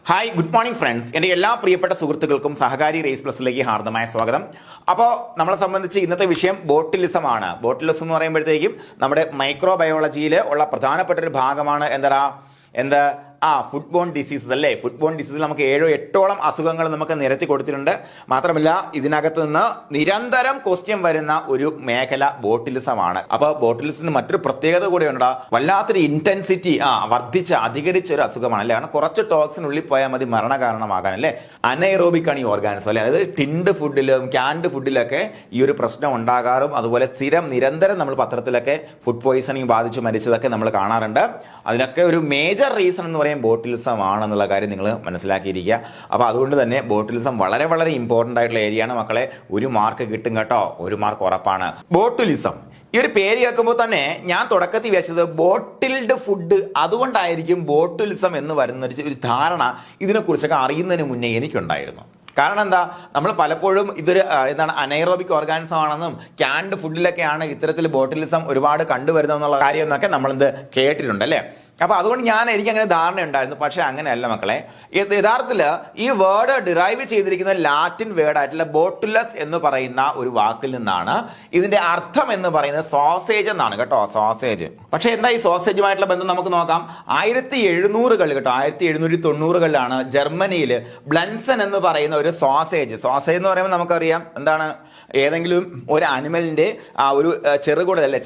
Hi, good morning friends. എൻ്റെ എല്ലാ പ്രിയപ്പെട്ട സുഹൃത്തുക്കൾക്കും സഹകാരി റേസ് പ്ലസിലേക്ക് ഹാർദമായ സ്വാഗതം. അപ്പോൾ നമ്മളെ സംബന്ധിച്ച് ഇന്നത്തെ വിഷയം ബോട്ടിലിസം ആണ്. ബോട്ടിലിസം എന്ന് പറയുമ്പോഴത്തേക്കും നമ്മുടെ മൈക്രോബയോളജിയിൽ ഉള്ള പ്രധാനപ്പെട്ട ഒരു ഭാഗമാണ്. എന്താ ഫുഡ് ബോൺ ഡിസീസസ് അല്ലേ. ഫുഡ് ബോൺ ഡിസീസിൽ നമുക്ക് 7-8ഓളം അസുഖങ്ങൾ നമുക്ക് നിരത്തി കൊടുത്തിട്ടുണ്ട്. മാത്രമല്ല ഇതിനകത്ത് നിന്ന് നിരന്തരം ക്വസ്റ്റ്യൻ വരുന്ന ഒരു മേഖല ബോട്ടിലിസമാണ്. അപ്പോൾ ബോട്ടിലിസത്തിന് മറ്റൊരു പ്രത്യേകത കൂടെയുണ്ട്. വല്ലാത്തൊരു ഇന്റൻസിറ്റി അധികരിച്ച ഒരു അസുഖമാണ് അല്ലേ. കാരണം കുറച്ച് ടോക്സിനുള്ളിൽ പോയാൽ മതി മരണ കാരണമാകാൻ അല്ലേ. അനൈറോബിക് ആണ് ഈ ഓർഗാനിസം അല്ലേ. അതായത് ടിൻഡ് ഫുഡിലും ക്യാൻഡ് ഫുഡിലൊക്കെ ഈ ഒരു പ്രശ്നം ഉണ്ടാകാറും അതുപോലെ നിരന്തരം നമ്മൾ പത്രത്തിലൊക്കെ ഫുഡ് പോയിസണിങ് ബാധിച്ച് മരിച്ചതൊക്കെ നമ്മൾ കാണാറുണ്ട്. അതിനൊക്കെ ഒരു മേജർ റീസൺ എന്ന് ബോട്ടിലിസം ആണെന്നുള്ള കാര്യം നിങ്ങൾ മനസ്സിലാക്കിയിരിക്കുക. അപ്പോൾ അതുകൊണ്ട് തന്നെ ബോട്ടിലിസം വളരെ വളരെ ഇമ്പോർട്ടൻ്റ് ആയിട്ടുള്ള ഏരിയയാണ് മക്കളെ. ഒരു മാർക്ക് കിട്ടും കേട്ടോ, ഒരു മാർക്ക് ഉറപ്പാണ്. ബോട്ടിലിസം ഈ ഒരു പേര് കേൾക്കുമ്പോൾ തന്നെ ഞാൻ തുടക്കത്തിൽ വിചാരിച്ചത് ബോട്ടിൽഡ് ഫുഡ്, അതുകൊണ്ടായിരിക്കും ബോട്ടിലിസം എന്ന് വരുന്ന ഒരു ധാരണ ഇതിനെക്കുറിച്ചൊക്കെ അറിയുന്നതിന് മുന്നേ എനിക്കുണ്ടായിരുന്നു. കാരണം എന്താ, നമ്മൾ പലപ്പോഴും ഇതൊരു അനൈറോബിക് ഓർഗാനിസം ആണെന്നും ക്യാൻഡ് ഫുഡിലൊക്കെയാണ് ഇത്തരത്തിൽ ബോട്ടിലിസം ഒരുപാട് കണ്ടുവരുന്നതെന്നുള്ള കാര്യം എന്നൊക്കെ നമ്മളിത് കേട്ടിട്ടുണ്ട് അല്ലേ. അപ്പൊ അതുകൊണ്ട് എനിക്ക് അങ്ങനെ ധാരണ ഉണ്ടായിരുന്നു. പക്ഷെ അങ്ങനെയല്ല മക്കളെ. യഥാർത്ഥത്തിൽ ഈ വേർഡ് ഡിറൈവ് ചെയ്തിരിക്കുന്ന ലാറ്റിൻ വേർഡ് ആയിട്ടുള്ള ബോട്ടുലസ് എന്ന് പറയുന്ന ഒരു വാക്കിൽ നിന്നാണ്. ഇതിന്റെ അർത്ഥം എന്ന് പറയുന്നത് സോസേജ് എന്നാണ് കേട്ടോ, സോസേജ്. പക്ഷെ എന്താ ഈ സോസേജുമായിട്ടുള്ള ബന്ധം നമുക്ക് നോക്കാം. 1700 കേട്ടോ, 1790-കളിലാണ് ജർമ്മനിയിൽ ബ്ലൻസൺ എന്ന് പറയുന്ന ഒരു സോസേജ് എന്ന് പറയുമ്പോൾ നമുക്കറിയാം എന്താണ്, ഏതെങ്കിലും ഒരു അനിമലിന്റെ ഒരു ചെറുകുടൽ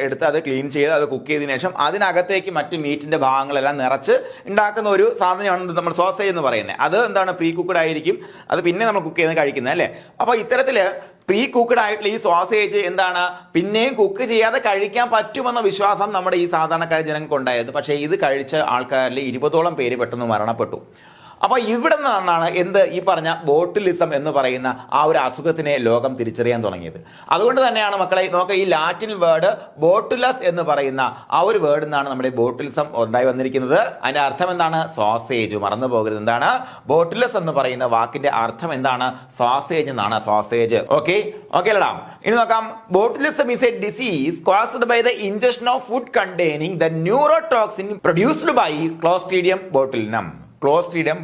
എടുത്ത് അത് ക്ലീൻ ചെയ്ത് അത് കുക്ക് ചെയ്തതിനു ശേഷം അതിനകത്തേക്ക് മറ്റു മീറ്റിന്റെ ഭാഗങ്ങളെല്ലാം നിറച്ച് ഉണ്ടാക്കുന്ന ഒരു സാധനമാണ് നമ്മൾ സോസേജ് എന്ന് പറയുന്നത്. അത് എന്താണ്, പ്രീ കുക്ക്ഡ് ആയിരിക്കും. അത് പിന്നെ നമ്മൾ കുക്ക് ചെയ്ത് കഴിക്കുന്നത് അല്ലേ. അപ്പോൾ ഇത്തരത്തില് പ്രീ കുക്ക്ഡ് ആയിട്ടുള്ള ഈ സോസേജ് എന്താണ്, പിന്നെയും കുക്ക് ചെയ്യാതെ കഴിക്കാൻ പറ്റുമെന്ന വിശ്വാസം നമ്മുടെ ഈ സാധാരണക്കാര ജനങ്ങൾക്ക് ഉണ്ടായിരുന്നു. പക്ഷേ ഇത് കഴിച്ച ആൾക്കാരിൽ 20ഓളം പേര് പെട്ടെന്ന് മരണപ്പെട്ടു. അപ്പൊ ഇവിടെ നിന്നാണ് ഈ പറഞ്ഞ ബോട്ടിലിസം എന്ന് പറയുന്ന ഒരു അസുഖത്തിനെ ലോകം തിരിച്ചറിയാൻ തുടങ്ങിയത്. അതുകൊണ്ട് തന്നെയാണ് മക്കളെ നോക്കുക, ഈ ലാറ്റിൻ വേർഡ് ബോട്ടുലസ് എന്ന് പറയുന്ന ഒരു വേർഡിൽ നിന്നാണ് നമ്മുടെ ബോട്ടിലിസം ഉണ്ടായി വന്നിരിക്കുന്നത്. അതിന്റെ അർത്ഥം എന്താണ്, സോസേജ്. മറന്നു പോകരുത്, എന്താണ് ബോട്ടുലസ് എന്ന് പറയുന്ന വാക്കിന്റെ അർത്ഥം എന്താണ്, സോസേജ് എന്നാണ്, സോസേജ്. ഓക്കെ അല്ലടാ. ഇനി നോക്കാം. Botulism is a disease caused by the injection of food containing the neurotoxin produced by clostridium botulinum. Clostridium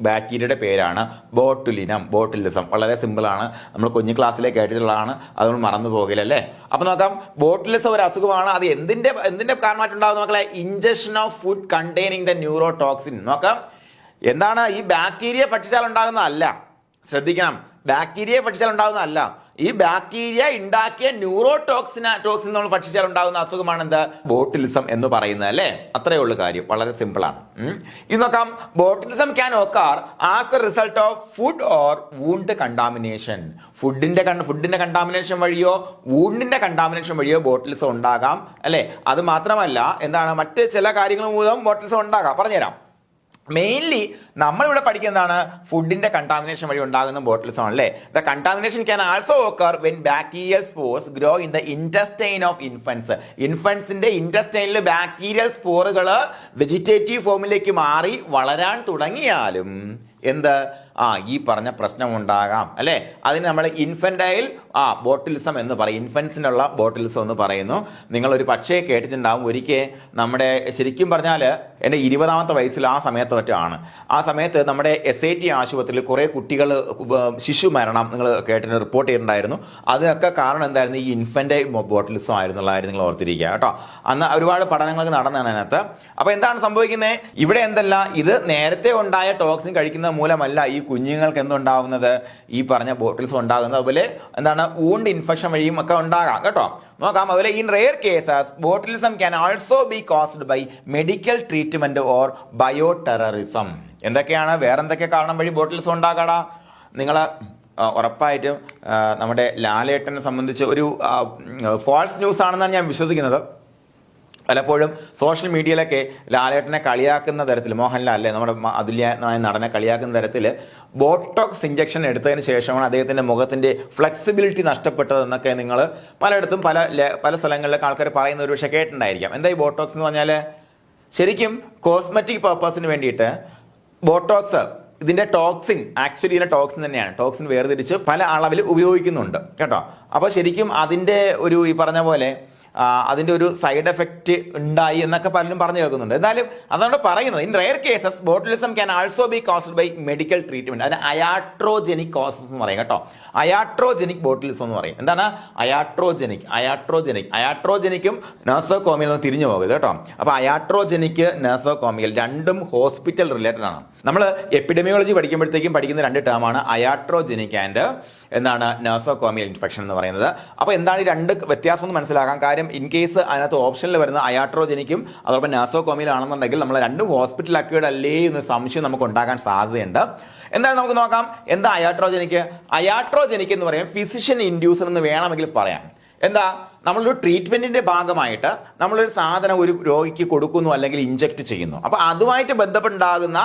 ബാക്ടീരിയയുടെ പേരാണ് ബോട്ടുലിസം. വളരെ സിമ്പിൾ ആണ്, നമ്മൾ കുഞ്ഞു ക്ലാസ്സിലേക്ക് കേട്ടിട്ടുള്ളതാണ്. അത് നമ്മൾ മറന്നു പോകില്ല അല്ലേ. അപ്പൊ നോക്കാം, ബോട്ടുലിസം ഒരു അസുഖമാണ്. അത് എന്തിന്റെ കാരണമായിട്ടുണ്ടാകുന്ന മക്കളെ, injection of food containing the neurotoxin. നോക്കാം, എന്താണ്, ഈ ബാക്ടീരിയ ഭക്ഷിച്ചാൽ ഉണ്ടാകുന്നതല്ല. ശ്രദ്ധിക്കണം, ബാക്ടീരിയ ഭക്ഷിച്ചാൽ ഉണ്ടാകുന്നതല്ല. ഈ ബാക്ടീരിയ ഉണ്ടാക്കിയ ടോക്സിൻ നമ്മൾ ഭക്ഷിച്ചാൽ ഉണ്ടാകുന്ന അസുഖമാണ് എന്ത്, ബോട്ടിലിസം എന്ന് പറയുന്നത് അല്ലേ. അത്രയേ ഉള്ളൂ കാര്യം, വളരെ സിമ്പിൾ ആണ്. ഇത് നോക്കാം. Botulism can occur as the result of food or wound contamination. ഫുഡിന്റെ കണ്ടാമിനേഷൻ വഴിയോ വൂണ്ടിന്റെ കണ്ടാമിനേഷൻ വഴിയോ ബോട്ടിലിസം ഉണ്ടാകാം അല്ലെ. അത് മാത്രമല്ല എന്താണ്, മറ്റ് ചില കാര്യങ്ങൾ മൂലം ബോട്ടിലിസം ഉണ്ടാകാം. പറഞ്ഞുതരാം. മെയിൻലി നമ്മളിവിടെ പഠിക്കുന്നതാണ് ഫുഡിന്റെ കണ്ടാമിനേഷൻ വഴി ഉണ്ടാകുന്ന ബോട്ടിലിസം അല്ലേ. The contamination can also occur when bacterial spores grow in the intestine of infants. ഇൻഫൻസിന്റെ ഇന്റസ്റ്റൈനിൽ ബാക്ടീരിയൽ സ്പോറുകൾ വെജിറ്റേറ്റീവ് ഫോമിലേക്ക് മാറി വളരാൻ തുടങ്ങിയാലും ഈ പറഞ്ഞ പ്രശ്നം ഉണ്ടാകാം അല്ലെ. അതിന് നമ്മൾ ഇൻഫന്റൈൽ ബോട്ടിലിസം എന്ന് പറയും. ഇൻഫൻസിനുള്ള ബോട്ടിലിസം എന്ന് പറയുന്നു. നിങ്ങൾ ഒരു പക്ഷേ കേട്ടിട്ടുണ്ടാവും. ഒരിക്കൽ നമ്മുടെ ശരിക്കും പറഞ്ഞാൽ എൻ്റെ 20ാമത്തെ വയസ്സിൽ ആ സമയത്ത് നമ്മുടെ SIT ആശുപത്രിയിൽ കുറെ കുട്ടികൾ ശിശു മരണം നിങ്ങൾ കേട്ടിട്ട് റിപ്പോർട്ട് ചെയ്തിട്ടുണ്ടായിരുന്നു. അതിനൊക്കെ കാരണം എന്തായിരുന്നു, ഈ ഇൻഫന്റൈൽ ബോട്ടിലിസം ആയിരുന്നുള്ളതായിരുന്നു. നിങ്ങൾ ഓർത്തിരിക്കുക കേട്ടോ. അന്ന് ഒരുപാട് പഠനങ്ങളൊക്കെ നടന്നതാണ് അതിനകത്ത്. അപ്പൊ എന്താണ് സംഭവിക്കുന്നത്, ഇവിടെ ഇത് നേരത്തെ ഉണ്ടായ ടോക്സിൻ കഴിക്കുന്ന മൂലമല്ല ഈ കുഞ്ഞുങ്ങൾക്ക് എന്തുണ്ടാവുന്നത്, ഈ പറഞ്ഞ ബോട്ടിൽസ് ഉണ്ടാകുന്നത്. അതുപോലെ വൂണ്ട് ഇൻഫെക്ഷൻ വഴിയും ഒക്കെ ഉണ്ടാകാം കേട്ടോ. നോക്കാം. അതുപോലെ in rare cases botulism can also be caused by medical treatment or bio terrorism. വേറെന്തൊക്കെ കാരണം വഴി ബോട്ടിലിസം ഉണ്ടാകാടാ. നിങ്ങൾ ഉറപ്പായിട്ടും നമ്മുടെ ലാലേട്ടനെ സംബന്ധിച്ച് ഒരു ഫാൾസ് ന്യൂസ് ആണെന്നാണ് ഞാൻ വിശ്വസിക്കുന്നത്. പലപ്പോഴും സോഷ്യൽ മീഡിയയിലൊക്കെ ലാലേട്ടനെ കളിയാക്കുന്ന തരത്തിൽ, മോഹൻലാൽ അല്ലേ നമ്മുടെ അതുല്യനായ നടനെ കളിയാക്കുന്ന തരത്തിൽ ബോട്ടോക്സ് ഇഞ്ചക്ഷൻ എടുത്തതിന് ശേഷമാണ് അദ്ദേഹത്തിന്റെ മുഖത്തിന്റെ ഫ്ലെക്സിബിലിറ്റി നഷ്ടപ്പെട്ടതെന്നൊക്കെ നിങ്ങൾ പലയിടത്തും പല സ്ഥലങ്ങളിലൊക്കെ ആൾക്കാർ പറയുന്ന ഒരു പക്ഷേ കേട്ടിട്ടുണ്ടായിരിക്കാം. എന്താ ഈ ബോട്ടോക്സ് എന്ന് പറഞ്ഞാൽ, ശരിക്കും കോസ്മെറ്റിക് പർപ്പസിന് വേണ്ടിയിട്ട് ബോട്ടോക്സ് ഇതിന്റെ ടോക്സിൻ തന്നെയാണ്. ടോക്സിൻ വേർതിരിച്ച് പല അളവിൽ ഉപയോഗിക്കുന്നുണ്ട് കേട്ടോ. അപ്പോൾ ശരിക്കും അതിന്റെ ഈ പറഞ്ഞ പോലെ അതിൻ്റെ ഒരു സൈഡ് എഫക്റ്റ് ഉണ്ടായി എന്നൊക്കെ പലരും പറഞ്ഞു കേൾക്കുന്നുണ്ട്. എന്തായാലും അതുകൊണ്ട് പറയുന്നത് in rare cases botulism can also be caused by medical treatment. അതിന് അയാട്രോജനിക് കോസസ് എന്ന് പറയും കേട്ടോ. അയാട്രോജനിക് ബോട്ടുലിസം എന്ന് പറയും. എന്താണ് അയാട്രോജനിക്കും നെർസോകോമിയൽ നിന്ന് തിരിഞ്ഞു പോകരുത് കേട്ടോ. അപ്പൊ അയാട്രോജനിക് നെർസോകോമിയൽ രണ്ടും ഹോസ്പിറ്റൽ റിലേറ്റഡ് ആണ്. നമ്മൾ എപ്പിഡെമിയോളജി പഠിക്കുമ്പോഴത്തേക്കും പഠിക്കുന്ന രണ്ട് ടേമാണ് അയാട്രോജനിക് ആൻഡ് എന്താണ് നെർസോകോമിയൽ ഇൻഫെക്ഷൻ എന്ന് പറയുന്നത്. അപ്പോൾ എന്താണ് ഈ രണ്ട് വ്യത്യാസം എന്ന് മനസ്സിലാക്കാൻ കാര്യം, ഇൻ കേസ് അതിനകത്ത് ഓപ്ഷനിൽ വരുന്ന അയാട്രോജനിക്കും അതോടൊപ്പം നെർസോകോമിയൽ ആണെന്നുണ്ടെങ്കിൽ നമ്മൾ രണ്ടും ഹോസ്പിറ്റൽ അക്വേർഡ് അല്ലേ എന്ന് സംശയം നമുക്ക് ഉണ്ടാകാൻ സാധ്യതയുണ്ട്. എന്തായാലും നമുക്ക് നോക്കാം എന്താ അയാട്രോജനിക്. അയാട്രോജനിക് എന്ന് പറയും ഫിസിഷ്യൻ ഇൻഡ്യൂസർ എന്ന് വേണമെങ്കിൽ പറയാം. എന്താ, നമ്മളൊരു ട്രീറ്റ്മെന്റിന്റെ ഭാഗമായിട്ട് നമ്മളൊരു സാധനം ഒരു രോഗിക്ക് കൊടുക്കുന്നു അല്ലെങ്കിൽ ഇഞ്ചക്ട് ചെയ്യുന്നു. അപ്പൊ അതുമായിട്ട് ബന്ധപ്പെട്ടുണ്ടാകുന്ന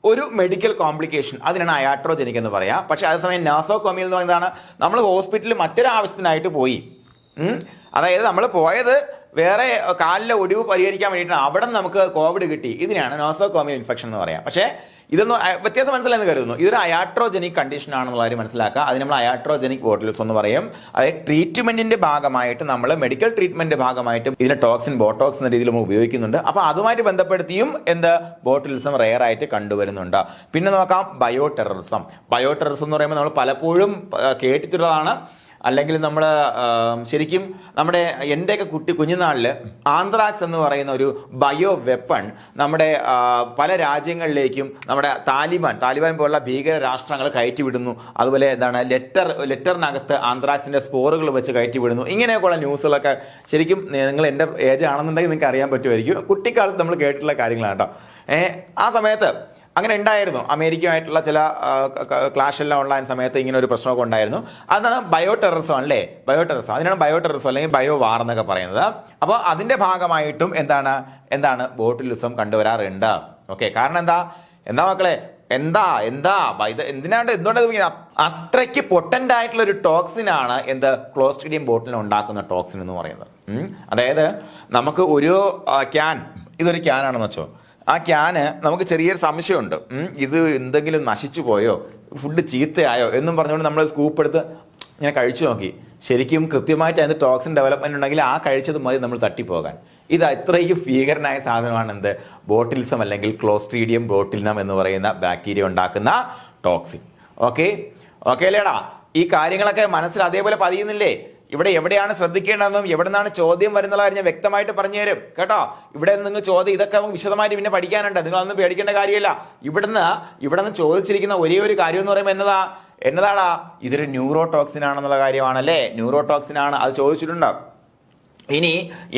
ഒരു മെഡിക്കൽ കോംപ്ലിക്കേഷൻ, അതിനാണ് അയാട്രോജനിക് എന്ന് പറയാം. പക്ഷെ അതേസമയം നെർസോകോമിയൽ എന്ന് പറയുന്നതാണ് നമ്മൾ ഹോസ്പിറ്റലിൽ മറ്റൊരു ആവശ്യത്തിനായിട്ട് പോയി, അതായത് നമ്മൾ പോയത് വേറെ കാലിലെ ഒടിവ് പരിഹരിക്കാൻ വേണ്ടിയിട്ടാണ്, അവിടെ നമുക്ക് കോവിഡ് കിട്ടി, ഇതിനാണ് നോസോകോമിയൽ ഇൻഫെക്ഷൻ എന്ന് പറയാം. പക്ഷേ ഇതൊന്നും വ്യത്യാസം മനസ്സിലായെന്ന് കരുതുന്നു. ഇതൊരു അയാട്രോജനിക് കണ്ടീഷൻ ആണെന്നുള്ള കാര്യം മനസ്സിലാക്കുക. അത് നമ്മൾ അയാട്രോജനിക് ബോട്ടുലിസം എന്ന് പറയും. അതായത് ട്രീറ്റ്മെന്റിന്റെ ഭാഗമായിട്ട് നമ്മൾ മെഡിക്കൽ ട്രീറ്റ്മെന്റിന്റെ ഭാഗമായിട്ടും ഇതിനെ ടോക്സിൻ ബോട്ടോക്സ് എന്ന രീതിയിൽ നമ്മൾ ഉപയോഗിക്കുന്നുണ്ട്. അപ്പൊ അതുമായിട്ട് ബന്ധപ്പെടുത്തിയും ബോട്ടുലിസം റെയർ ആയിട്ട് കണ്ടുവരുന്നുണ്ട്. പിന്നെ നോക്കാം ബയോടെററിസം. ബയോടെററിസം എന്ന് പറയുമ്പോൾ നമ്മൾ പലപ്പോഴും കേട്ടിട്ടുള്ളതാണ്, അല്ലെങ്കിൽ നമ്മൾ ശരിക്കും നമ്മുടെ എൻ്റെയൊക്കെ കുഞ്ഞുനാളിൽ ആന്ത്രാക്സ് എന്ന് പറയുന്ന ഒരു ബയോ വെപ്പൺ നമ്മുടെ പല രാജ്യങ്ങളിലേക്കും നമ്മുടെ താലിബാൻ പോലുള്ള ഭീകര രാഷ്ട്രങ്ങൾ കയറ്റിവിടുന്നു. അതുപോലെ എന്താണ് ലെറ്ററിനകത്ത് ആന്ത്രാക്സിന്റെ സ്പോറുകൾ വെച്ച് കയറ്റിവിടുന്നു. ഇങ്ങനെയൊക്കെയുള്ള ന്യൂസുകളൊക്കെ ശരിക്കും നിങ്ങൾ എൻ്റെ ഏജ് ആണെന്നുണ്ടെങ്കിൽ നിങ്ങൾക്ക് അറിയാൻ പറ്റുമായിരിക്കും. കുട്ടിക്കാലത്ത് നമ്മൾ കേട്ടിട്ടുള്ള കാര്യങ്ങളാണ് കേട്ടോ. ആ സമയത്ത് അങ്ങനെ ഉണ്ടായിരുന്നു. അമേരിക്കയുമായിട്ടുള്ള ചില ക്ലാഷ് എല്ലാം ഉള്ള സമയത്ത് ഇങ്ങനെ ഒരു പ്രശ്നമൊക്കെ ഉണ്ടായിരുന്നു. അതാണ് ബയോടെററിസം അല്ലേ, ബയോടെററിസം. അതിനാണ് ബയോടെററിസം അല്ലെങ്കിൽ ബയോ വാർ എന്നൊക്കെ പറയുന്നത്. അപ്പോൾ അതിന്റെ ഭാഗമായിട്ടും എന്താണ് ബോട്ടുലിസം കണ്ടുവരാറുണ്ട്. ഓക്കെ, കാരണം എന്താ മക്കളെ, എന്തുകൊണ്ട് അത്രയ്ക്ക് പൊട്ടന്റ് ആയിട്ടുള്ള ഒരു ടോക്സിൻ ആണ് ക്ലോസ്ട്രീഡിയം ബോട്ടിലിന് ഉണ്ടാക്കുന്ന ടോക്സിൻ എന്ന് പറയുന്നത്. അതായത് നമുക്ക് ഒരു ഇതൊരു ക്യാനാണെന്ന് വെച്ചോ, ആ ക്യാന് നമുക്ക് ചെറിയൊരു സംശയമുണ്ട്, ഇത് എന്തെങ്കിലും നശിച്ചു പോയോ, ഫുഡ് ചീത്തയായോ എന്നും പറഞ്ഞുകൊണ്ട് നമ്മൾ സ്കൂപ്പ് എടുത്ത് ഇങ്ങനെ കഴിച്ചു നോക്കി. ശരിക്കും കൃത്യമായിട്ട് അതിന് ടോക്സിൻ ഡെവലപ്മെന്റ് ഉണ്ടെങ്കിൽ ആ കഴിച്ചത് മതി നമ്മൾ തട്ടിപ്പോകാൻ. ഇത് ഇത്രയും ഭീകരനായ സാധനമാണ് ബോട്ടിലിസം അല്ലെങ്കിൽ ക്ലോസ്ട്രീഡിയം ബോട്ടിലിനം എന്ന് പറയുന്ന ബാക്ടീരിയ ഉണ്ടാക്കുന്ന ടോക്സിൻ. ഓക്കെ അല്ലേടാ, ഈ കാര്യങ്ങളൊക്കെ മനസ്സിൽ അതേപോലെ പതിയുന്നില്ലേ? ഇവിടെ എവിടെയാണ് ശ്രദ്ധിക്കേണ്ടതെന്നും എവിടെ നിന്നാണ് ചോദ്യം വരുന്നുള്ള കാര്യം ഞാൻ വ്യക്തമായിട്ട് പറഞ്ഞു തരും കേട്ടോ. ഇവിടെ നിങ്ങൾ ചോദ്യം ഇതൊക്കെ വിശദമായിട്ട് പിന്നെ പഠിക്കാനുണ്ട്, നിങ്ങളൊന്നും പേടിക്കേണ്ട കാര്യമില്ല. ഇവിടുന്ന് ചോദിച്ചിരിക്കുന്ന ഒരേ ഒരു കാര്യം എന്ന് പറയുമ്പോൾ എന്നതാടാ, ഇതൊരു ന്യൂറോടോക്സിൻ ആണെന്നുള്ള കാര്യമാണല്ലേ. ന്യൂറോടോക്സിൻ ആണ്, അത് ചോദിച്ചിട്ടുണ്ട്. ഇനി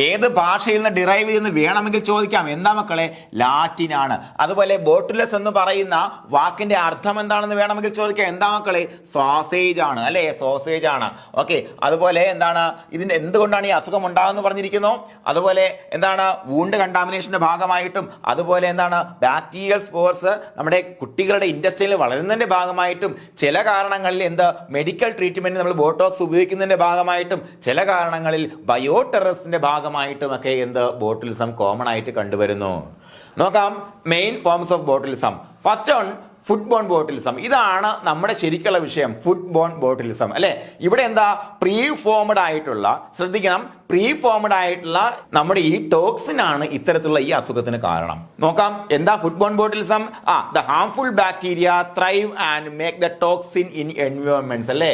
ഏത് ഭാഷയിൽ നിന്ന് ഡിറൈവ് ചെയ്യുന്ന വേണമെങ്കിൽ ചോദിക്കാം. എന്താ മക്കളെ, ലാറ്റിൻ ആണ്. അതുപോലെ ബോട്ടുലസ് എന്ന് പറയുന്ന വാക്കിന്റെ അർത്ഥം എന്താണെന്ന് വേണമെങ്കിൽ ചോദിക്കാം. എന്താ മക്കളെ, സോസേജ് ആണ് അല്ലെ, സോസേജ് ആണ്. ഓക്കെ, അതുപോലെ ഇതിന്റെ എന്തുകൊണ്ടാണ് ഈ അസുഖം ഉണ്ടാകുന്നത് പറഞ്ഞിരിക്കുന്നു. അതുപോലെ വൂണ്ട് കണ്ടാമിനേഷന്റെ ഭാഗമായിട്ടും, അതുപോലെ ബാക്ടീരിയൽ സ്പോർസ് നമ്മുടെ കുട്ടികളുടെ ഇൻഡസ്ട്രിയിൽ വളരുന്നതിന്റെ ഭാഗമായിട്ടും, ചില കാരണങ്ങളിൽ മെഡിക്കൽ ട്രീറ്റ്മെന്റ് നമ്മൾ ബോട്ടോക്സ് ഉപയോഗിക്കുന്നതിന്റെ ഭാഗമായിട്ടും, ചില കാരണങ്ങളിൽ ബയോടെററിസത്തിന്റെ ഭാഗമായിട്ടുമൊക്കെ ബോട്ടുലിസം കോമൺ ആയിട്ട് കണ്ടുവരുന്നു. നോക്കാം main forms of botulism. First one food borne botulism. ഇതാണ് നമ്മുടെ ശരിക്കുള്ള വിഷയം, ഫുഡ് ബോൺ ബോട്ടിലിസം അല്ലെ. ഇവിടെ പ്രീഫോംഡ് ആയിട്ടുള്ള, ശ്രദ്ധിക്കണം, പ്രീഫോംഡ് ആയിട്ടുള്ള നമ്മുടെ ഈ ടോക്സിൻ ആണ് ഇത്തരത്തിലുള്ള ഈ അസുഖത്തിന് കാരണം. നോക്കാം എന്താ food borne botulism. The harmful bacteria thrive and make the toxin in environments അല്ലേ.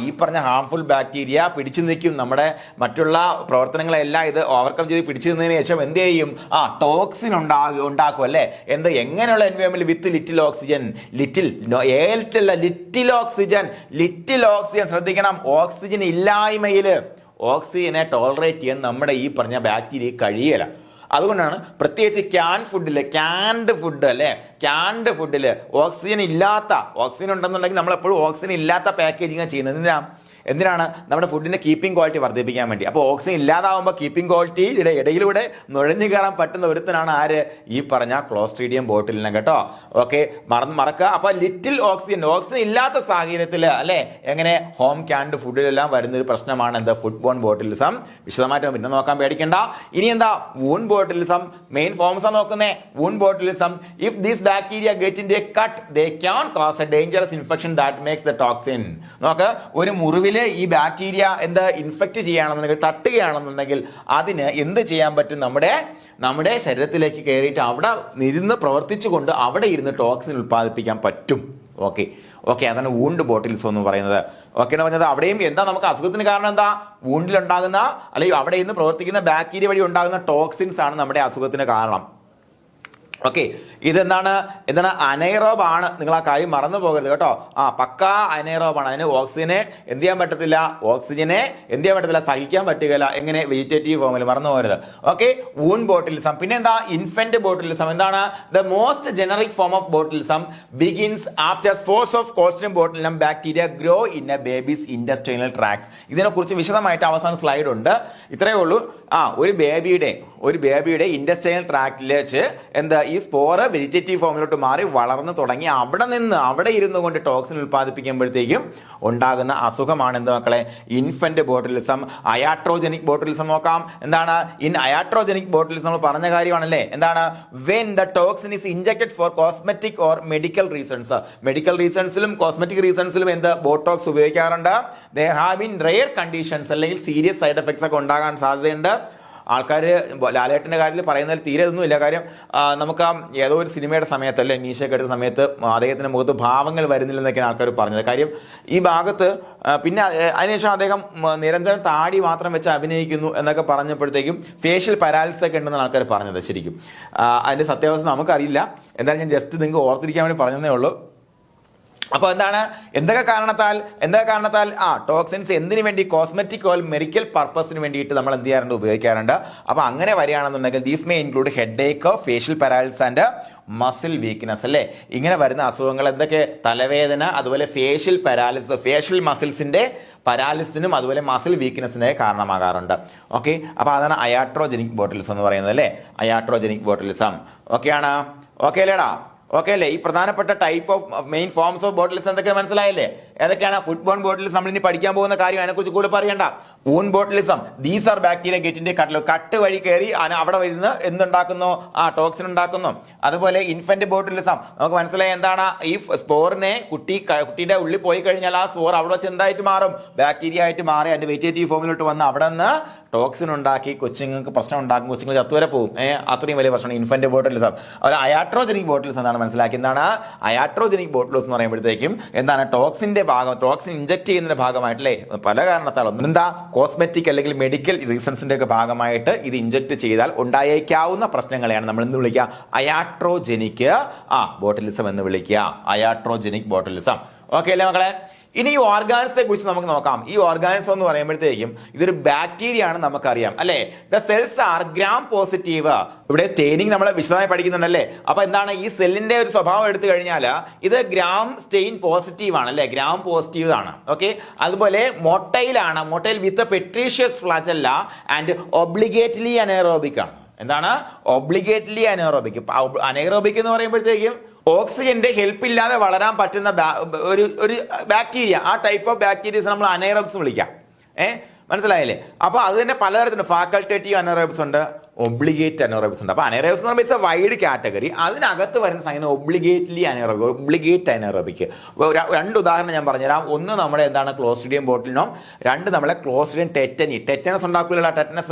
ഈ പറഞ്ഞ ഹാർംഫുൾ ബാക്ടീരിയ പിടിച്ചു നിൽക്കും, നമ്മുടെ മറ്റുള്ള പ്രവർത്തനങ്ങളെല്ലാം ഇത് ഓവർകം ചെയ്ത് പിടിച്ചു നിന്നതിന് ശേഷം എന്ത് ചെയ്യും, ടോക്സിൻ ഉണ്ടാക്കും അല്ലെ. എങ്ങനെയുള്ള environment with little oxygen, little oxygen ശ്രദ്ധിക്കണം. ഓക്സിജൻ ഇല്ലായ്മയിൽ ഓക്സിജനെ ടോളറേറ്റ് ചെയ്യാൻ നമ്മുടെ ഈ പറഞ്ഞ ബാക്ടീരിയ കഴിയല. അതുകൊണ്ടാണ് പ്രത്യേകിച്ച് ക്യാൻഡ് ഫുഡില് ഓക്സിജൻ ഉണ്ടെന്നുണ്ടെങ്കിൽ നമ്മൾ എപ്പോഴും ഓക്സിജൻ ഇല്ലാത്ത പാക്കേജിങ് ചെയ്യുന്നത്. എന്തിനാണ്, നമ്മുടെ ഫുഡിന്റെ കീപ്പിംഗ് ക്വാളിറ്റി വർദ്ധിപ്പിക്കാൻ വേണ്ടി. അപ്പോൾ ഓക്സിജൻ ഇല്ലാതാവുമ്പോൾ കീപ്പിംഗ് ക്വാളിറ്റിയുടെ ഇടയിലൂടെ നുഴഞ്ഞു കയറാൻ പറ്റുന്ന ഒരുത്തനാണ് ഈ പറഞ്ഞ ക്ലോസ്ട്രീഡിയം ബോട്ടിലിനം കേട്ടോ. ഓക്കെ, മറക്കുക. അപ്പൊ ലിറ്റിൽ ഓക്സിജൻ ഇല്ലാത്ത സാഹചര്യത്തിൽ അല്ലെ, എങ്ങനെ ഹോം ക്യാൻഡ് ഫുഡിലെല്ലാം വരുന്നൊരു പ്രശ്നമാണ് ഫുഡ് ബോൺ ബോട്ടിലിസം. വിശദമായിട്ട് പിന്നെ നോക്കാൻ പേടിക്കണ്ട. ഇനി വൂണ്ട് ബോട്ടിലിസം. മെയിൻ ഫോംസ് നോക്കുന്നേ. Wound botulism, if these bacteria get in a cut they can cause a dangerous infection that makes the toxin. നോക്ക്, ഒരു മുറിവിൽ അതിൽ ഈ ബാക്ടീരിയ ഇൻഫെക്റ്റ് ചെയ്യുകയാണെന്നുണ്ടെങ്കിൽ, തട്ടുകയാണെന്നുണ്ടെങ്കിൽ അതിന് എന്ത് ചെയ്യാൻ പറ്റും? നമ്മുടെ ശരീരത്തിലേക്ക് കയറിയിട്ട് അവിടെ ഇരുന്ന് പ്രവർത്തിച്ചുകൊണ്ട് അവിടെ ഇരുന്ന് ടോക്സിൻ ഉൽപ്പാദിപ്പിക്കാൻ പറ്റും. ഓക്കെ അതാണ് വൂണ്ട് ബോട്ടിൽസ് എന്ന് പറയുന്നത്. ഓക്കെ എന്ന് പറഞ്ഞത് അവിടെയും എന്താ നമുക്ക് അസുഖത്തിന് കാരണം എന്താ? വൂണ്ടിലുണ്ടാകുന്ന അല്ലെങ്കിൽ അവിടെ ഇരുന്ന് പ്രവർത്തിക്കുന്ന ബാക്ടീരിയ വഴി ഉണ്ടാകുന്ന ടോക്സിൻസ് ആണ് നമ്മുടെ അസുഖത്തിന് കാരണം. ഓക്കെ, എന്താണ് അനൈറോബ് ആണ്. നിങ്ങൾ ആ കാര്യം മറന്നു പോകരുത് കേട്ടോ. പക്കാ അനൈറോബ് ആണ്. അതിന് ഓക്സിജനെ എന്ത് ചെയ്യാൻ പറ്റത്തില്ല, സഹിക്കാൻ പറ്റുകയില്ല. എങ്ങനെ? വെജിറ്റേറ്റീവ് ഫോമിൽ. മറന്നു പോകരുത്. Okay, wound botulism. പിന്നെ എന്താ? Infant botulism. എന്താണ്? The most generic form of botulism begins after spores of Clostridium botulinum bacteria grow in a baby's intestinal tracts. ഇതിനെക്കുറിച്ച് വിശദമായിട്ട് അവസാന സ്ലൈഡ് ഉണ്ട്. ഇത്രയേ ഉള്ളൂ. ഒരു ബേബിയുടെ ഇൻഡസ്ട്രിയൽ ട്രാക്റ്റിൽ വെച്ച് ഈ സ്പോറ് വെജിറ്റേറ്റീവ് ഫോമിലോട്ട് മാറി വളർന്നു തുടങ്ങി അവിടെ ഇരുന്നു കൊണ്ട് ടോക്സിൻ ഉൽപ്പാദിപ്പിക്കുമ്പോഴത്തേക്കും ഉണ്ടാകുന്ന അസുഖമാണ് എന്ത് മക്കളെ? Infant botulism. അയാട്രോജനിക് ബോട്ടിലിസം നോക്കാം. എന്താണ്? ഇൻ അയാട്രോജനിക് ബോട്ടിലിസം നമ്മൾ പറഞ്ഞ കാര്യമാണല്ലേ. എന്താണ്? When the toxin is injected for cosmetic or medical reasons. Medical റീസൺസിലും കോസ്മെറ്റിക് റീസൺസിലും ബോട്ടോക്സ് ഉപയോഗിക്കാറുണ്ട്. There have been rare conditions, അല്ലെങ്കിൽ സീരിയസ് സൈഡ് എഫക്ട്സ് ഒക്കെ ഉണ്ടാകാൻ സാധ്യതയുണ്ട്. ആൾക്കാർ ലാലേട്ടൻ്റെ കാര്യത്തിൽ പറയുന്നതിൽ തീരെ ഒന്നുമില്ല. കാര്യം നമുക്ക് ഏതോ ഒരു സിനിമയുടെ സമയത്ത് അല്ലെ മീശയൊക്കെ എടുത്ത സമയത്ത് അദ്ദേഹത്തിന്റെ മുഖത്ത് ഭാവങ്ങൾ വരുന്നില്ലെന്നൊക്കെയാണ് ആൾക്കാർ പറഞ്ഞത്. കാര്യം ഈ ഭാഗത്ത് പിന്നെ അതിനുശേഷം അദ്ദേഹം നിരന്തരം താടി മാത്രം വെച്ച് അഭിനയിക്കുന്നു എന്നൊക്കെ പറഞ്ഞപ്പോഴത്തേക്കും ഫേഷ്യൽ പാരാലിസിസ് ഒക്കെ ഉണ്ടെന്നാണ് ആൾക്കാർ പറഞ്ഞത്. ശരിക്കും അതിന്റെ സത്യാവസ്ഥ നമുക്കറിയില്ല. എന്തായാലും ഞാൻ ജസ്റ്റ് നിങ്ങൾക്ക് ഓർത്തിരിക്കാൻ വേണ്ടി പറഞ്ഞതേ ഉള്ളൂ. അപ്പോൾ എന്തൊക്കെ കാരണത്താൽ ടോക്സിൻസ് എന്തിനു വേണ്ടി? കോസ്മെറ്റിക് ഓർ മെഡിക്കൽ പർപ്പസിന് വേണ്ടിയിട്ട് നമ്മൾ എന്ത് ചെയ്യാറുണ്ട്? ഉപയോഗിക്കാറുണ്ട്. അപ്പോൾ അങ്ങനെ വരികയാണെന്നുണ്ടെങ്കിൽ these may include head Ek, facial paralysis and muscle weakness. അല്ലേ, ഇങ്ങനെ വരുന്ന അസുഖങ്ങൾ എന്തൊക്കെ? തലവേദന, അതുപോലെ ഫേഷ്യൽ പാരാലിസിസ്, ഫേഷ്യൽ മസിൽസിന്റെ പാരാലിസിനും അതുപോലെ മസിൽ വീക്ക്നെസ്സിന് കാരണമാകാറുണ്ട്. ഓക്കെ, അപ്പോൾ അതാണ് അയാട്രോജനിക് ബോട്ടിലിസം എന്ന് പറയുന്നത്. അല്ലേ, അയാട്രോജനിക് ബോട്ടിലിസം. ഓക്കെയാണ്? ഓക്കെ അല്ലേടാ? ഓക്കെ അല്ലേ? ഈ പ്രധാനപ്പെട്ട type of main forms of botulism എന്തൊക്കെ മനസ്സിലായല്ലേ? ഏതൊക്കെയാണ്? ഫുഡ് ബോൺ ബോട്ടിലിസം നമ്മൾ ഇനി പഠിക്കാൻ പോകുന്ന കാര്യം, അതിനെക്കുറിച്ച് കൂടുതൽ പറയണ്ട. Wound botulism, these are bacteria get into cut വഴി കയറി അവിടെ വരുന്ന എന്തുണ്ടാക്കുന്നു? ടോക്സിൻ ഉണ്ടാക്കുന്നു. അതുപോലെ ഇൻഫന്റ് ബോട്ടിലിസം നമുക്ക് മനസ്സിലായി. എന്താണ്? ഈ സ്പോറിനെ കുട്ടിയുടെ ഉള്ളിൽ പോയി കഴിഞ്ഞാൽ ആ സ്പോർ അവിടെ വെച്ച് എന്തായിട്ട് മാറും? ബാക്ടീരിയ ആയിട്ട് മാറി അതിന്റെ വെജിറ്റേറ്റീവ് ഫോമിലോട്ട് വന്ന് അവിടെ നിന്ന് ടോക്സിൻ ഉണ്ടാക്കി കൊച്ചുങ്ങൾക്ക് പ്രശ്നം ഉണ്ടാക്കും. കൊച്ചുങ്ങൾ ചത്തുവരെ പോകും. അത്രയും വലിയ പ്രശ്നമാണ് ഇൻഫന്റ് ബോട്ടിലിസം. ഒരു അയാട്രോജനിക് ബോട്ടിലിസം എന്നാണ് മനസ്സിലാക്കി. എന്താണ് അയാട്രോജനിക് ബോട്ടിലിസം എന്ന് പറയുമ്പോഴത്തേക്കും? ടോക്സിൻ ഇഞ്ചക്ട് ചെയ്യുന്നതിന്റെ ഭാഗമായിട്ടല്ലേ? പല കാരണത്താലും എന്താ? കോസ്മെറ്റിക് അല്ലെങ്കിൽ മെഡിക്കൽ റീസൺസിന്റെ ഒക്കെ ഭാഗമായിട്ട് ഇത് ഇഞ്ചക്ട് ചെയ്താൽ ഉണ്ടായേക്കാവുന്ന പ്രശ്നങ്ങളെയാണ് നമ്മൾ എന്ത് വിളിക്കുക? അയാട്രോജനിക് ബോട്ടിലിസം എന്ന് വിളിക്കുക. Iatrogenic botulism. ഓക്കെ അല്ലേ മക്കളെ? ഇനി ഈ ഓർഗാനിസത്തെ കുറിച്ച് നമുക്ക് നോക്കാം. ഈ ഓർഗാനിസം എന്ന് പറയുമ്പോഴത്തേക്കും ഇതൊരു ബാക്ടീരിയ ആണ്, നമുക്കറിയാം അല്ലെ. The cells are gram positive. ഇവിടെ സ്റ്റെയിനിങ് നമ്മൾ വിശദമായി പഠിക്കുന്നുണ്ടല്ലേ. അപ്പൊ എന്താണ്? ഈ സെല്ലിന്റെ ഒരു സ്വഭാവം എടുത്തു കഴിഞ്ഞാൽ ഇത് ഗ്രാം സ്റ്റെയിൻ പോസിറ്റീവ് ആണ് അല്ലെ, ഗ്രാം പോസിറ്റീവ് ആണ്. ഓക്കെ, അതുപോലെ മൊട്ടൈലാണ്. മൊട്ടൈൽ വിത്ത് പെട്രീഷ്യസ് ഫ്ലാജെല്ല ആൻഡ് ഒബ്ലിഗേറ്റ്ലി അനേറോബിക് ആണ്. എന്താണ്? ഒബ്ലിഗേറ്റ്ലി അനേറോബിക്. അനേറോബിക് എന്ന് പറയുമ്പോഴത്തേക്കും ഓക്സിജന്റെ ഹെൽപ്പ് ഇല്ലാതെ വളരാൻ പറ്റുന്ന ഒരു ബാക്ടീരിയ. ആ ടൈപ്പ് ഓഫ് ബാക്ടീരിയസ് നമ്മൾ അനേറോബ്സ് വിളിക്കാം. മനസ്സിലായില്ലേ? അപ്പൊ അത് തന്നെ പലതരത്തിലുണ്ട്. ഫാക്കൾട്ടേറ്റീവ് അനേറോബ്സ് ഉണ്ട്, ഒബ്ലിഗേറ്റ് അനേറോബ്സ് ഉണ്ട്. അപ്പൊ അനേറോബ്സ് എന്ന് പറയുമ്പോൾ വൈഡ് കാറ്റഗറി. അതിനകത്ത് വരുന്ന സംഗതി ഒബ്ലിഗേറ്റ്ലി അനേറോബിക്, ഒബ്ലിഗേറ്റ് അനേറോബിക്. രണ്ട് ഉദാഹരണം ഞാൻ പറഞ്ഞുതരാം. ഒന്ന് നമ്മുടെ എന്താണ്? ക്ലോസ്ട്രിഡിയം ബോട്ടിലിനും. രണ്ട് നമ്മളെ ക്ലോസ്ട്രിഡിയം ടെറ്റനി. ടെറ്റനസ് ഉണ്ടാക്കില്ല.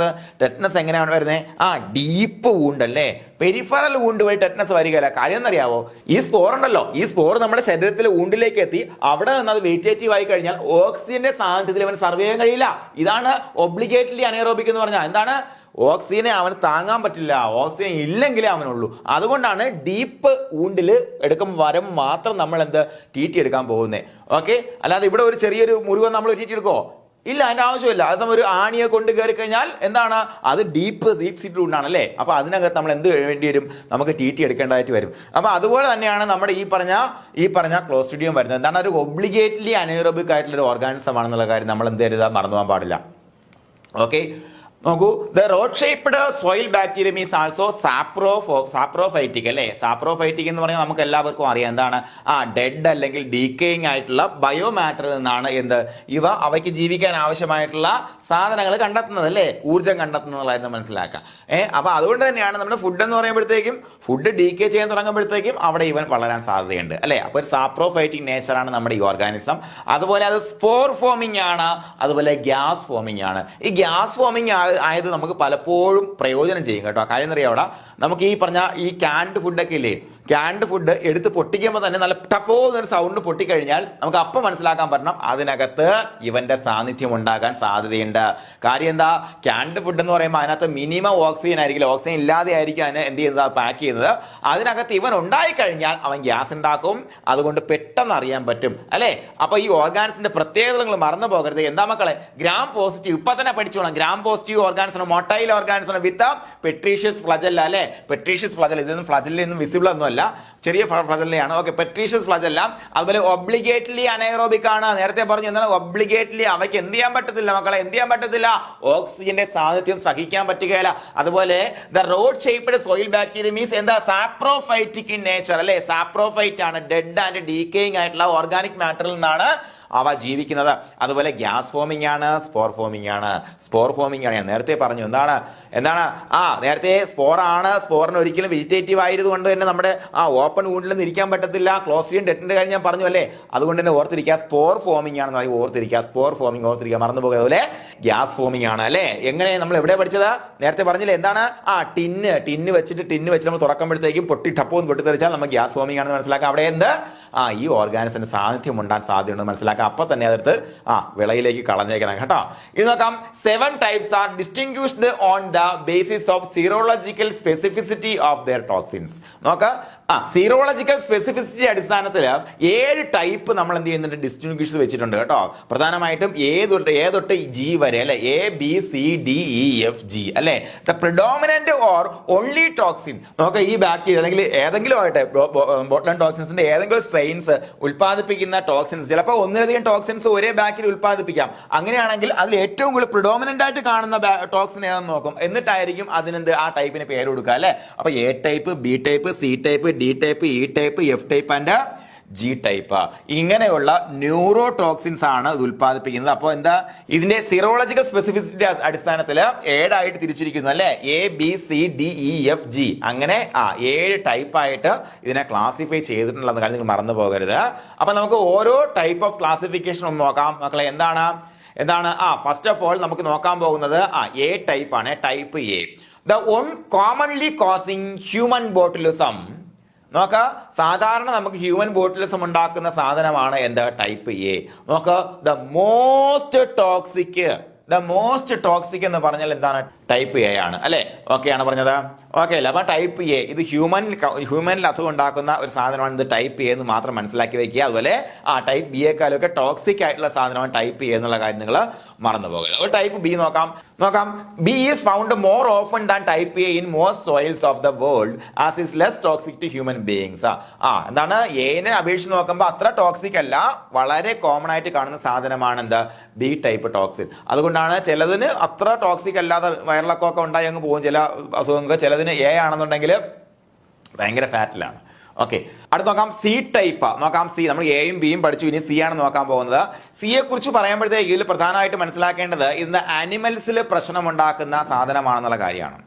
ടെറ്റനസ് എങ്ങനെയാണ് വരുന്നത്? ഡീപ്പ് വൂണ്ട് അല്ലേ, പെരിഫറൽ വൂണ്ട് വഴി ടെറ്റനസ് വരികയല്ല. കാര്യം എന്നറിയാവോ? ഈ സ്പോർ ഉണ്ടല്ലോ, ഈ സ്പോർ നമ്മുടെ ശരീരത്തിലെ വൂണ്ടിലേക്ക് എത്തി അവിടെ നിന്ന് അത് വെജിറ്റേറ്റീവ് ആയി കഴിഞ്ഞാൽ ഓക്സിജന്റെ സാന്നിധ്യത്തിൽ അവന് സർവേ ചെയ്യാൻ കഴിയില്ല. ഇതാണ് ഒബ്ലിഗേറ്റ്ലി അനേറോബിക് എന്ന് പറഞ്ഞാൽ. എന്താണ്? ഓക്സിജനെ അവന് താങ്ങാൻ പറ്റില്ല. ഓക്സിജൻ ഇല്ലെങ്കിലേ അവനുള്ളൂ. അതുകൊണ്ടാണ് ഡീപ്പ് വൂണ്ടിൽ എടുക്കുമ്പോൾ മാത്രം നമ്മൾ TT എടുക്കാൻ പോകുന്നത്. ഓക്കെ, അല്ലാതെ ഇവിടെ ഒരു ചെറിയൊരു മുറിവ് നമ്മൾ TT എടുക്കോ? ഇല്ല, അതിന്റെ ആവശ്യമില്ല. അതേസമയം ഒരു ആണിയെ കൊണ്ട് കയറി കഴിഞ്ഞാൽ എന്താണ്? അത് ഡീപ്പ് സീറ്റ് വൂണ്ടാണ് അല്ലേ. അപ്പൊ അതിനകത്ത് നമ്മൾ എന്ത് വേണ്ടി വരും? നമുക്ക് TT എടുക്കേണ്ടതായിട്ട് വരും. അപ്പൊ അതുപോലെ തന്നെയാണ് നമ്മുടെ ഈ പറഞ്ഞ ക്ലോസ്ട്രിഡിയം വരുന്നത്. എന്താണ്? ഒരു ഒബ്ലിഗേറ്റ്ലി അനേറോബിക് ആയിട്ടുള്ള ഒരു ഓർഗാനിസം ആണെന്നുള്ള കാര്യം നമ്മൾ എന്ത് ചെയ്താൽ മറന്നു പോകാൻ പാടില്ല. ഓക്കെ, നോക്കൂ, the rod shaped soil bacterium is also saprophytic അല്ലെ. സാപ്രോഫൈറ്റിക് എന്ന് പറഞ്ഞാൽ നമുക്ക് എല്ലാവർക്കും അറിയാം എന്താണ്, ഡെഡ് അല്ലെങ്കിൽ ഡീക്കേയിങ് ആയിട്ടുള്ള ബയോമാറ്ററിൽ നിന്നാണ് ഇവ അവയ്ക്ക് ജീവിക്കാൻ ആവശ്യമായിട്ടുള്ള സാധനങ്ങൾ കണ്ടെത്തുന്നത് അല്ലേ, ഊർജ്ജം കണ്ടെത്തുന്നതായിരുന്നു മനസ്സിലാക്കുക. അപ്പൊ അതുകൊണ്ട് തന്നെയാണ് നമ്മുടെ ഫുഡ് എന്ന് പറയുമ്പോഴത്തേക്കും ഫുഡ് ഡീക്കേ ചെയ്യാൻ തുടങ്ങുമ്പോഴത്തേക്കും അവിടെ ഇവൻ വളരാൻ സാധ്യതയുണ്ട് അല്ലെ. അപ്പൊ ഒരു സാപ്രോഫൈറ്റിക് നേച്ചറാണ് നമ്മുടെ ഈ ഓർഗാനിസം. അതുപോലെ അത് സ്പോർ ഫോമിംഗ് ആണ്, അതുപോലെ ഗ്യാസ് ഫോമിംഗ് ആണ്. ഈ ഗ്യാസ് ഫോമിംഗ് ആയത് നമുക്ക് പലപ്പോഴും പ്രയോജനം ചെയ്യും കേട്ടോ. കാര്യം അറിയാം, അവിടെ നമുക്ക് ഈ പറഞ്ഞ ഈ ക്യാൻഡ് ഫുഡൊക്കെ ഇല്ലേ, ക്യാൻഡ് ഫുഡ് എടുത്ത് പൊട്ടിക്കുമ്പോൾ തന്നെ നല്ല ടപ്പോ എന്നൊരു സൗണ്ട് പൊട്ടിക്കഴിഞ്ഞാൽ നമുക്ക് അപ്പം മനസ്സിലാക്കാൻ പറ്റണം അതിനകത്ത് ഇവന്റെ സാന്നിധ്യം ഉണ്ടാകാൻ സാധ്യതയുണ്ട്. കാര്യം എന്താ, ക്യാൻഡ് ഫുഡ് എന്ന് പറയുമ്പോൾ അതിനകത്ത് മിനിമം ഓക്സിജൻ ആയിരിക്കില്ല, ഓക്സിജൻ ഇല്ലാതെ ആയിരിക്കും അതിനെ എന്ത് ചെയ്യുന്നത്, പാക്ക് ചെയ്യുന്നത്. അതിനകത്ത് ഇവൻ ഉണ്ടായിക്കഴിഞ്ഞാൽ അവൻ ഗ്യാസ് ഉണ്ടാക്കും, അതുകൊണ്ട് പെട്ടെന്ന് അറിയാൻ പറ്റും അല്ലെ. അപ്പൊ ഈ ഓർഗാനിസിന്റെ പ്രത്യേകതകൾ മറന്നു പോകരുത്. എന്താ മക്കളെ, ഗ്രാം പോസിറ്റീവ് ഇപ്പൊ തന്നെ പഠിച്ചോളാം. Gram positive organism motile organism with peritrichous flagella അല്ലെ. പെട്രീഷ്യസ് ഫ്ലജല്ല, ഇതൊന്നും ഫ്ലജലിൽ നിന്നും വിസിബിൾ ഒന്നും അല്ല, ചെറിയ ഫ്ലജല്ലയാണ്. Okay, പെട്രീഷ്യസ് flagella. അതുപോലെ ഒബ്ലിഗേറ്റ്ലി അനൈറോബിക് ആണ്. നേരത്തെ പറഞ്ഞു എന്താണ് ഒബ്ലിഗേറ്റ്ലി, അവയ്ക്ക് എന്ത് ചെയ്യാൻ പറ്റത്തില്ല മക്കളെ, എന്ത് ചെയ്യാൻ പറ്റത്തില്ല, ഓക്സിജന്റെ സാന്നിധ്യം സഹിക്കാൻ പറ്റുകയില്ല. അതുപോലെ the rod shaped soil bacterium means എന്താ, സാപ്രോഫൈറ്റിക് ഇൻ നേച്ചർ അല്ലെ. സാപ്രോഫൈറ്റ് ആണ്, ഡെഡ് ആൻഡ് ഡീക്കേയിങ് ആയിട്ടുള്ള ഓർഗാനിക് മാറ്ററിൽ നിന്നാണ് അവ ജീവിക്കുന്നത്. അതുപോലെ ഗ്യാസ് ഫോമിംഗ് ആണ്, സ്പോർ ഫോമിംഗ് ആണ്. സ്പോർ ഫോമിംഗ് ആണ് ഞാൻ നേരത്തെ പറഞ്ഞു. എന്താണ് നേരത്തെ സ്പോർ ആണ്. സ്പോറിന് ഒരിക്കലും വെജിറ്റേറ്റീവ് ആയതുകൊണ്ട് തന്നെ നമ്മുടെ ഓപ്പൺ വൂണ്ടിലൊന്നും ഇരിക്കാൻ പറ്റത്തില്ല. ക്ലോസ്ട്രിയം ഡെറ്റിന്റെ കാര്യം ഞാൻ പറഞ്ഞു അല്ലേ. അതുകൊണ്ട് തന്നെ ഓർത്തിരിക്കുക, സ്പോർ ഫോമിംഗ് ആണെന്ന് പറയും, ഓർത്തിരിക്കുക. സ്പോർ ഫോമിംഗ് ഓർത്തിരിക്കുക, മറന്നു പോകുക. അതുപോലെ ഗ്യാസ് ഫോമിംഗ് ആണ് അല്ലെ. എങ്ങനെ നമ്മൾ എവിടെ പഠിച്ചത്, നേരത്തെ പറഞ്ഞില്ലേ എന്താണ്, ടിന്ന് വെച്ചിട്ട് നമ്മൾ തുറക്കുമ്പോഴത്തേക്കും ടപ്പോന്ന് പൊട്ടിത്തെറിച്ചാൽ നമ്മൾ ഗ്യാസ് ഫോമിംഗ് ആണെന്ന് മനസ്സിലാക്കാം. അവിടെ ഈ ഓർഗാനിസിന്റെ സാന്നിധ്യം ഉണ്ടാൻ സാധ്യതയുണ്ടെന്ന് മനസ്സിലാക്കാം. അപ്പൊ തന്നെ അതെടുത്ത് വിളയിലേക്ക് കളഞ്ഞേക്കണം കേട്ടോ. ഇത് നോക്കാം, 7 types are distinguished on the basis of serological specificity of their toxins. നോക്ക, സീറോളജിക്കൽ സ്പെസിഫിസിറ്റി അടിസ്ഥാനത്തിൽ 7 ടൈപ്പ് നമ്മൾ എന്ത് ചെയ്യുന്നുണ്ട്, ഡിസ്റ്റിങ്വിഷ് വെച്ചിട്ടുണ്ട് കേട്ടോ. പ്രധാനമായിട്ടും ഏതൊട്ട് ജി വരെ അല്ലെ, ABCDEFG അല്ലെ. The predominant or only toxin. നോക്ക, ഈ ബാക്ടീരിയ അല്ലെങ്കിൽ ഏതെങ്കിലും ആയിട്ട് ബോട്ട്ലൻ ടോക്സിൻസിന്റെ ഏതെങ്കിലും സ്ട്രെയിൻസ് ഉൽപ്പാദിപ്പിക്കുന്ന ടോക്സിൻസ്, ചിലപ്പോൾ ഒന്നിലധികം ടോക്സിൻസ് ഒരേ ബാക്ടീരിയ ഉൽപ്പാദിപ്പിക്കാം. അങ്ങനെയാണെങ്കിൽ അതിൽ ഏറ്റവും കൂടുതൽ പ്രിഡോമിനന്റ് ആയിട്ട് കാണുന്ന ടോക്സിൻ ഏതെന്ന് നോക്കും, എന്നിട്ടായിരിക്കും അതിനെന്ത് ആ ടൈപ്പിന് പേര് കൊടുക്കുക അല്ലെ. അപ്പൊ A type, B type, C type, D type, E type, F type and G type, ഇങ്ങനെയുള്ള ന്യൂറോ ടോക്സിൻസ് ആണ് ഇത് ഉൽപ്പാദിപ്പിക്കുന്നത്. അപ്പോൾ എന്താ, ഇതിന്റെ സിറോളജിക്കൽ സ്പെസിഫിസിറ്റി അടിസ്ഥാനത്തിൽ 7 ആയിട്ട് തിരിച്ചിരിക്കുന്നു അല്ലെ. ABCDEFG അങ്ങനെ 7 ടൈപ്പ് ആയിട്ട് ഇതിനെ ക്ലാസിഫൈ ചെയ്തിട്ടുള്ള കാര്യം നിങ്ങൾ മറന്നു പോകരുത്. അപ്പൊ നമുക്ക് ഓരോ ടൈപ്പ് ഓഫ് ക്ലാസിഫിക്കേഷൻ ഒന്ന് നോക്കാം മക്കളെ. എന്താണ് ഫസ്റ്റ് ഓഫ് ഓൾ നമുക്ക് നോക്കാൻ പോകുന്നത് A ടൈപ്പ് ആണ്. Type A, the one commonly causing human botulism. നോക്ക, സാധാരണ നമുക്ക് ഹ്യൂമൻ ബോട്ടുലിസം ഉണ്ടാക്കുന്ന സാധനമാണ് ടൈപ്പ് A. നോക്ക, ദ മോസ്റ്റ് ടോക്സിക് എന്ന് പറഞ്ഞാൽ എന്താണ്, ടൈപ്പ് A ആണ് അല്ലെ. ഓക്കെ ആണ് പറഞ്ഞത്, ഓക്കെ അല്ലേ. അപ്പൊ ടൈപ്പ് A ഇത് ഹ്യൂമനിൽ അസുഖം ഉണ്ടാക്കുന്ന ഒരു സാധനമാണ്. ഇത് ടൈപ്പ് A എന്ന് മാത്രം മനസ്സിലാക്കി വെക്കുക. അതുപോലെ ടൈപ്പ് B യേക്കാളും ഒക്കെ ടോക്സിക് ആയിട്ടുള്ള സാധനമാണ് ടൈപ്പ് A എന്നുള്ള കാര്യം നിങ്ങൾ മറന്നു പോകരുത്. അപ്പോൾ ടൈപ്പ് B നോക്കാം. B is found more often than type A in most soils of the world as is less toxic to human beings. എന്താണ്, Aനെ അപേക്ഷിച്ച് നോക്കുമ്പോൾ അത്ര ടോക്സിക് അല്ല, വളരെ കോമൺ ആയിട്ട് കാണുന്ന സാധനമാണ് B ടൈപ്പ് ടോക്സിൻ. അതുകൊണ്ടാണ് ചിലതിന് അത്ര ടോക്സിക് അല്ലാതെ വയറിളക്കമൊക്കെ ഉണ്ടായി അങ്ങ് പോകും ചില അസുഖങ്ങൾക്ക്. ചിലതിന് A ആണെന്നുണ്ടെങ്കിൽ ഭയങ്കര ഫാറ്റിലാണ്. ഓക്കെ, അടുത്ത് നോക്കാം C ടൈപ്പ്. നോക്കാം C, നമ്മൾ Aയും Bയും പഠിച്ചു, ഇനി C ആണ് നോക്കാൻ പോകുന്നത്. C യെ കുറിച്ച് പറയുമ്പോഴത്തേക്ക് ഇതിൽ പ്രധാനമായിട്ട് മനസ്സിലാക്കേണ്ടത് ഇന്ന് ആനിമൽസിൽ പ്രശ്നമുണ്ടാക്കുന്ന സാധനമാണെന്നുള്ള കാര്യമാണ്.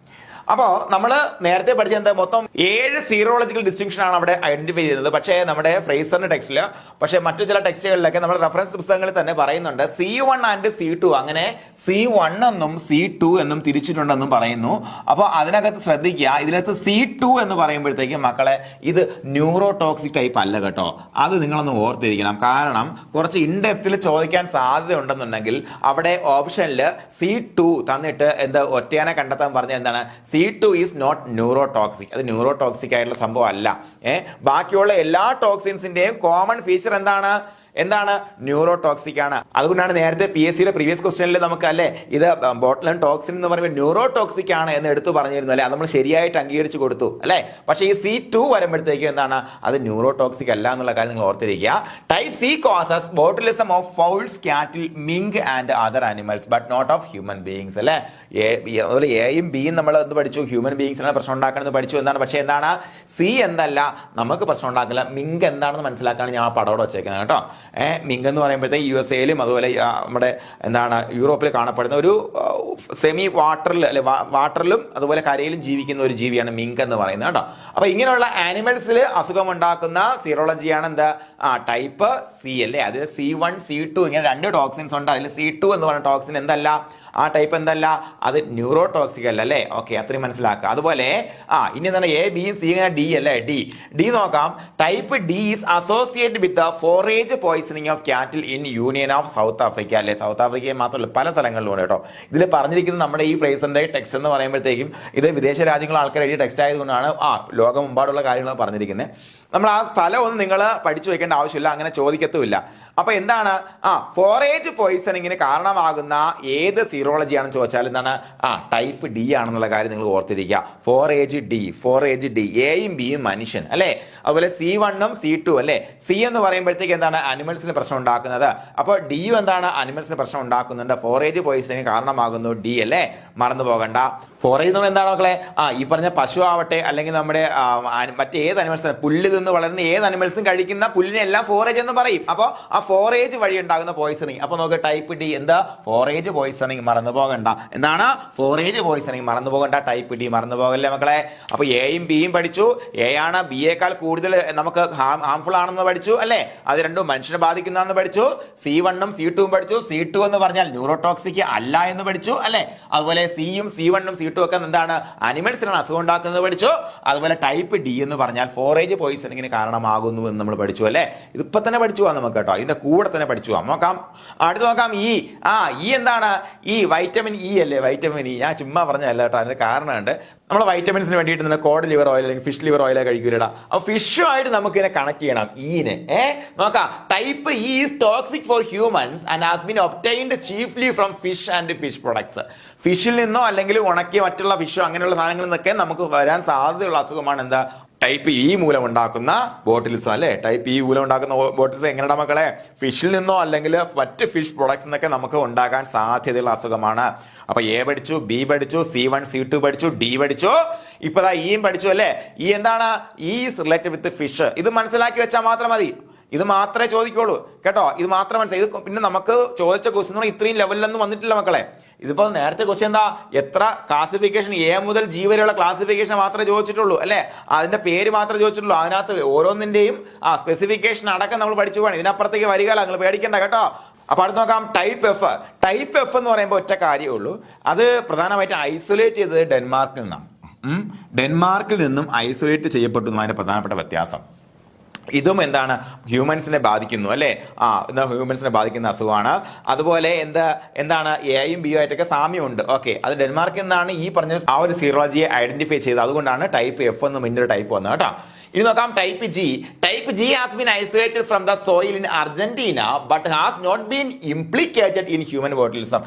അപ്പോൾ നമ്മൾ നേരത്തെ പഠിച്ച മൊത്തം 7 സീറോളജിക്കൽ ഡിസ്റ്റിങ്ഷൻ ആണ് അവിടെ ഐഡന്റിഫൈ ചെയ്യുന്നത്. പക്ഷേ നമ്മുടെ ഫ്രേസറിന്റെ ടെക്സ്റ്റില്, പക്ഷേ മറ്റു ചില ടെക്സ്റ്റുകളിലൊക്കെ നമ്മുടെ റെഫറൻസ് പുസ്തകങ്ങളിൽ തന്നെ പറയുന്നുണ്ട് C1 ആൻഡ് C2, അങ്ങനെ C1 എന്നും C2 എന്നും തിരിച്ചിട്ടുണ്ടെന്നും പറയുന്നു. അപ്പോൾ അതിനകത്ത് ശ്രദ്ധിക്കുക, ഇതിനകത്ത് C2 എന്ന് പറയുമ്പോഴത്തേക്കും മക്കളെ ഇത് ന്യൂറോ ടോക്സിക് ടൈപ്പ് അല്ല കേട്ടോ. അത് നിങ്ങളൊന്ന് ഓർത്തിരിക്കണം. കാരണം കുറച്ച് ഇൻഡെപ്തിൽ ചോദിക്കാൻ സാധ്യത ഉണ്ടെന്നുണ്ടെങ്കിൽ അവിടെ ഓപ്ഷനിൽ C2 തന്നിട്ട് ഒറ്റയാനെ കണ്ടെത്താൻ പറഞ്ഞ എന്താണ്, C2 ഈസ് നോട്ട് ന്യൂറോടോക്സിക്. അത് ന്യൂറോടോക്സിക് ആയിട്ടുള്ള സംഭവം അല്ല. ബാക്കിയുള്ള എല്ലാ ടോക്സിൻസിന്റെയും കോമൺ ഫീച്ചർ എന്താണ്, എന്താണ് ന്യൂറോ ടോക്സിക് ആണ്. അതുകൊണ്ടാണ് നേരത്തെ PSCയുടെ പ്രീവിയസ് ക്വസ്റ്റ്യനിൽ നമുക്ക് അല്ലെ ഇത് ബോട്ടുലിൻ ടോക്സിൻ എന്ന് പറയുമ്പോൾ ന്യൂറോ ടോക്സിക് ആണ് എന്ന് എടുത്തു പറഞ്ഞിരുന്നു അല്ലെ, അത് നമ്മൾ ശരിയായിട്ട് അംഗീകരിച്ചു കൊടുത്തു അല്ലെ. പക്ഷേ ഈ C2 വരുമ്പോഴത്തേക്കും എന്താണ് അത് ന്യൂറോ ടോക്സിക് അല്ല എന്നുള്ള കാര്യം നിങ്ങൾ ഓർത്തിരിക്കുക. Type C causes botulism of fowls, cattle, mink and other animals but not of human beings അല്ലെ. അതുപോലെ എയും ബിയും നമ്മൾ എന്ത് പഠിച്ചു, ഹ്യൂമൻ ബീയിങ്സിനാണ് പ്രശ്നം ഉണ്ടാക്കുന്നത് പഠിച്ചു എന്നാണ്. പക്ഷേ എന്താണ് C എന്തല്ല നമുക്ക് പ്രശ്നം ഉണ്ടാക്കില്ല. മിങ്ക് എന്താണെന്ന് മനസ്സിലാക്കാണ് ഞാൻ ആ പടോടെ വെച്ചേക്കുന്നത് കേട്ടോ. മിങ്ക് എന്ന് പറയുമ്പോഴത്തേക്ക് USA-ലും അതുപോലെ നമ്മുടെ എന്താണ് യൂറോപ്പിൽ കാണപ്പെടുന്ന ഒരു സെമി വാട്ടറിൽ അല്ലെ വാട്ടറിലും അതുപോലെ കരയിലും ജീവിക്കുന്ന ഒരു ജീവിയാണ് മിങ്ക് എന്ന് പറയുന്നത് കേട്ടോ. അപ്പൊ ഇങ്ങനെയുള്ള ആനിമൽസിൽ അസുഖം ഉണ്ടാക്കുന്ന സീറോളജിയാണ് എന്താ ടൈപ്പ് C അല്ലേ. അതിൽ C1 C2 ഇങ്ങനെ 2 ടോക്സിൻസ് ഉണ്ട്. അതിൽ C2 എന്ന് പറയുന്ന ടോക്സിൻ എന്തല്ല, ആ ടൈപ്പ് എന്തല്ല, അത് ന്യൂറോ ടോക്സിക് അല്ല അല്ലേ. ഓക്കെ, അത്രയും മനസ്സിലാക്കുക. അതുപോലെ ഇനി എന്താണ് A B C D അല്ലേ. ഡി നോക്കാം. Type D is associated with the forage poisoning of cattle in union of South Africa അല്ലെ. സൗത്ത് ആഫ്രിക്കയിൽ മാത്രമല്ല പല സ്ഥലങ്ങളിലും ഉണ്ട് കേട്ടോ. ഇതിൽ പറഞ്ഞിരിക്കുന്നത് നമ്മുടെ ഈ ഫ്രേസിന്റെ ടെക്സ്റ്റ് എന്ന് പറയുമ്പോഴത്തേക്കും ഇത് വിദേശ രാജ്യങ്ങൾ ആൾക്കാർ എഴുതിയ ടെക്സ്റ്റ് ആയതുകൊണ്ടാണ് ലോകമെമ്പാടുള്ള കാര്യങ്ങൾ പറഞ്ഞിരിക്കുന്നത്. നമ്മൾ ആ സ്ഥലം ഒന്നും നിങ്ങൾ പഠിച്ചു വെക്കേണ്ട ആവശ്യമില്ല, അങ്ങനെ ചോദിക്കത്തുമില്ല. അപ്പൊ എന്താണ് ഫോറേജ് പോയിസണിങ്ങിന് കാരണമാകുന്ന ഏത് സീറോളജിയാണെന്ന് ചോദിച്ചാൽ എന്താണ് ടൈപ്പ് D ആണെന്നുള്ള കാര്യം നിങ്ങൾ ഓർത്തിരിക്കുക. ഫോറേജ് D എയും ബിയും മനുഷ്യൻ അല്ലെ. അതുപോലെ C1ഉം C2 അല്ലെ. C എന്ന് പറയുമ്പോഴത്തേക്ക് എന്താണ് അനിമൽസിന് പ്രശ്നം ഉണ്ടാക്കുന്നത്. അപ്പോൾ D എന്താണ് അനിമൽസിന് പ്രശ്നം ഉണ്ടാക്കുന്നുണ്ട്. ഫോറേജ് പോയിസണിന് കാരണമാകുന്നു D അല്ലെ, മറന്നു പോകണ്ട. ഫോറേജ് എന്ന് എന്താണ് മക്കളെ, ഈ പറഞ്ഞ പശു ആവട്ടെ അല്ലെങ്കിൽ നമ്മുടെ മറ്റേത് അനിമൽസ് പുല്ല് നിന്ന് വളരുന്ന ഏത് അനിമൽസും കഴിക്കുന്ന പുല്ലിനെ എല്ലാം ഫോറേജ് എന്ന് പറയും. അപ്പോൾ ആ ഫോറേജ് വഴി ഉണ്ടാകുന്ന പോയിസണിങ്. അപ്പൊ നോക്ക് ടൈപ്പ് D എന്താ ഫോറേജ് പോയിസണിങ്, മറന്നു പോകണ്ട. എന്താണ് ഫോറേജ് പോയിസണിങ്, മറന്നു പോകണ്ട. ടൈപ്പ് D മറന്നു പോകല്ലേ മക്കളെ. അപ്പൊ എയും ബിയും പഠിച്ചു. എ ആണ് ബിയേക്കാൾ കൂടുതൽ നമുക്ക് ഹാംഫുൾ ആണെന്ന് പഠിച്ചു അല്ലെ. അത് രണ്ടും മനുഷ്യനെ ബാധിക്കുന്നതാണെന്ന് പഠിച്ചു. C1ഉം C2ഉം പഠിച്ചു. C2 എന്ന് പറഞ്ഞാൽ ന്യൂറോടോക്സിക് അല്ല എന്ന് പഠിച്ചു അല്ലെ. അതുപോലെ C1ഉം C2 ഒക്കെ എന്താണ് അനിമൽസിനാണ് അസുഖം ഉണ്ടാക്കുന്നത് പഠിച്ചു. അതുപോലെ ടൈപ്പ് D എന്ന് പറഞ്ഞാൽ ഫോറേജ് പോയിസണിങ്ങിന് കാരണമാകുന്നു എന്ന് നമ്മൾ പഠിച്ചു അല്ലെ. ഇതിപ്പോ തന്നെ പഠിച്ചു പോവാം നമുക്ക് കേട്ടോ, ഇതിന്റെ കൂടെ തന്നെ പഠിച്ചു പോവാം. നോക്കാം, അടുത്ത് നോക്കാം. ഈ എന്താണ് ഈ വൈറ്റമിൻ E അല്ലേ. വൈറ്റമിൻ E ഞാൻ ചുമ്മാ പറഞ്ഞല്ല കേട്ടോ, അതിന്റെ കാരണമുണ്ട്. നമ്മൾ വൈറ്റമിൻസിന് വേണ്ടിയിട്ട് കോഡ് ലിവർ ഓയിൽ അല്ലെങ്കിൽ ഫിഷ് ലിവർ ഓയിൽ കഴിക്കൂലടാ. അപ്പൊ ഫിഷുമായിട്ട് നമുക്ക് ഇതിനെ കണക്ട് ചെയ്യണം. ഈനെ നോക്കാം. Type E is toxic for humans and has been obtained chiefly from fish and fish products. ഫിഷിൽ നിന്നോ അല്ലെങ്കിൽ ഉണക്കിയ മറ്റുള്ള ഫിഷോ അങ്ങനെയുള്ള സാധനങ്ങളിൽ നിന്നൊക്കെ നമുക്ക് വരാൻ സാധ്യതയുള്ള അസുഖമാണ് എന്താ ടൈപ്പ് E മൂലം ഉണ്ടാക്കുന്ന ബോട്ടിലിസം അല്ലെ. ടൈപ്പ് E മൂലം ഉണ്ടാക്കുന്ന ബോട്ടിലിസം എങ്ങനെയാ മക്കളെ, ഫിഷിൽ നിന്നോ അല്ലെങ്കിൽ മറ്റ് ഫിഷ് പ്രൊഡക്ട്സ് എന്നൊക്കെ നമുക്ക് ഉണ്ടാകാൻ സാധ്യതയുള്ള അസുഖമാണ്. അപ്പൊ A പഠിച്ചു, B പഠിച്ചു, C1 C2 പഠിച്ചു, D പഠിച്ചു, ഇപ്പതാ Eയും പഠിച്ചു അല്ലെ. E എന്താണ്, E is related with fish. ഇത് മനസ്സിലാക്കി വെച്ചാൽ മാത്രം മതി. ഇത് മാത്രമേ ചോദിക്കുള്ളൂ കേട്ടോ, ഇത് മാത്രം മനസ്സിലായി. ഇത് പിന്നെ നമുക്ക് ചോദിച്ച ക്വസ്റ്റ്യൻ ഇത്രയും ലെവലിലൊന്നും വന്നിട്ടില്ല മക്കളെ. ഇതിപ്പോ നേരത്തെ ക്വസ്റ്റ്യൻ എന്താ, എത്ര ക്ലാസിഫിക്കേഷൻ A മുതൽ G വരെയുള്ള ക്ലാസിഫിക്കേഷൻ മാത്രമേ ചോദിച്ചിട്ടുള്ളൂ അല്ലെ. അതിന്റെ പേര് മാത്രമേ ചോദിച്ചിട്ടുള്ളൂ. അതിനകത്ത് ഓരോന്നിന്റെയും സ്പെസിഫിക്കേഷൻ അടക്കം നമ്മൾ പഠിച്ചു പോകണം. ഇതിനപ്പുറത്തേക്ക് വരികയല്ല, നിങ്ങൾ പേടിക്കണ്ട കേട്ടോ. അപ്പൊ അടുത്ത് നോക്കാം. ടൈപ്പ് F എന്ന് പറയുമ്പോൾ ഒറ്റ കാര്യമേ ഉള്ളൂ, അത് പ്രധാനമായിട്ട് ഐസൊലേറ്റ് ചെയ്തത് ഡെൻമാർക്കിൽ നിന്നാണ്. ഡെൻമാർക്കിൽ നിന്നും ഐസൊലേറ്റ് ചെയ്യപ്പെട്ടു എന്നതിന്റെ പ്രധാനപ്പെട്ട വ്യത്യാസം. ഇതും എന്താണ് ഹ്യൂമൻസിനെ ബാധിക്കുന്നു അല്ലെ. ഹ്യൂമൻസിനെ ബാധിക്കുന്ന അസുഖമാണ്. അതുപോലെ എന്താണ് എയും ബിയും ആയിട്ടൊക്കെ സാമ്യമുണ്ട്. ഓക്കെ, അത് ഡെൻമാർക്കിൽ നിന്നാണ് ഈ പറഞ്ഞ ആ ഒരു സീറോളജിയെ ഐഡന്റിഫൈ ചെയ്തത്. അതുകൊണ്ടാണ് ടൈപ്പ് F എന്ന് മുന്നേ ടൈപ്പ് വന്നത് കേട്ടോ. ഇനി നോക്കാം. Type G has been isolated from the soil in Argentina but has not been implicated in human botulism.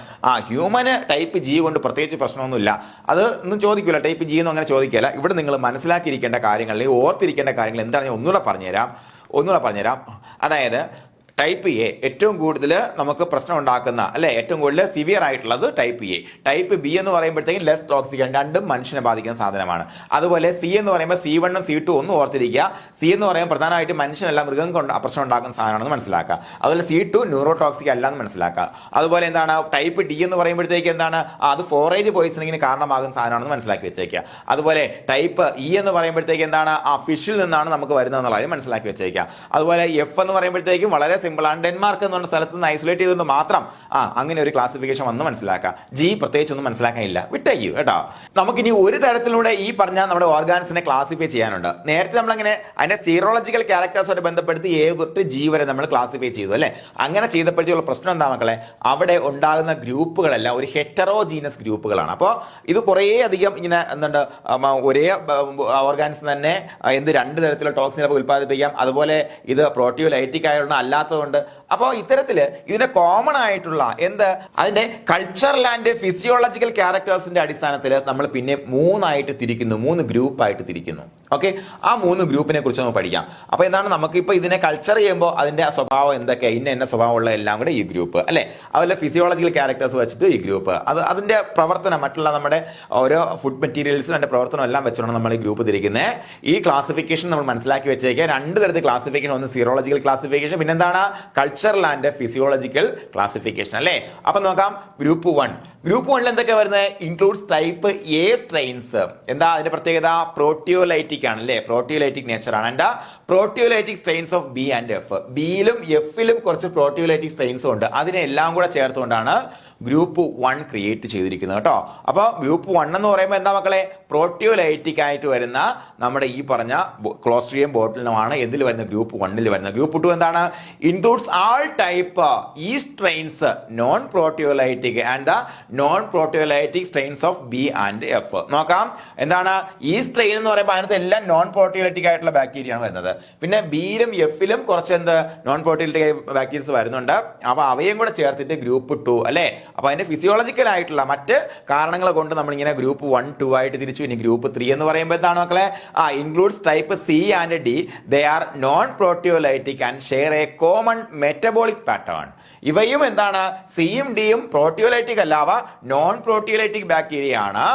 ഹ്യൂമന് ടൈപ്പ് G കൊണ്ട് പ്രത്യേകിച്ച് പ്രശ്നമൊന്നുമില്ല. അത് ഒന്നും ചോദിക്കില്ല, ടൈപ്പ് G ഒന്നും അങ്ങനെ ചോദിക്കില്ല. ഇവിടെ നിങ്ങൾ മനസ്സിലാക്കിയിരിക്കേണ്ട കാര്യങ്ങൾ, ഓർത്തിരിക്കേണ്ട കാര്യങ്ങൾ എന്താണ് ഞാൻ ഒന്നുകൂടെ പറഞ്ഞുതരാം. അതായത് ടൈപ്പ് A ഏറ്റവും കൂടുതൽ നമുക്ക് പ്രശ്നം ഉണ്ടാക്കുന്ന അല്ലെ, ഏറ്റവും കൂടുതൽ സിവിയർ ആയിട്ടുള്ളത് ടൈപ്പ് A. ടൈപ്പ് B എന്ന് പറയുമ്പോഴത്തേക്കും ലെസ് ടോക്സിക് ആണ്, രണ്ടും മനുഷ്യനെ ബാധിക്കുന്ന സാധനമാണ്. അതുപോലെ C എന്ന് പറയുമ്പോൾ C1ഉം C2 ഒന്നും ഓർത്തിരിക്കുക. C എന്ന് പറയുമ്പോൾ പ്രധാനമായിട്ട് മനുഷ്യനല്ല മൃഗം കൊണ്ട് പ്രശ്നം ഉണ്ടാക്കുന്ന സാധനമാണെന്ന് മനസ്സിലാക്കുക. അതുപോലെ C2 ന്യൂറോ ടോക്സിക് അല്ല എന്ന് മനസ്സിലാക്കുക. അതുപോലെ എന്താണ് ടൈപ്പ് D എന്ന് പറയുമ്പോഴത്തേക്ക് എന്താണ്, അത് ഫോറേജ് പോയിസണിങ്ങിന് കാരണമാകുന്ന സാധനമാണെന്ന് മനസ്സിലാക്കി വെച്ചേക്കുക. അതുപോലെ ടൈപ്പ് E എന്ന് പറയുമ്പോഴത്തേക്ക് എന്താണ്, ഫിഷിൽ നിന്നാണ് നമുക്ക് വരുന്നത് കാര്യം മനസ്സിലാക്കി വെച്ചേക്കുക. അതുപോലെ F എന്ന് പറയുമ്പോഴത്തേക്കും വളരെ സിമ്പിൾ ആണ്, ഡെൻമാർക്ക് എന്ന് പറഞ്ഞ സ്ഥലത്ത് നിന്ന് ഐസൊലേറ്റ് ചെയ്തുകൊണ്ട് മാത്രം അങ്ങനെ ഒരു ക്ലാസിഫിക്കേഷൻ വന്ന് മനസ്സിലാക്കാം. G പ്രത്യേകിച്ചൊന്നും മനസ്സിലാക്കാനില്ല, വിട്ടയ്ക്കൂ കേട്ടോ. നമുക്കിനി ഒരു തരത്തിലൂടെ ഈ പറഞ്ഞ നമ്മുടെ ഓർഗാൻസിനെ ക്ലാസിഫൈ ചെയ്യാനുണ്ട്. നേരത്തെ നമ്മളങ്ങനെ അതിന്റെ സീറോളജിക്കൽ ക്യാരക്ടേഴ്സുമായിട്ട് ബന്ധപ്പെടുത്തി A തൊട്ട് G വരെ നമ്മൾ ക്ലാസിഫൈ ചെയ്തു അല്ലെ. അങ്ങനെ ചെയ്തപ്പോഴത്തേക്കുള്ള പ്രശ്നം എന്താ മക്കളെ, അവിടെ ഉണ്ടാകുന്ന ഗ്രൂപ്പുകളെല്ലാം ഒരു ഹെറ്ററോജീനസ് ഗ്രൂപ്പുകളാണ്. അപ്പോൾ ഇത് കുറേ അധികം ഇങ്ങനെ എന്തുണ്ട്, ഒരേ ഓർഗാൻസ് തന്നെ രണ്ട് തരത്തിലുള്ള ടോക്സിൻ ഉൽപ്പാദിപ്പിക്കാം. അതുപോലെ ഇത് പ്രോട്ടിയോലൈറ്റിക് ആയുള്ള അല്ലാത്ത ഇല്ലാത്തതുകൊണ്ട്. അപ്പോൾ ഇത്തരത്തില് ഇതിന്റെ കോമൺ ആയിട്ടുള്ള അതിന്റെ കൾച്ചറൽ ആൻഡ് ഫിസിയോളജിക്കൽ ക്യാരക്ടേഴ്സിന്റെ അടിസ്ഥാനത്തിൽ നമ്മൾ പിന്നെ മൂന്നായിട്ട് തിരിക്കുന്നു, 3 ഗ്രൂപ്പായിട്ട് തിരിക്കുന്നു. ഓക്കെ, ആ 3 ഗ്രൂപ്പിനെ കുറിച്ച് നമുക്ക് പഠിക്കാം. അപ്പൊ എന്താണ്, നമുക്കിപ്പോ ഇതിനെ കൾച്ചർ ചെയ്യുമ്പോൾ അതിന്റെ സ്വഭാവം എന്തൊക്കെയാണ്, ഇന്ന സ്വഭാവമുള്ള എല്ലാം കൂടെ ഈ ഗ്രൂപ്പ് അല്ലെ, അതുപോലെ ഫിസിയോളജിക്കൽ ക്യാരക്ടേഴ്സ് വെച്ചിട്ട് ഈ ഗ്രൂപ്പ്, അതിന്റെ പ്രവർത്തനം, മറ്റുള്ള നമ്മുടെ ഓരോ ഫുഡ് മെറ്റീരിയൽസും അതിന്റെ പ്രവർത്തനം എല്ലാം വെച്ചുകൊണ്ട് നമ്മൾ ഈ ഗ്രൂപ്പ് തിരിക്കുന്നത്. ഈ ക്ലാസിഫിക്കേഷൻ നമ്മൾ മനസ്സിലാക്കി വെച്ചേക്കുക. 2 തരത്തിൽ ക്ലാസിഫിക്കേഷൻ, ഒന്ന് സീറോളജിക്കൽ ക്ലാസിഫിക്കേഷൻ, പിന്നെ എന്താണ് കൾച്ചറൽ ആൻഡ് ഫിസിയോളജിക്കൽ ക്ലാസിഫിക്കേഷൻ അല്ലേ. അപ്പൊ നോക്കാം, ഗ്രൂപ്പ് 1. ഗ്രൂപ്പ് 1 എന്തൊക്കെ വരുന്നത്, ഇൻക്ലൂഡ്സ് ടൈപ്പ് എ സ്ട്രെയിൻസ്. എന്താ അതിന്റെ പ്രത്യേകത, പ്രോട്ടിയോലൈറ്റിക് ആണ് അല്ലെ, പ്രോട്ടിയോലൈറ്റിക് നേച്ചർ ആണ്. എന്താ proteolytic strains of B and F. ബിയിലും എഫിലും കുറച്ച് പ്രോട്ടിയോലൈറ്റിക് സ്ട്രെയിൻസും ഉണ്ട്. അതിനെല്ലാം കൂടെ ചേർത്തുകൊണ്ടാണ് ഗ്രൂപ്പ് 1 ക്രിയേറ്റ് ചെയ്തിരിക്കുന്നത് കേട്ടോ. അപ്പൊ ഗ്രൂപ്പ് 1 എന്ന് പറയുമ്പോൾ എന്താ മക്കളെ, പ്രോട്ടിയോലൈറ്റിക് ആയിട്ട് വരുന്ന നമ്മുടെ ഈ പറഞ്ഞ ക്ലോസ്ട്രിയം ബോട്ടിലുമാണ് എന്തിൽ വരുന്ന, ഗ്രൂപ്പ് 1 വരുന്ന. ഗ്രൂപ്പ് 2 എന്താണ്, ഇൻക്ലൂഡ്സ് ആൾ ടൈപ്പ് ഈ strains non proteolytic and the non proteolytic strains of B and F. നോക്കാം, എന്താണ് ഈ സ്ട്രെയിൻ എന്ന് പറയുമ്പോൾ അതിനകത്ത് എല്ലാം നോൺ പ്രോട്ടിയോലൈറ്റിക് ആയിട്ടുള്ള ബാക്ടീരിയ ആണ് വരുന്നത്. പിന്നെ ബിയിലും എഫിലും കുറച്ച് നോൺ പ്രോട്ടിയോലൈറ്റിക് ബാക്ടീരിയസ് വരുന്നുണ്ട്. അപ്പൊ അവയും കൂടെ ചേർത്തിട്ട് ഗ്രൂപ്പ് 2 അല്ലെ. അപ്പൊ അതിന്റെ ഫിസിയോളജിക്കൽ ആയിട്ടുള്ള മറ്റ് കാരണങ്ങൾ കൊണ്ട് നമ്മൾ ഇങ്ങനെ ഗ്രൂപ്പ് 1, 2 ആയിട്ട് തിരിച്ചു. ഇനി ഗ്രൂപ്പ് 3 എന്ന് പറയുമ്പോൾ എന്താണ് മക്കളെ, includes type C and D. They are non proteolytic and share A common metabolic pattern. ഇവയും എന്താണ്, സിയും ഡിയും പ്രോട്ടിയോലൈറ്റിക് അല്ല, അവ നോൺ പ്രോട്ടിയോലൈറ്റിക് ബാക്ടീരിയ ആണ്.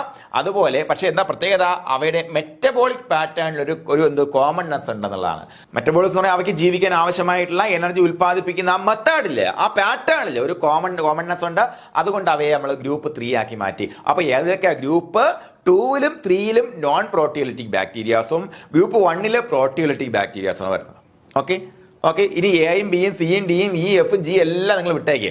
അതുപോലെ പക്ഷെ എന്താ പ്രത്യേകത, അവയുടെ മെറ്റബോളിക് പാറ്റേണിൽ ഒരു കോമൺനെസ് ഉണ്ടെന്നുള്ളതാണ്. മെറ്റബോളിസം എന്ന് പറഞ്ഞാൽ അവയ്ക്ക് ജീവിക്കാൻ ആവശ്യമായിട്ടുള്ള എനർജി ഉൽപ്പാദിപ്പിക്കുന്ന ആ മെത്തേഡില്, ആ പാറ്റേണിൽ ഒരു കോമൺനെസ് ഉണ്ട്. അതുകൊണ്ട് അവയെ നമ്മൾ ഗ്രൂപ്പ് 3 ആക്കി മാറ്റി. അപ്പൊ ഏതൊക്കെ, ഗ്രൂപ്പ് 2ലും 3ലും നോൺ പ്രോട്ടിയോലൈറ്റിക് ബാക്ടീരിയാസും ഗ്രൂപ്പ് 1ല് പ്രോട്ടിയോലൈറ്റിക് ബാക്ടീരിയാസും വരുന്നത്. ഓക്കെ, ഇനി എയും ബിയും സിയും ഡിയും ഇ എഫും ജി എല്ലാം നിങ്ങൾ വിട്ടേക്കേ.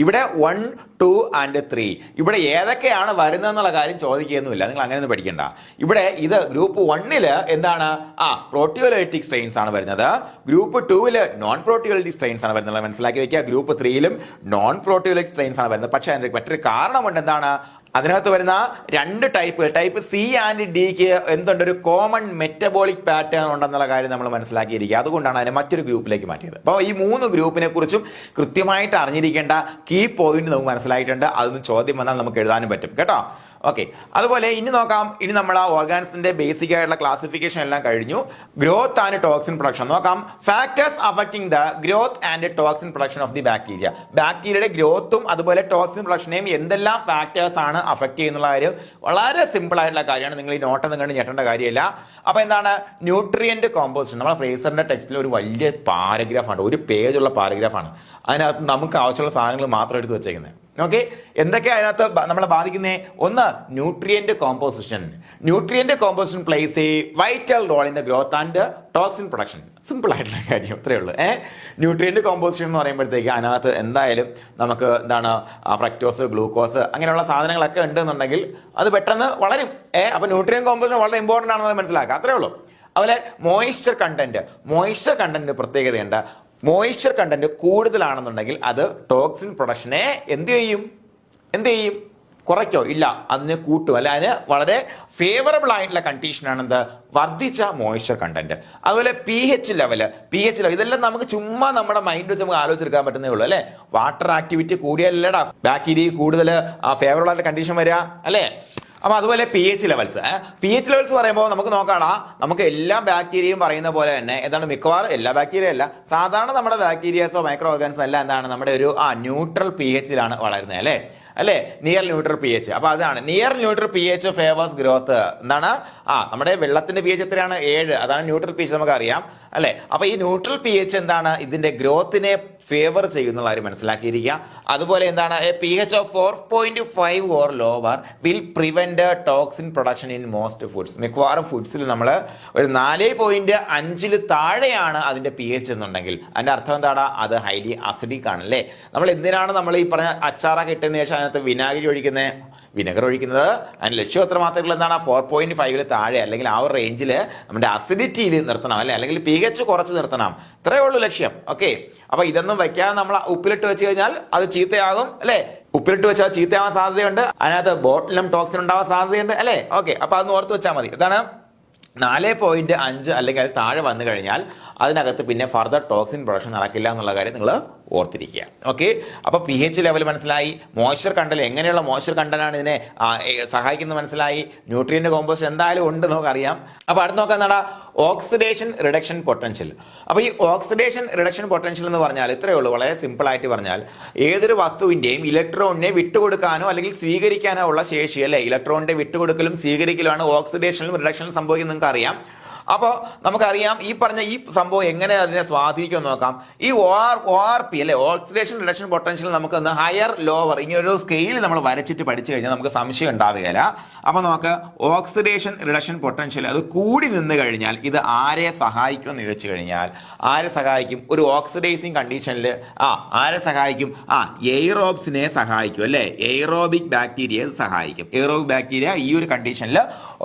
ഇവിടെ 1, 2 and 3 ഇവിടെ ഏതൊക്കെയാണ് വരുന്നതെന്നുള്ള കാര്യം ചോദിക്കുകയൊന്നുമില്ല, നിങ്ങൾ അങ്ങനെയൊന്നും പഠിക്കണ്ട. ഇവിടെ ഇത് ഗ്രൂപ്പ് 1ല് എന്താണ്, പ്രോട്ടിയോലൈറ്റിക് സ്ട്രെയിൻസ് ആണ് വരുന്നത്. ഗ്രൂപ്പ് 2ല് നോൺ പ്രോട്ടിയോലൈറ്റിക് സ്ട്രെയിൻസ് ആണ് വരുന്നത്, മനസ്സിലാക്കി വെക്കുക. ഗ്രൂപ്പ് 3ലും നോൺ പ്രോട്ടിയോലൈറ്റിക് സ്ട്രെയിൻസ് ആണ് വരുന്നത്. പക്ഷേ അതിന്റെ മറ്റൊരു കാരണമുണ്ട്, എന്താണ്, അതിനകത്ത് വരുന്ന 2 ടൈപ്പ്, ടൈപ്പ് സി ആൻഡ് ഡിക്ക് എന്തുണ്ട്, ഒരു കോമൺ മെറ്റബോളിക് പാറ്റേൺ ഉണ്ടെന്നുള്ള കാര്യം നമ്മൾ മനസ്സിലാക്കിയിരിക്കുക. അതുകൊണ്ടാണ് അതിനെ മറ്റൊരു ഗ്രൂപ്പിലേക്ക് മാറ്റിയത്. അപ്പോൾ ഈ 3 ഗ്രൂപ്പിനെ കുറിച്ചും കൃത്യമായിട്ട് അറിഞ്ഞിരിക്കേണ്ട കീ പോയിന്റ് നമുക്ക് മനസ്സിലായിട്ടുണ്ട്. അതൊന്ന് ചോദ്യം വന്നാൽ നമുക്ക് എഴുതാനും പറ്റും കേട്ടോ. ഓക്കെ, അതുപോലെ ഇനി നോക്കാം. ഇനി നമ്മൾ ആ ഓർഗാനിസത്തിന്റെ ബേസിക് ആയിട്ടുള്ള ക്ലാസിഫിക്കേഷൻ എല്ലാം കഴിഞ്ഞു. ഗ്രോത്ത് ആൻഡ് ടോക്സിൻ പ്രൊഡക്ഷൻ നോക്കാം. Factors affecting the growth and toxin production of the bacteria. ബാക്ടീരിയയുടെ ഗ്രോത്തും അതുപോലെ ടോക്സിൻ പ്രൊഡക്ഷനെയും എന്തെല്ലാം ഫാക്ടേഴ്സ് ആണ് അഫക്ട് ചെയ്യുന്നുള്ള കാര്യം വളരെ സിമ്പിൾ ആയിട്ടുള്ള കാര്യമാണ്. നിങ്ങൾ ഈ നോട്ടൊന്നും കണ്ട് ഞെട്ടേണ്ട കാര്യമില്ല. അപ്പൊ എന്താണ്, ന്യൂട്രിയന്റ് കോമ്പോസിഷൻ. നമ്മുടെ ഫ്രേസറിന്റെ ടെക്സ്റ്റിൽ ഒരു വലിയ പാരഗ്രാഫാണ്, ഒരു പേജുള്ള പാരഗ്രാഫാണ്. അതിനകത്ത് നമുക്ക് ആവശ്യമുള്ള സാധനങ്ങൾ മാത്രം എടുത്ത് വെച്ചേക്കുന്നത്. ഓക്കെ, എന്തൊക്കെയാണ് അതിനകത്ത് നമ്മളെ ബാധിക്കുന്നത്? ഒന്ന്, nutrient composition. Nutrient composition plays a vital role in the growth and toxin production. Simple ആയിട്ടുള്ള കാര്യം അത്രേ ഉള്ളൂ. ന്യൂട്രിയന്റ് കോമ്പോസിഷൻ എന്ന് പറയുമ്പോഴത്തേക്ക് അതിനകത്ത് എന്തായാലും നമുക്ക് എന്താണ്, ഫ്രക്ടോസ്, ഗ്ലൂക്കോസ് അങ്ങനെയുള്ള സാധനങ്ങളൊക്കെ ഉണ്ടെന്നുണ്ടെങ്കിൽ അത് പെട്ടെന്ന് വളരും. അപ്പൊ ന്യൂട്രിയന്റ് കോമ്പോസിഷൻ വളരെ ഇമ്പോർട്ടന്റ് ആണെന്ന് മനസ്സിലാക്കുക, അത്രേ ഉള്ളൂ. അതുപോലെ മോയിസ്ചർ കണ്ടന്റ് പ്രത്യേകതയുണ്ട്. മോയിസ്ചർ കണ്ടന്റ് കൂടുതലാണെന്നുണ്ടെങ്കിൽ അത് ടോക്സിൻ പ്രൊഡക്ഷനെ എന്ത് ചെയ്യും, കുറയ്ക്കോ? ഇല്ല, അതിനെ കൂട്ടും. അല്ലെ, അതിന് വളരെ ഫേവറബിൾ ആയിട്ടുള്ള കണ്ടീഷനാണ് എന്ത്, വർദ്ധിച്ച മോയിസ്ചർ കണ്ടന്റ്. അതുപോലെ പി എച്ച് ലെവൽ ഇതെല്ലാം നമുക്ക് ചുമ്മാ നമ്മുടെ മൈൻഡ് വെച്ച് നമുക്ക് ആലോചിച്ചെടുക്കാൻ പറ്റുന്നേ ഉള്ളൂ അല്ലെ. വാട്ടർ ആക്ടിവിറ്റി കൂടിയല്ലടാ ബാക്ടീരിയ കൂടുതൽ ഫേവറബിൾ ആയിട്ടുള്ള കണ്ടീഷൻ വരിക അല്ലെ. അപ്പൊ അതുപോലെ പി എച്ച് ലെവൽസ് പറയുമ്പോൾ നമുക്ക് നോക്കാടാ, നമുക്ക് എല്ലാ ബാക്ടീരിയയും പറയുന്ന പോലെ തന്നെ എന്താണ്, മിക്കവാറും എല്ലാ ബാക്ടീരിയ അല്ല, സാധാരണ നമ്മുടെ ബാക്ടീരിയസോ മൈക്രോ ഓർഗാനിസം എല്ലാം എന്താണ്, നമ്മുടെ ഒരു ന്യൂട്രൽ പി എച്ചിലാണ് വളരുന്നത് അല്ലേ, നിയർ ന്യൂട്രൽ പി എച്ച്. അപ്പൊ അതാണ് near neutral P H favours growth. എന്താണ്, നമ്മുടെ വെള്ളത്തിന്റെ പി എച്ച് എത്രയാണ്, 7. അതാണ് ന്യൂട്രൽ പി എച്ച്, നമുക്ക് അറിയാം അല്ലെ. അപ്പൊ ഈ ന്യൂട്രൽ പി എച്ച് എന്താണ്, ഇതിന്റെ ഗ്രോത്തിനെ ഫേവർ ചെയ്യുന്നുള്ള കാര്യം മനസ്സിലാക്കിയിരിക്കുക. അതുപോലെ എന്താണ്, P H of 4.5 or lower will prevent toxin production in most foods. മിക്കവാറും ഫുഡ്സിൽ നമ്മൾ ഒരു 4.5 താഴെയാണ് അതിന്റെ പി എച്ച് എന്നുണ്ടെങ്കിൽ അതിന്റെ അർത്ഥം എന്താണ്, അത് ഹൈലി അസിഡിക് ആണ് അല്ലേ. നമ്മൾ എന്തിനാണ് നമ്മൾ ഈ പറഞ്ഞ അച്ചാറൊക്കെ ഇട്ടതിന് ശേഷം അതിനകത്ത് വിനാഗിരി ഒഴിക്കുന്നത്? അതിന്റെ ലക്ഷ്യം എത്ര മാത്രമേ എന്താണ്, 4.5 താഴെ അല്ലെങ്കിൽ ആ ഒരു റേഞ്ചിൽ നമ്മുടെ അസിഡിറ്റിയിൽ നിർത്തണം അല്ലെ, അല്ലെങ്കിൽ പി എച്ച് കുറച്ച് നിർത്തണം. ഇത്രയേ ഉള്ളൂ ലക്ഷ്യം. ഓക്കെ, അപ്പൊ ഇതൊന്നും വെക്കാതെ നമ്മൾ ഉപ്പിലിട്ട് വെച്ച് കഴിഞ്ഞാൽ അത് ചീത്തയാകും അല്ലെ. ഉപ്പിലിട്ട് വെച്ചാൽ ചീത്തയാവാൻ സാധ്യതയുണ്ട്, അതിനകത്ത് ബോട്ടിലും ടോക്സിൻ ഉണ്ടാവാൻ സാധ്യതയുണ്ട് അല്ലെ. ഓക്കെ, അപ്പൊ അതൊന്ന് ഓർത്ത് വെച്ചാൽ മതി. ഇതാണ് 4.5 അല്ലെങ്കിൽ അത് താഴെ വന്നു കഴിഞ്ഞാൽ അതിനകത്ത് പിന്നെ ഫർദർ ടോക്സിൻ പ്രൊഡക്ഷൻ നടക്കില്ല എന്നുള്ള കാര്യം നിങ്ങൾ ഓർത്തിരിക്കുക. ഓക്കെ, അപ്പോൾ pH ലെവൽ മനസ്സിലായി, മോയ്സ്ചർ കണ്ടന്റ് എങ്ങനെയുള്ള മോയ്സ്ചർ കണ്ടന്റാണ് ഇതിനെ സഹായിക്കുന്നത് മനസ്സിലായി, ന്യൂട്രിയന്റ് കോമ്പോസിഷൻ എന്തായാലും ഉണ്ട് നമുക്കറിയാം. അപ്പോൾ അടുത്ത് നോക്കാൻ എന്താണ് ഓക്സിഡേഷൻ റിഡക്ഷൻ പൊട്ടൻഷ്യൽ. അപ്പോൾ ഈ ഓക്സിഡേഷൻ റിഡക്ഷൻ പൊട്ടൻഷ്യൽ എന്ന് പറഞ്ഞാൽ ഇത്രയേ ഉള്ളൂ, വളരെ സിമ്പിൾ ആയിട്ട് പറഞ്ഞാൽ ഏതൊരു വസ്തുവിന്റെയും ഇലക്ട്രോണിനെ വിട്ടുകൊടുക്കാനോ അല്ലെങ്കിൽ സ്വീകരിക്കാനോ ഉള്ള ശേഷി, അല്ലെ, ഇലക്ട്രോണിന്റെ വിട്ടുകൊടുക്കലും സ്വീകരിക്കലുമാണ് ഓക്സിഡേഷനിലും റിഡക്ഷനിലും സംഭവിക്കുന്നത് നിങ്ങൾക്ക് അറിയാം. അപ്പോൾ നമുക്കറിയാം ഈ പറഞ്ഞ ഈ സംഭവം എങ്ങനെ അതിനെ സ്വാധീനിക്കുമെന്ന് നോക്കാം. ഈ ORP അല്ലെ, ഓക്സിഡേഷൻ റിഡക്ഷൻ പൊട്ടൻഷ്യൽ നമുക്ക് ഹയർ ലോവർ ഇങ്ങനെ ഒരു സ്കെയിൽ നമ്മൾ വരച്ചിട്ട് പഠിച്ചു കഴിഞ്ഞാൽ നമുക്ക് സംശയം ഉണ്ടാവുകയില്ല. അപ്പോൾ നമുക്ക് ഓക്സിഡേഷൻ റിഡക്ഷൻ പൊട്ടൻഷ്യൽ അത് കൂടി നിന്ന് കഴിഞ്ഞാൽ ഇത് ആരെ സഹായിക്കും എന്ന് ചോദിച്ചു കഴിഞ്ഞാൽ ആരെ സഹായിക്കും? ഒരു ഓക്സിഡൈസിങ് കണ്ടീഷനിൽ ആരെ സഹായിക്കും? എയ്റോബ്സിനെ സഹായിക്കും, അല്ലെ, എയ്റോബിക് ബാക്ടീരിയയെ സഹായിക്കും. എയ്റോബിക് ബാക്ടീരിയ ഈ ഒരു കണ്ടീഷനിൽ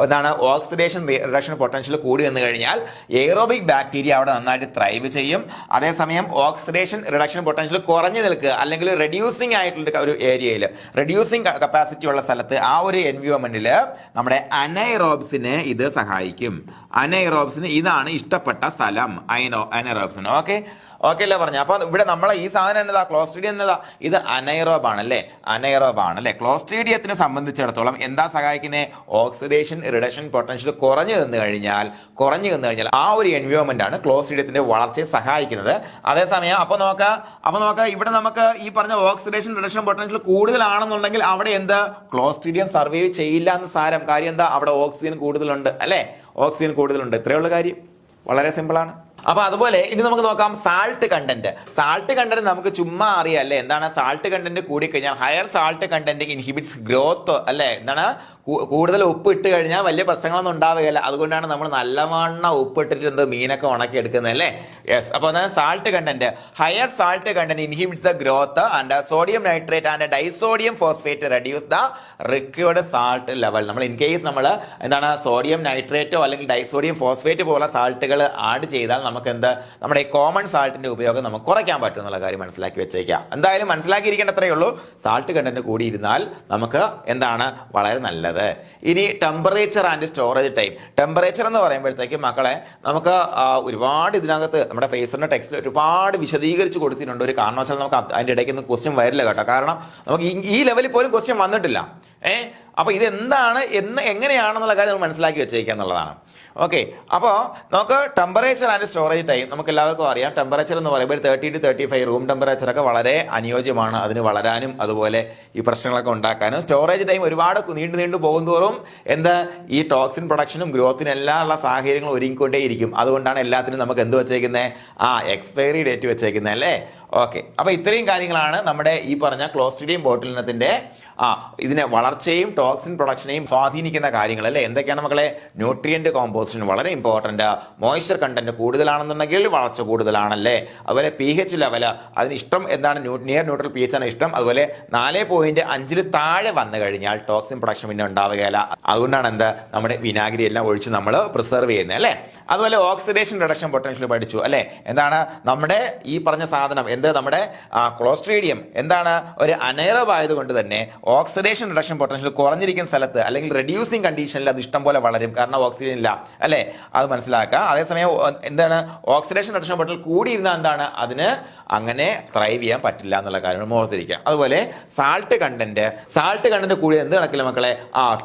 എന്താണ് ഓക്സിഡേഷൻ റിഡക്ഷൻ പൊട്ടൻഷ്യൽ കൂടി വന്നു കഴിഞ്ഞാൽ എയ്റോബിക് ബാക്ടീരിയ അവിടെ നന്നായിട്ട് ത്രൈവ് ചെയ്യും. അതേസമയം ഓക്സിഡേഷൻ റിഡക്ഷൻ പൊട്ടൻഷ്യൽ കുറഞ്ഞു നിൽക്കുക അല്ലെങ്കിൽ റെഡ്യൂസിംഗ് ആയിട്ടുള്ള ഒരു ഏരിയയിൽ, റെഡ്യൂസിംഗ് കപ്പാസിറ്റി ഉള്ള സ്ഥലത്ത് ആ ഒരു എൻവയോൺമെന്റിൽ നമ്മുടെ അനൈറോബ്സിനെ ഇത് സഹായിക്കും. അനൈറോബ്സിന് ഇതാണ് ഇഷ്ടപ്പെട്ട സ്ഥലം, അനൈറോബ്സിന്. ഓക്കെ അല്ലേ പറഞ്ഞു. അപ്പൊ ഇവിടെ നമ്മളെ ഈ സാധനം എന്നതാ, ക്ലോസ്ട്രീഡിയം എന്നതാ, ഇത് അനൈറോബ് ആണല്ലേ, അനൈറോബ് ആണല്ലേ. ക്ലോസ്ട്രീഡിയത്തിനെ സംബന്ധിച്ചിടത്തോളം എന്താ സഹായിക്കുന്നത്? ഓക്സിഡേഷൻ റിഡക്ഷൻ പൊട്ടൻഷ്യൽ കുറഞ്ഞു നിന്ന് കഴിഞ്ഞാൽ ആ ഒരു എൻവയോൺമെന്റ് ആണ് ക്ലോസ്ട്രീഡിയത്തിന്റെ വളർച്ചയെ സഹായിക്കുന്നത്. അതേസമയം അപ്പൊ നോക്കാം ഇവിടെ നമുക്ക് ഈ പറഞ്ഞ ഓക്സിഡേഷൻ റിഡക്ഷൻ പൊട്ടൻഷ്യൽ കൂടുതലാണെന്നുണ്ടെങ്കിൽ അവിടെ എന്താ ക്ലോസ്ട്രീഡിയം സർവൈവ് ചെയ്യില്ല എന്ന് സാരം. കാര്യം എന്താ? അവിടെ ഓക്സിജൻ കൂടുതലുണ്ട്, അല്ലെ, ഓക്സിജൻ കൂടുതലുണ്ട്. ഇത്രയുള്ള കാര്യം, വളരെ സിമ്പിൾ ആണ്. അപ്പൊ അതുപോലെ ഇനി നമുക്ക് നോക്കാം സാൾട്ട് കണ്ടന്റ്. സാൾട്ട് കണ്ടന്റ് നമുക്ക് ചുമ്മാ അറിയാം, അല്ലെ, എന്താണ് സാൾട്ട് കണ്ടന്റ് കൂടിക്കഴിഞ്ഞാൽ higher salt content inhibits growth, അല്ലെ, എന്താണ് കൂടുതൽ ഉപ്പ് ഇട്ട് കഴിഞ്ഞാൽ വലിയ പ്രശ്നങ്ങളൊന്നും ഉണ്ടാവുകയില്ല. അതുകൊണ്ടാണ് നമ്മൾ നല്ലവണ്ണം ഉപ്പ് ഇട്ടിട്ട് മീനൊക്കെ ഉണക്കി എടുക്കുന്നത്, അല്ലേ. യെസ്, അപ്പോൾ salt content, higher salt content inhibits the growth and sodium nitrate and disodium phosphate reduce the required salt level. നമ്മൾ ഇൻ കേസ് നമ്മൾ എന്താണ് സോഡിയം നൈട്രേറ്റോ അല്ലെങ്കിൽ ഡൈസോഡിയം ഫോസ്ഫേറ്റ് പോലെ സാൾട്ടുകൾ ആഡ് ചെയ്താൽ നമുക്ക് എന്ത് നമ്മുടെ ഈ കോമൺ സാൾട്ടിന്റെ ഉപയോഗം നമുക്ക് കുറയ്ക്കാൻ പറ്റും എന്നുള്ള കാര്യം മനസ്സിലാക്കി വെച്ചേക്കാം. എന്തായാലും മനസ്സിലാക്കിയിരിക്കേണ്ട അത്രയേ ഉള്ളൂ. സാൾട്ട് കണ്ടന്റ് കൂടിയിരുന്നാൽ നമുക്ക് എന്താണ് വളരെ നല്ലത്. ഇനി temperature and storage time. Temperature എന്ന് പറയുമ്പോഴത്തേക്കും മക്കളെ നമുക്ക് ഒരുപാട് ഇതിനകത്ത് നമ്മുടെ ഫ്രേസറിന്റെ ടെക്സ്റ്റിൽ ഒരുപാട് വിശദീകരിച്ച് കൊടുത്തിട്ടുണ്ട്. ഒരു കാരണവശാലും നമുക്ക് അതിന്റെ ഇടയ്ക്ക് ഒന്നും ക്വസ്റ്റ്യൻ വരില്ല കേട്ടോ. കാരണം നമുക്ക് ഈ ലെവലിൽ പോലും ക്വസ്റ്റ്യൻ വന്നിട്ടില്ല. അപ്പൊ ഇതെന്താണ് എങ്ങനെയാണെന്നുള്ള കാര്യം നമ്മൾ മനസ്സിലാക്കി വെച്ചേക്കുക എന്നുള്ളതാണ്. ഓക്കെ, അപ്പോൾ നമുക്ക് ടെമ്പറേച്ചർ ആൻഡ് സ്റ്റോറേജ് ടൈം നമുക്ക് എല്ലാവർക്കും അറിയാം. ടെമ്പറേച്ചർ എന്ന് പറയുമ്പോൾ 30 to 35 റൂം ടെമ്പറേച്ചർ ഒക്കെ വളരെ അനുയോജ്യമാണ് അതിന് വളരാനും അതുപോലെ ഈ പ്രശ്നങ്ങളൊക്കെ ഉണ്ടാക്കാനും. സ്റ്റോറേജ് ടൈം ഒരുപാട് നീണ്ടു പോകും തോറും ഈ ടോക്സിൻ പ്രൊഡക്ഷനും ഗ്രോത്തിനും എല്ലാം ഉള്ള സാഹചര്യങ്ങൾ ഒരുങ്ങിക്കൊണ്ടേയിരിക്കും. അതുകൊണ്ടാണ് എല്ലാത്തിനും നമുക്ക് എന്ത് വെച്ചേക്കുന്നത്? എക്സ്പയറി ഡേറ്റ് വെച്ചേക്കുന്നത്, അല്ലേ. ഓക്കെ, അപ്പൊ ഇത്രയും കാര്യങ്ങളാണ് നമ്മുടെ ഈ പറഞ്ഞ ക്ലോസ്ട്രീഡിയം ബോട്ടിലിനത്തിന്റെ ഇതിനെ വളർച്ചയും ടോക്സിൻ പ്രൊഡക്ഷനെയും സ്വാധീനിക്കുന്ന കാര്യങ്ങൾ, അല്ലെ. എന്തൊക്കെയാണ് മക്കളെ? ന്യൂട്രിയന്റ് കോമ്പോസിഷൻ വളരെ ഇമ്പോർട്ടന്റ്, മോയ്സ്ചർ കണ്ടന്റ് കൂടുതലാണെന്നുണ്ടെങ്കിൽ വളർച്ച കൂടുതലാണല്ലേ. അതുപോലെ pH ലെവൽ അതിന് ഇഷ്ടം എന്താണ്? നിയർ ന്യൂട്രൽ pH ആണ് ഇഷ്ടം. അതുപോലെ 4.5 താഴെ വന്നു കഴിഞ്ഞാൽ ടോക്സിൻ പ്രൊഡക്ഷൻ പിന്നെ ഉണ്ടാവുകയില്ല. അതുകൊണ്ടാണ് നമ്മുടെ വിനാഗിരി എല്ലാം ഒഴിച്ച് നമ്മൾ പ്രിസർവ് ചെയ്യുന്നത്, അല്ലെ. അതുപോലെ ഓക്സിഡേഷൻ റിഡക്ഷൻ പൊട്ടൻഷ്യൽ പഠിച്ചു, അല്ലെ. എന്താണ് നമ്മുടെ ഈ പറഞ്ഞ സാധനം നമ്മുടെ ക്ലോസ്ട്രീഡിയം എന്താണ് ഒരു അനൈറോബ് ആയതുകൊണ്ട് തന്നെ ഓക്സിഡേഷൻ റിഡക്ഷൻ പൊട്ടൻഷ്യൽ കുറഞ്ഞിരിക്കുന്ന സ്ഥലത്ത് അല്ലെങ്കിൽ റെഡ്യൂസിങ് കണ്ടീഷനിൽ അത് ഇഷ്ടം പോലെ വളരും. കാരണം ഓക്സിജൻ ഇല്ല, അല്ലെ. അത് മനസ്സിലാക്കുക. അതേസമയം ഓക്സിഡേഷൻ റിഡക്ഷൻ പൊട്ടൻഷ്യൽ കൂടിയിരുന്ന അതിന് അങ്ങനെ ത്രൈവ് ചെയ്യാൻ പറ്റില്ല എന്നുള്ള കാര്യം ഓർത്തിരിക്കുക. അതുപോലെ സാൾട്ട് കണ്ടന്റ് കൂടി എന്ത് നടക്കില്ല മക്കളെ?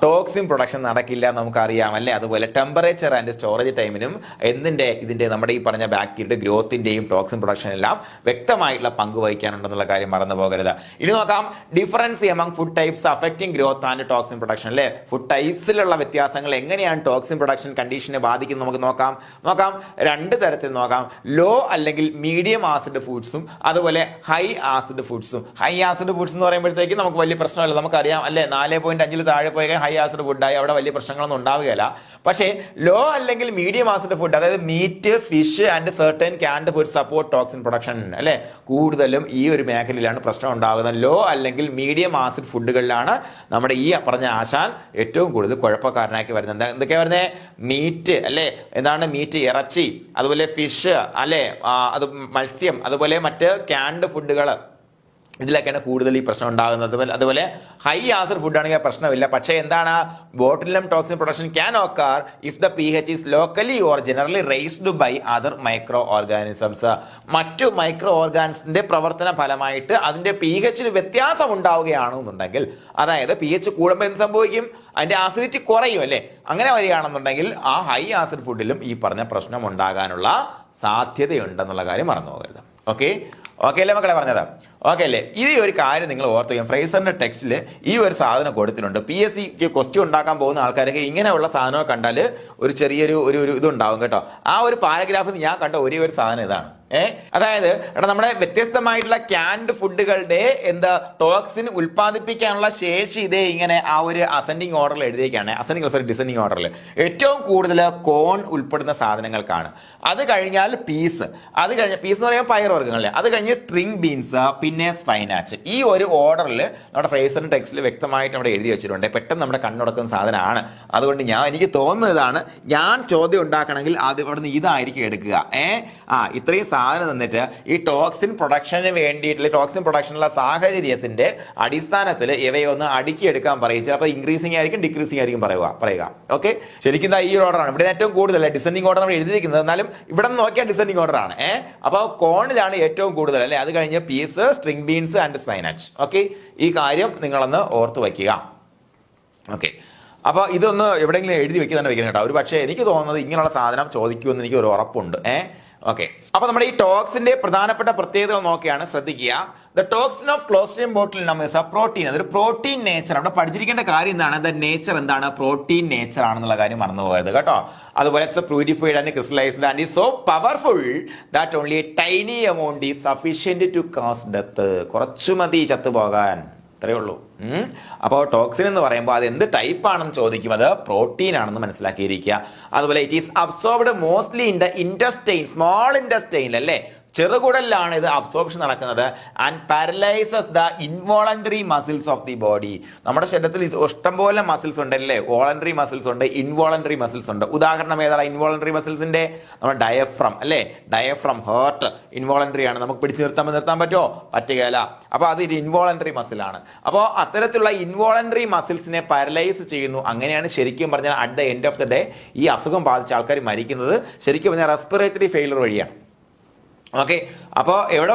ടോക്സിൻ പ്രൊഡക്ഷൻ നടക്കില്ല നമുക്കറിയാം, അല്ലെ. അതുപോലെ ടെമ്പറേച്ചർ ആൻഡ് സ്റ്റോറേജ് ടൈമിനും ഇതിന്റെ നമ്മുടെ ഈ പറഞ്ഞ ബാക്ടീരിയയുടെ ഗ്രോത്തിന്റെയും ടോക്സിൻ പ്രൊഡക്ഷൻ എല്ലാം വ്യക്തമായിട്ടുള്ള പങ്ക് വഹിക്കാനുണ്ടെന്നുള്ള കാര്യം മറന്നു പോകരുത്. ഇനി നോക്കാം difference among food types affecting growth and toxin production, അല്ലെ. ഫുഡ് ടൈപ്സിലുള്ള വ്യത്യാസങ്ങൾ എങ്ങനെയാണ് ടോക്സിൻ പ്രൊഡക്ഷൻ കണ്ടീഷനെ ബാധിക്കുന്നത് നമുക്ക് നോക്കാം. രണ്ട് തരത്തിൽ നോക്കാം. ലോ അല്ലെങ്കിൽ മീഡിയം ആസിഡ് ഫുഡ്സും അതുപോലെ ഹൈ ആസിഡ് ഫുഡ്സും. ഹൈ ആസിഡ് ഫുഡ്സ് എന്ന് പറയുമ്പോഴത്തേക്ക് നമുക്ക് വലിയ പ്രശ്നമല്ല, നമുക്കറിയാം, അല്ലെ. 4.5 താഴെ പോയി ഹൈ ആസിഡ് ഫുഡായി അവിടെ വലിയ പ്രശ്നങ്ങളൊന്നും ഉണ്ടാവുകയില്ല. പക്ഷേ ലോ അല്ലെങ്കിൽ മീഡിയം ആസിഡ് ഫുഡ്, അതായത് meat, fish and certain canned food support toxin production, അല്ലെ. കൂടുതലും ഈ ഒരു മേഖലയിലാണ് പ്രശ്നം ഉണ്ടാകുന്നത്. ലോ അല്ലെങ്കിൽ മീഡിയം ആസിഡ് ഫുഡുകളിലാണ് നമ്മുടെ ഈ പറഞ്ഞ ആശാൻ ഏറ്റവും കൂടുതൽ കുഴപ്പക്കാരനാക്കി വരുന്നത്. എന്തൊക്കെയാ വരുന്നത്? മീറ്റ്, അല്ലെ. എന്താണ് മീറ്റ്? ഇറച്ചി, അതുപോലെ ഫിഷ്, അല്ലെ, അത് മത്സ്യം, അതുപോലെ മറ്റ് ക്യാൻഡ് ഫുഡുകൾ, ഇതിലൊക്കെയാണ് കൂടുതൽ ഈ പ്രശ്നം ഉണ്ടാകുന്നത്. അതുപോലെ ഹൈ ആസിഡ് ഫുഡ് ആണെങ്കിൽ പ്രശ്നമില്ല. പക്ഷേ എന്താണ്, botulinum toxin production can occur if the pH is locally or generally raised by other micro organisms. മറ്റു മൈക്രോ ഓർഗാനിസത്തിന്റെ പ്രവർത്തന ഫലമായിട്ട് അതിന്റെ pH വ്യത്യാസം ഉണ്ടാവുകയാണെന്നുണ്ടെങ്കിൽ, അതായത് pH കൂടുമ്പോൾ എന്ത് സംഭവിക്കും, അതിന്റെ ആസിഡിറ്റി കുറയും അല്ലേ. അങ്ങനെ വരികയാണെന്നുണ്ടെങ്കിൽ ആ ഹൈ ആസിഡ് ഫുഡിലും ഈ പറഞ്ഞ പ്രശ്നം ഉണ്ടാകാനുള്ള സാധ്യതയുണ്ടെന്നുള്ള കാര്യം മറന്നു പോകരുത്. ഓക്കെ അല്ലേ മക്കളെ പറഞ്ഞത്? ഓക്കെ അല്ലേ? ഈ ഒരു കാര്യം നിങ്ങൾ ഓർത്ത് വയ്ക്കും. ഫ്രേസറിന്റെ ടെക്സ്റ്റിൽ ഈ ഒരു സാധനം കൊടുത്തിട്ടുണ്ട്. PSCക്ക് ക്വസ്റ്റ്യൻ ഉണ്ടാക്കാൻ പോകുന്ന ആൾക്കാരൊക്കെ ഇങ്ങനെയുള്ള സാധനമൊക്കെ കണ്ടാൽ ഒരു ചെറിയൊരു ഇതുണ്ടാവും കേട്ടോ. ആ ഒരു പാരഗ്രാഫിൽ ഞാൻ കണ്ട ഒരേ ഒരു സാധനം ഇതാണ്. അതായത് നമ്മുടെ വ്യത്യസ്തമായിട്ടുള്ള ക്യാൻഡ് ഫുഡുകളുടെ ടോക്സിൻ ഉൽപ്പാദിപ്പിക്കാനുള്ള ശേഷി ഇതേ ഇങ്ങനെ ആ ഒരു അസെൻഡിങ് ഓർഡറിൽ എഴുതിയേക്കാണ്. ഡിസെൻഡിങ് ഓർഡറിൽ ഏറ്റവും കൂടുതൽ കോൺ ഉൾപ്പെടുന്ന സാധനങ്ങൾക്കാണ്. അത് കഴിഞ്ഞാൽ പീസ്, അത് കഴിഞ്ഞ പീസ് എന്ന് പറയുമ്പോൾ പയറുവർഗ്ഗങ്ങളല്ലേ, അത് കഴിഞ്ഞ് സ്ട്രിംഗ് ബീൻസ്, പിന്നെ സ്പൈനാച്ച്. ഈ ഒരു ഓർഡറിൽ നമ്മുടെ ഫ്രേസറിന്റെ ടെക്സ്റ്റിൽ വ്യക്തമായിട്ട് അവിടെ എഴുതി വെച്ചിട്ടുണ്ട്. പെട്ടെന്ന് നമ്മുടെ കണ്ണുടക്കുന്ന സാധനമാണ്. അതുകൊണ്ട് എനിക്ക് തോന്നുന്നതാണ്, ഞാൻ ചോദ്യം ഉണ്ടാക്കണമെങ്കിൽ അത് ഇവിടുന്ന് ഇതായിരിക്കും എടുക്കുക. ഇത്രയും സാധനം തന്നിട്ട് ഈ ടോക്സിൻ പ്രൊഡക്ഷന് വേണ്ടിയിട്ടുള്ള ടോക്സിൻ പ്രൊഡക്ഷനുള്ള സാഹചര്യത്തിന്റെ അടിസ്ഥാനത്തിൽ ഇവയൊന്ന് അടുക്കിയെടുക്കാൻ പറയും. ചിലപ്പോൾ ഇൻക്രീസിംഗ് ആയിരിക്കും, ഡിക്രീസിംഗ് ആയിരിക്കും പറയുക. ഓക്കെ, ശരിക്കും ഈ ഒരു ഓർഡറാണ് ഇവിടെ ഏറ്റവും കൂടുതൽ ഡിസെൻഡിങ് ഓർഡർ നമ്മൾ എഴുതിയിരിക്കുന്നത്. എന്നാലും ഇവിടെ നിന്ന് നോക്കിയാൽ ഡിസെൻഡിങ് ഓർഡർ ആണ്. അപ്പോൾ കോണിലാണ് ഏറ്റവും കൂടുതൽ അല്ലെ. അത് കഴിഞ്ഞ് peas, string beans and spinach. Okay, ഈ കാര്യം നിങ്ങളൊന്ന് ഓർത്ത് വയ്ക്കുക. ഓക്കെ, അപ്പൊ ഇതൊന്ന് എവിടെയെങ്കിലും എഴുതി വെക്കാൻ വെക്കണം കേട്ടോ. ഒരു പക്ഷേ എനിക്ക് തോന്നുന്നത് ഇങ്ങനെയുള്ള സാധനം ചോദിക്കുമെന്ന് എനിക്ക് ഒരു ഉറപ്പുണ്ട്. ഓക്കെ, അപ്പൊ നമ്മുടെ ഈ ടോക്സിന്റെ പ്രധാനപ്പെട്ട പ്രത്യേകതകൾ നോക്കിയാണ്, ശ്രദ്ധിക്കുക. The toxin of Clostridium botulinum is a protein. അതൊരു പ്രോട്ടീൻ നേച്ചർ. അവിടെ പഠിച്ചിരിക്കേണ്ട കാര്യം എന്താണ്, ദ നേച്ചർ എന്താണ്, പ്രോട്ടീൻ നേച്ചർ ആണെന്നുള്ള കാര്യം മറന്നു പോയത് കേട്ടോ. അതുപോലെ it's purified and crystallised and is so powerful that only a tiny amount is sufficient to cause death. കുറച്ചു മതി ചത്തുപോകാൻ, അത്രയേ ഉള്ളൂ. അപ്പോൾ ടോക്സിൻ എന്ന് പറയുമ്പോൾ അത് എന്ത് ടൈപ്പ് ആണെന്ന് ചോദിക്കും. അത് പ്രോട്ടീൻ ആണെന്ന് മനസ്സിലാക്കിയിരിക്കുക. അതുപോലെ it is absorbed mostly in the intestine, small intestine അല്ലേ, ചെറുകുടലിലാണ് ഇത് അബ്സോർപ്ഷൻ നടക്കുന്നത്. And paralyses the involuntary muscles of the body. നമ്മുടെ ശരീരത്തിൽ ഇഷ്ടംപോലെ മസിൽസ് ഉണ്ട് അല്ലേ. വോളണ്ടറി മസിൽസ് ഉണ്ട്, ഇൻവോളണ്ടറി മസിൽസ് ഉണ്ട്. ഉദാഹരണം ഏതാണ് ഇൻവോളണ്ടറി മസിൽസിന്റെ? നമ്മുടെ ഡയഫ്രം അല്ലേ. ഡയഫ്രം, ഹേർട്ട് ഇൻവോളണ്ടറി ആണ്. നമുക്ക് പിടിച്ചു നിർത്താൻ പറ്റുമോ? പറ്റുകയില്ല. അപ്പൊ അത് ഇൻവോളണ്ടറി മസിലാണ്. അപ്പോൾ അത്തരത്തിലുള്ള ഇൻവോളണ്ടറി മസിൽസിനെ പാരലൈസ് ചെയ്യുന്നു. അങ്ങനെയാണ് ശരിക്കും പറഞ്ഞാൽ at the end of the day ഈ അസുഖം ബാധിച്ച ആൾക്കാർ മരിക്കുന്നത് ശരിക്കും പറഞ്ഞാൽ റെസ്പിറേറ്ററി ഫെയിലർ വഴിയാണ്. ഓക്കെ, അപ്പോ എവിടെ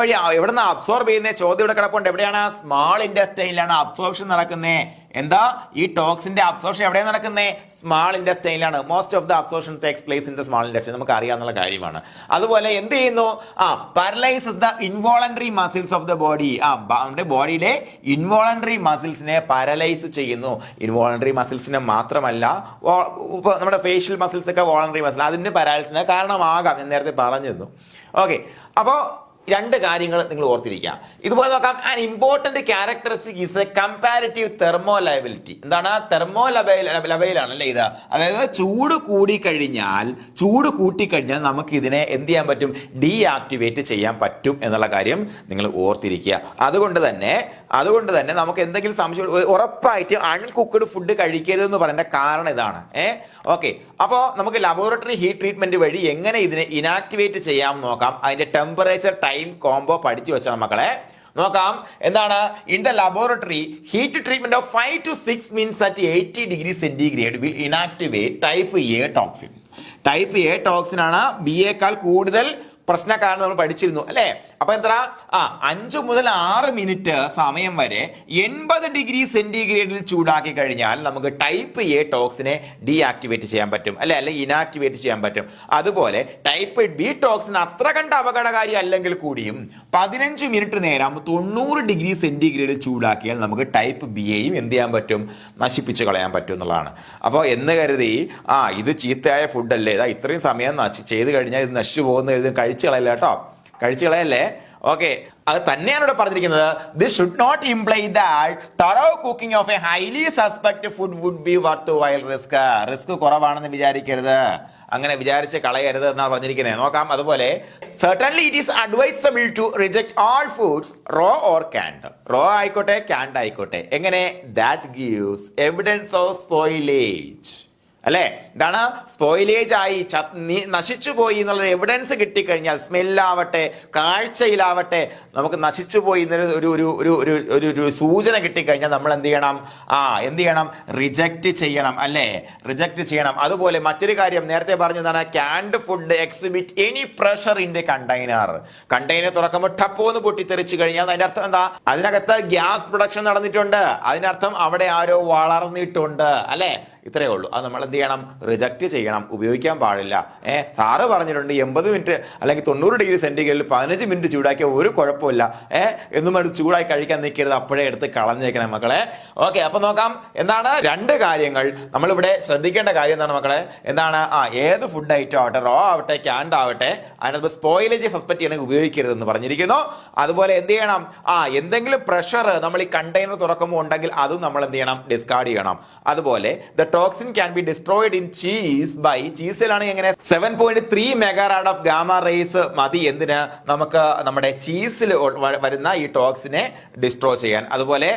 നിന്ന് അബ്സോർബ് ചെയ്യുന്ന ചോദ്യം ഇവിടെ കിടപ്പുണ്ട്. എവിടെയാണ്? സ്മാൾ ഇൻറ്റസ്റ്റൈനിലാണ് അബ്സോർപ്ഷൻ നടക്കുന്നത്. എന്താ ഈ ടോക്സിന്റെ അബ്സോർപ്ഷൻ എവിടെയാണ് നടക്കുന്നത്? സ്മാൾ ഇൻറ്റസ്റ്റൈനിലാണ്. Most of the absorption takes place in the small intestine, നമുക്ക് അറിയാവുന്ന കാര്യമാണ്. അതുപോലെ എന്ത് ചെയ്യുന്നു? Paralyses the involuntary muscles of the body. നമ്മുടെ ബോഡിയിലെ ഇൻവോളണ്ടറി മസിൽസിനെ പാരലൈസ് ചെയ്യുന്നു. ഇൻവോളണ്ടറി മസിൽസിനെ മാത്രമല്ല, നമ്മുടെ ഫേഷ്യൽ മസിൽസ് ഒക്കെ വോളണ്ടറി മസിൽ, അതിന്റെ പാരാലിസിന് കാരണമാകാം എന്ന് നേരത്തെ പറഞ്ഞിരുന്നു. ഓക്കെ, അപ്പോ രണ്ട് കാര്യങ്ങൾ നിങ്ങൾ ഓർത്തിരിക്കുക. ഇതുപോലെ നോക്കാം. An important characteristic is a comparative thermolability. എന്താണ്? തെർമോലബൈലാണ് അല്ലേ ഇത്. അതായത് ചൂട് കൂട്ടിക്കഴിഞ്ഞാൽ നമുക്ക് ഇതിനെ എന്ത് ചെയ്യാൻ പറ്റും? ഡീആക്ടിവേറ്റ് ചെയ്യാൻ പറ്റും എന്നുള്ള കാര്യം നിങ്ങൾ ഓർത്തിരിക്കുക. അതുകൊണ്ട് തന്നെ നമുക്ക് എന്തെങ്കിലും സംശയം, ഉറപ്പായിട്ട് അൺകുക്ക്ഡ് ഫുഡ് കഴിക്കരുതെന്ന് പറയേണ്ട കാരണം ഇതാണ്. ഓക്കെ, അപ്പോൾ നമുക്ക് ലബോറട്ടറി ഹീറ്റ് ട്രീറ്റ്മെന്റ് വഴി എങ്ങനെ ഇതിനെ ഇനാക്ടിവേറ്റ് ചെയ്യാം നോക്കാം. അതിന്റെ ടെമ്പറേച്ചർ ടൈം കോംബോ പഠിച്ചു വെച്ചാൽ മക്കളെ നോക്കാം. എന്താണ്? In the laboratory heat treatment of 5 to 6 minutes at 80 degrees centigrade will inactivate type A toxin. Type A toxin ആണ് ബിയേക്കാൾ കൂടുതൽ പ്രശ്നക്കാരൻ നമ്മൾ പഠിച്ചിരുന്നു അല്ലെ. അപ്പൊ എത്ര? 5 മുതൽ 6 മിനിറ്റ് സമയം വരെ 80 ഡിഗ്രി സെന്റിഗ്രേഡിൽ ചൂടാക്കി കഴിഞ്ഞാൽ നമുക്ക് ടൈപ്പ് എ ടോക്സിനെ ഡീആക്ടിവേറ്റ് ചെയ്യാൻ പറ്റും അല്ലെ, അല്ലെങ്കിൽ ഇനാക്ടിവേറ്റ് ചെയ്യാൻ പറ്റും. അതുപോലെ ടൈപ്പ് ബി ടോക്സിൻ അത്ര കണ്ട അപകടകാരി അല്ലെങ്കിൽ കൂടിയും 15 മിനിറ്റ് നേരം 90 ഡിഗ്രി സെന്റിഗ്രേഡിൽ ചൂടാക്കിയാൽ നമുക്ക് ടൈപ്പ് ബിയെയും എന്ത് ചെയ്യാൻ പറ്റും? നശിപ്പിച്ച് കളയാൻ പറ്റും എന്നുള്ളതാണ്. അപ്പോൾ എന്ന് കരുതി ഇത് ചീത്തയായ ഫുഡല്ലേ, ഇത്രയും സമയം ചെയ്ത് കഴിഞ്ഞാൽ ഇത് നശിച്ചു പോകുന്ന കഴിച്ചു കളയല്ലേ. ഓക്കെ, അത് തന്നെയാണ് ഇവിടെ പറഞ്ഞിരിക്കുന്നത്. This should not imply that thorough cooking of a highly suspect food would be worthwhile risk കുറവാണെന്ന് വിചാരിക്കരുത്, അങ്ങനെ വിചാരിച്ച് കളയരുത് എന്നാണ് പറഞ്ഞിരിക്കുന്നത്. നോക്കാം. അതുപോലെ certainly it is advisable to reject all foods raw or canned. raw ആയിക്കോട്ടെ, canned ആയിക്കോട്ടെ. എങ്ങനെ? that gives evidence of spoilage. അല്ലെ? ഇതാണ് സ്പോയിലേജ് ആയി നശിച്ചു പോയി എന്നുള്ള എവിഡൻസ് കിട്ടിക്കഴിഞ്ഞാൽ, സ്മെല്ലാവട്ടെ കാഴ്ചയിലാവട്ടെ നമുക്ക് നശിച്ചു പോയി ഒരു സൂചന കിട്ടിക്കഴിഞ്ഞാൽ നമ്മൾ എന്ത് ചെയ്യണം? എന്ത് ചെയ്യണം? റിജക്റ്റ് ചെയ്യണം, അല്ലെ? റിജക്റ്റ് ചെയ്യണം. അതുപോലെ മറ്റൊരു കാര്യം നേരത്തെ പറഞ്ഞു, എന്താണ്? Canned food exhibit any pressure in the container. Container തുറക്കുമ്പോൾ ടപ്പോന്ന് പൊട്ടിത്തെറിച്ചു കഴിഞ്ഞാൽ അതിന്റെ അർത്ഥം എന്താ? അതിനകത്ത് ഗ്യാസ് പ്രൊഡക്ഷൻ നടന്നിട്ടുണ്ട്, അതിനർത്ഥം അവിടെ ആരോ വളർന്നിട്ടുണ്ട്, അല്ലെ? ഇത്രയേ ഉള്ളൂ. അത് നമ്മൾ എന്ത് ചെയ്യണം? റിജക്റ്റ് ചെയ്യണം, ഉപയോഗിക്കാൻ പാടില്ല. സാറ് പറഞ്ഞിട്ടുണ്ട് 80 മിനിറ്റ് അല്ലെങ്കിൽ 90 ഡിഗ്രി സെന്റിഗ്രേഡിൽ 15 മിനിറ്റ് ചൂടാക്കിയ ഒരു കുഴപ്പമില്ല, എന്നും അത് ചൂടായി കഴിക്കാൻ നിൽക്കരുത്, അപ്പോഴേ എടുത്ത് കളഞ്ഞേക്കണം മക്കളെ. ഓക്കെ, അപ്പൊ നോക്കാം എന്താണ് രണ്ട് കാര്യങ്ങൾ നമ്മളിവിടെ ശ്രദ്ധിക്കേണ്ട കാര്യം. എന്താണ് മക്കളെ? എന്താണ്? ഏത് ഫുഡ് ഐറ്റം ആവട്ടെ, റോ ആവട്ടെ, ക്യാൻഡ് ആവട്ടെ, അതിനകത്ത് സ്പോയിലേജ് സസ്പെക്ട് ചെയ്യണമെങ്കിൽ ഉപയോഗിക്കരുത് എന്ന് പറഞ്ഞിരിക്കുന്നു. അതുപോലെ എന്ത് ചെയ്യണം? എന്തെങ്കിലും പ്രഷർ നമ്മൾ ഈ കണ്ടെയ്നർ തുറക്കുമ്പോൾ ഉണ്ടെങ്കിൽ അതും നമ്മൾ എന്ത് ചെയ്യണം? ഡിസ്കാർഡ് ചെയ്യണം. അതുപോലെ toxin can be destroyed in cheese by, ചീസിലാണ് എങ്ങനെ 7.3 മെഗാറാഡ് ഓഫ് ഗാമ റേസ് മതി എന്തിന്? നമുക്ക് നമ്മുടെ ചീസിൽ വരുന്ന ഈ ടോക്സിനെ ഡിസ്ട്രോ ചെയ്യാൻ. അതുപോലെ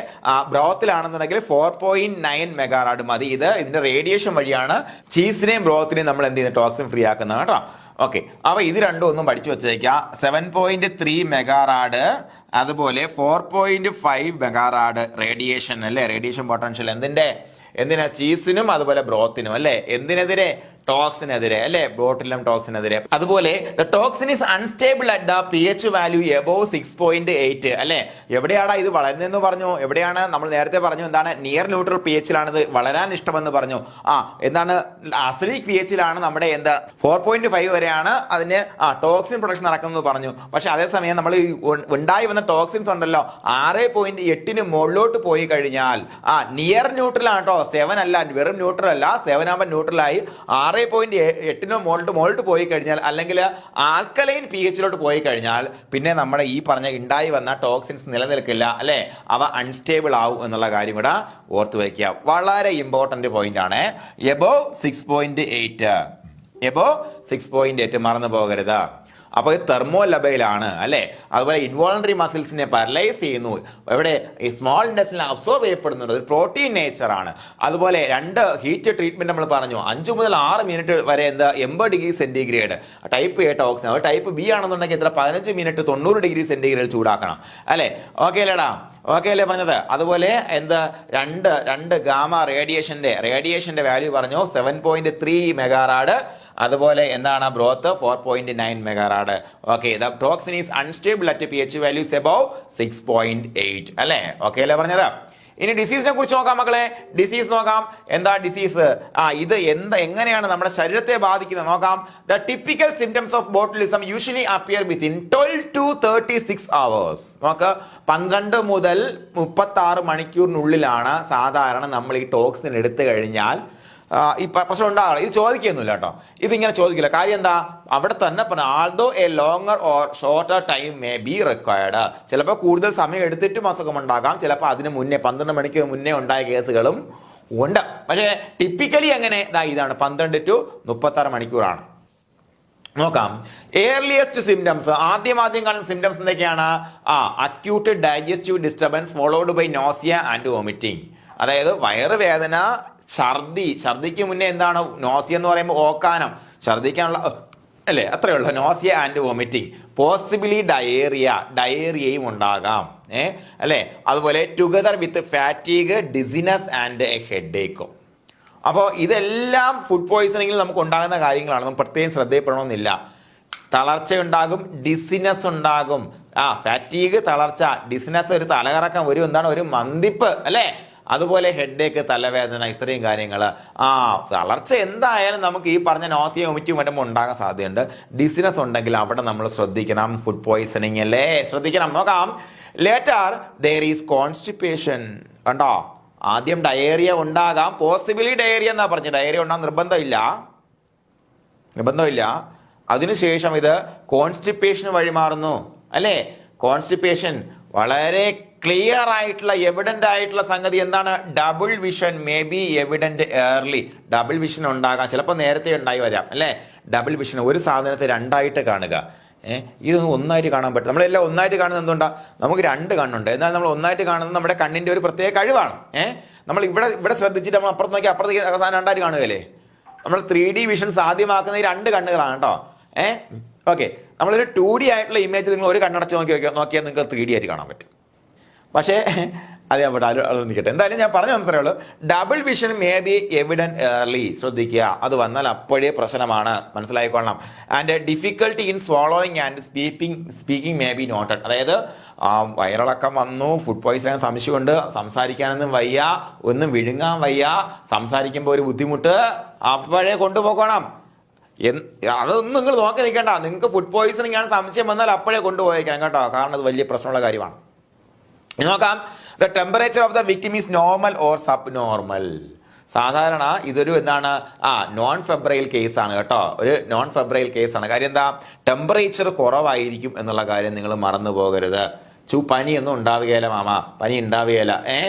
ബ്രോത്തിലാണെന്നുണ്ടെങ്കിൽ 4.9 മെഗാറാഡ് മതി. ഇതിന്റെ റേഡിയേഷൻ വഴിയാണ് ചീസിനെയും ബ്രോത്തിനെയും നമ്മൾ എന്ത് ചെയ്യുന്നത്? ടോക്സിൻ ഫ്രീ ആക്കുന്നത് കേട്ടോ. ഓക്കെ, അപ്പൊ ഇത് രണ്ടും ഒന്നും പഠിച്ചു വെച്ചേക്കാം. 7.3 മെഗാറാഡ്, അതുപോലെ 4.5 മെഗാറാഡ് റേഡിയേഷൻ, അല്ലെ? റേഡിയേഷൻ പൊട്ടൻഷ്യൽ എന്തിനാ? ചീസിനും അതുപോലെ ബ്രോത്തിനും, അല്ലെ? എന്തിനെതിരെ? ടോക്സിനെതിരെ, അല്ലെ? ബോട്ടിലം ടോക്സിനെതിരെ. അതുപോലെ toxin is unstable at the pH value above 6.8, അല്ലെ? എവിടെയാണ് ഇത് വളരുന്നതെന്ന് പറഞ്ഞു? എവിടെയാണ്? നമ്മൾ നേരത്തെ പറഞ്ഞു എന്താണ്? നിയർ ന്യൂട്രൽ pH-ലാണ് ഇത് വളരാൻ ഇഷ്ടമെന്ന് പറഞ്ഞു. എന്താണ്? അസിഡിക് pH-ലാണ് നമ്മുടെ 4.5 വരെയാണ് അതിന് ടോക്സിൻ പ്രൊഡക്ഷൻ നടക്കുന്നത് പറഞ്ഞു. പക്ഷെ അതേസമയം നമ്മൾ ഉണ്ടായി വന്ന ടോക്സിൻസ് ഉണ്ടല്ലോ 6.8 മുകളിലോട്ട് പോയി കഴിഞ്ഞാൽ നിയർ ന്യൂട്രൽ ആണ് കേട്ടോ, 7 അല്ല, വെറും ന്യൂട്രൽ അല്ല, 7 ആകുമ്പോൾ ന്യൂട്രലായി. 6.8 മുകളിലോട്ട് പോയി കഴിഞ്ഞാൽ, അല്ലെങ്കിൽ ആൽക്കലൈൻ pH-ലോട്ട് പോയി കഴിഞ്ഞാൽ പിന്നെ നമ്മുടെ ഈ പറഞ്ഞ ഉണ്ടായി വന്ന ടോക്സിൻസ് നിലനിൽക്കില്ല, അല്ലെ? അവ അൺസ്റ്റേബിൾ ആവും എന്നുള്ള കാര്യം കൂടെ ഓർത്ത് വയ്ക്കുക. വളരെ ഇമ്പോർട്ടന്റ് പോയിന്റ് ആണ്. എബോവ് 6.8 മറന്നു പോകരുത്. അപ്പൊ ഇത് തെർമോ ലബയിലാണ്, അല്ലെ? അതുപോലെ ഇൻവോളണ്ടറി മസിൽസിനെ പാരലൈസ് ചെയ്യുന്നു. എവിടെ? ഈ സ്മോൾ ഇൻഡസ്ട്രിയിൽ അബ്സോർബ് ചെയ്യപ്പെടുന്നുണ്ട്, ഒരു പ്രോട്ടീൻ നേച്ചർ ആണ്. അതുപോലെ 2 ഹീറ്റ് ട്രീറ്റ്മെന്റ് നമ്മൾ പറഞ്ഞു, 5 മുതൽ 6 മിനിറ്റ് വരെ 80 degree centigrade type A toxin. Type B ആണെന്നുണ്ടെങ്കിൽ 15 മിനിറ്റ് 90 ഡിഗ്രി സെന്റിഗ്രേഡ് ചൂടാക്കണം, അല്ലെ? ഓക്കെ അല്ലേടാ? ഓക്കെ അല്ലേ പറഞ്ഞത്? അതുപോലെ രണ്ട് ഗാമ റേഡിയേഷന്റെ വാല്യൂ പറഞ്ഞു 7.3 മെഗാറാഡ്. അതുപോലെ എന്താണ്? Broth 4.9 megarad. Okay, the toxin is unstable at pH values above 6.8, അല്ലെ? ഓക്കെ അല്ലേ പറഞ്ഞത്? ഇനി ഡിസീസിനെ കുറിച്ച് നോക്കാം മക്കളെ. ഡിസീസ് നോക്കാം. എന്താ ഡിസീസ്? ഇത് എങ്ങനെയാണ് നമ്മുടെ ശരീരത്തെ ബാധിക്കുന്നത് നോക്കാം. The typical symptoms of botulism usually appear within 12 to 36 hours. നോക്ക്, 12 മുതൽ 36 മണിക്കൂറിനുള്ളിലാണ് സാധാരണ നമ്മൾ ഈ ടോക്സിൻ എടുത്തു കഴിഞ്ഞാൽ ഈ പ്രശ്നം ഉണ്ടാകാം. ഇത് ചോദിക്കൊന്നുമില്ല കേട്ടോ, ഇതിങ്ങനെ ചോദിക്കില്ല. കാര്യം എന്താ? അവിടെ തന്നെ പറഞ്ഞു, ആൾദോ A longer or shorter time may be required. ചിലപ്പോൾ കൂടുതൽ സമയം എടുത്തിട്ടും അസുഖം ഉണ്ടാകാം, ചിലപ്പോൾ അതിന് മുന്നേ 12 മണിക്കൂർ മുന്നേ ഉണ്ടായ കേസുകളും ഉണ്ട്. പക്ഷേ ടിപ്പിക്കലി എങ്ങനെ? ഇതാണ് 12 to 36 മണിക്കൂറാണ്. നോക്കാം. ഏർലിയസ്റ്റ് സിംറ്റംസ്, ആദ്യം കാണുന്ന സിംറ്റംസ് എന്തൊക്കെയാണ്? Acute digestive disturbance followed by nausea and vomiting. അതായത് വയറുവേദന, ഛർദിക്ക് മുന്നേ എന്താണ്? നോസിയ എന്ന് പറയുമ്പോൾ ഓക്കാനം, ഛർദിക്കാനുള്ള, അല്ലേ? അത്രയേ ഉള്ളൂ. Nausea and vomiting. പോസിബിലി ഡയേറിയയും ഉണ്ടാകാം, അല്ലെ? അതുപോലെ together with fatigue, dizziness and a ഹെഡേക്കും. അപ്പോൾ ഇതെല്ലാം ഫുഡ് പോയിസണിങ്ങിൽ നമുക്ക് ഉണ്ടാകുന്ന കാര്യങ്ങളാണ്, നമുക്ക് പ്രത്യേകം ശ്രദ്ധയപ്പെടണമെന്നില്ല. തളർച്ച ഉണ്ടാകും, ഡിസിനസ് ഉണ്ടാകും. ഫാറ്റീഗ്, തളർച്ച, ഡിസിനസ്, ഒരു തലകറക്കം, ഒരു മന്ദിപ്പ്, അല്ലെ? അതുപോലെ ഹെഡേക്ക്, തലവേദന, ഇത്രയും കാര്യങ്ങൾ. തളർച്ച എന്തായാലും നമുക്ക് ഈ പറഞ്ഞ നോസിയ വോമിറ്റിംഗ് വരുമ്പോൾ ഉണ്ടാകാൻ സാധ്യതയുണ്ട്. ഡിസിനസ് ഉണ്ടെങ്കിൽ അവിടെ നമ്മൾ ശ്രദ്ധിക്കണം. ഫുഡ് പോയിസണിങ് അല്ലേ? ശ്രദ്ധിക്കണം. നോക്കാം. Later there is constipation. കണ്ടോ? ആദ്യം ഡയേറിയ ഉണ്ടാകാം, പോസിബിലി ഡയേറിയ എന്നാ പറഞ്ഞു. ഡയേറിയ ഉണ്ടാകാൻ നിർബന്ധമില്ല. അതിനുശേഷം ഇത് കോൺസ്റ്റിപ്പേഷൻ വഴി മാറുന്നു, അല്ലേ? കോൺസ്റ്റിപ്പേഷൻ വളരെ ക്ലിയർ ആയിട്ടുള്ള, എവിഡന്റ് ആയിട്ടുള്ള സംഗതി എന്താണ്? Double vision may be evident early. Double vision ഉണ്ടാകാം, ചിലപ്പോൾ നേരത്തെ ഉണ്ടായി വരാം, അല്ലെ? ഡബിൾ വിഷൻ, ഒരു സാധനത്തെ രണ്ടായിട്ട് കാണുക. ഇതൊന്നും ഒന്നായിട്ട് കാണാൻ പറ്റും. നമ്മളെല്ലാം ഒന്നായിട്ട് കാണുന്നത് എന്തുകൊണ്ടാ? നമുക്ക് 2 കണ്ണുണ്ട്, എന്നാൽ നമ്മൾ ഒന്നായിട്ട് കാണുന്നത് നമ്മുടെ കണ്ണിന്റെ ഒരു പ്രത്യേക കഴിവാണ്. നമ്മൾ ഇവിടെ ശ്രദ്ധിച്ചിട്ട് നമ്മൾ അപ്പുറത്ത് നോക്കി അപ്പുറത്തേക്ക് സാധനം 2ആയിട്ട് കാണുകയല്ലേ? നമ്മൾ 3D വിഷൻ സാധ്യമാക്കുന്ന ഈ 2 കണ്ണുകളാണ് കേട്ടോ. ഓക്കെ, നമ്മളൊരു 2D ആയിട്ടുള്ള ഇമേജ് നിങ്ങൾ ഒരു കണ്ണടച്ച് നോക്കിയാൽ നിങ്ങൾക്ക് 3D ആയിട്ട് കാണാൻ പറ്റും. പക്ഷേ അത് ഞാൻ നിൽക്കട്ടെ. എന്തായാലും ഞാൻ പറഞ്ഞു തന്നത്രേ ഉള്ളൂ. Double vision may be evident early. ശ്രദ്ധിക്കുക, അത് വന്നാൽ അപ്പോഴേ പ്രശ്നമാണ്, മനസ്സിലായിക്കൊള്ളണം. And difficulty in swallowing and speaking may be noted. അതായത് വയറിളക്കം വന്നു, ഫുഡ് പോയിസൺ സംശയമുണ്ട്, സംസാരിക്കാനൊന്നും വയ്യ, ഒന്നും വിഴുങ്ങാൻ വയ്യ, സംസാരിക്കുമ്പോൾ ഒരു ബുദ്ധിമുട്ട്, അപ്പോഴേ കൊണ്ടുപോകണം. അതൊന്നും നിങ്ങൾ നോക്കി നിൽക്കേണ്ട. നിങ്ങൾക്ക് ഫുഡ് പോയിസണിങ് ആണ് സംശയം വന്നാൽ അപ്പോഴേ കൊണ്ടുപോയേക്കാം കേട്ടോ, കാരണം അത് വലിയ പ്രശ്നമുള്ള കാര്യമാണ്. നോക്കാം, the temperature of the victim is normal or sub normal. സാധാരണ ഇതൊരു എന്താണ് നോൺ ഫെബ്രൈൽ കേസാണ് കേട്ടോ, ഒരു നോൺ ഫെബ്രൈൽ കേസാണ്. കാര്യം എന്താ, ടെമ്പറേച്ചർ കുറവായിരിക്കും എന്നുള്ള കാര്യം നിങ്ങൾ മറന്നു പോകരുത്. പനിയൊന്നും ഉണ്ടാവുകയില്ല മാമ, പനി ഉണ്ടാവുകയില്ല.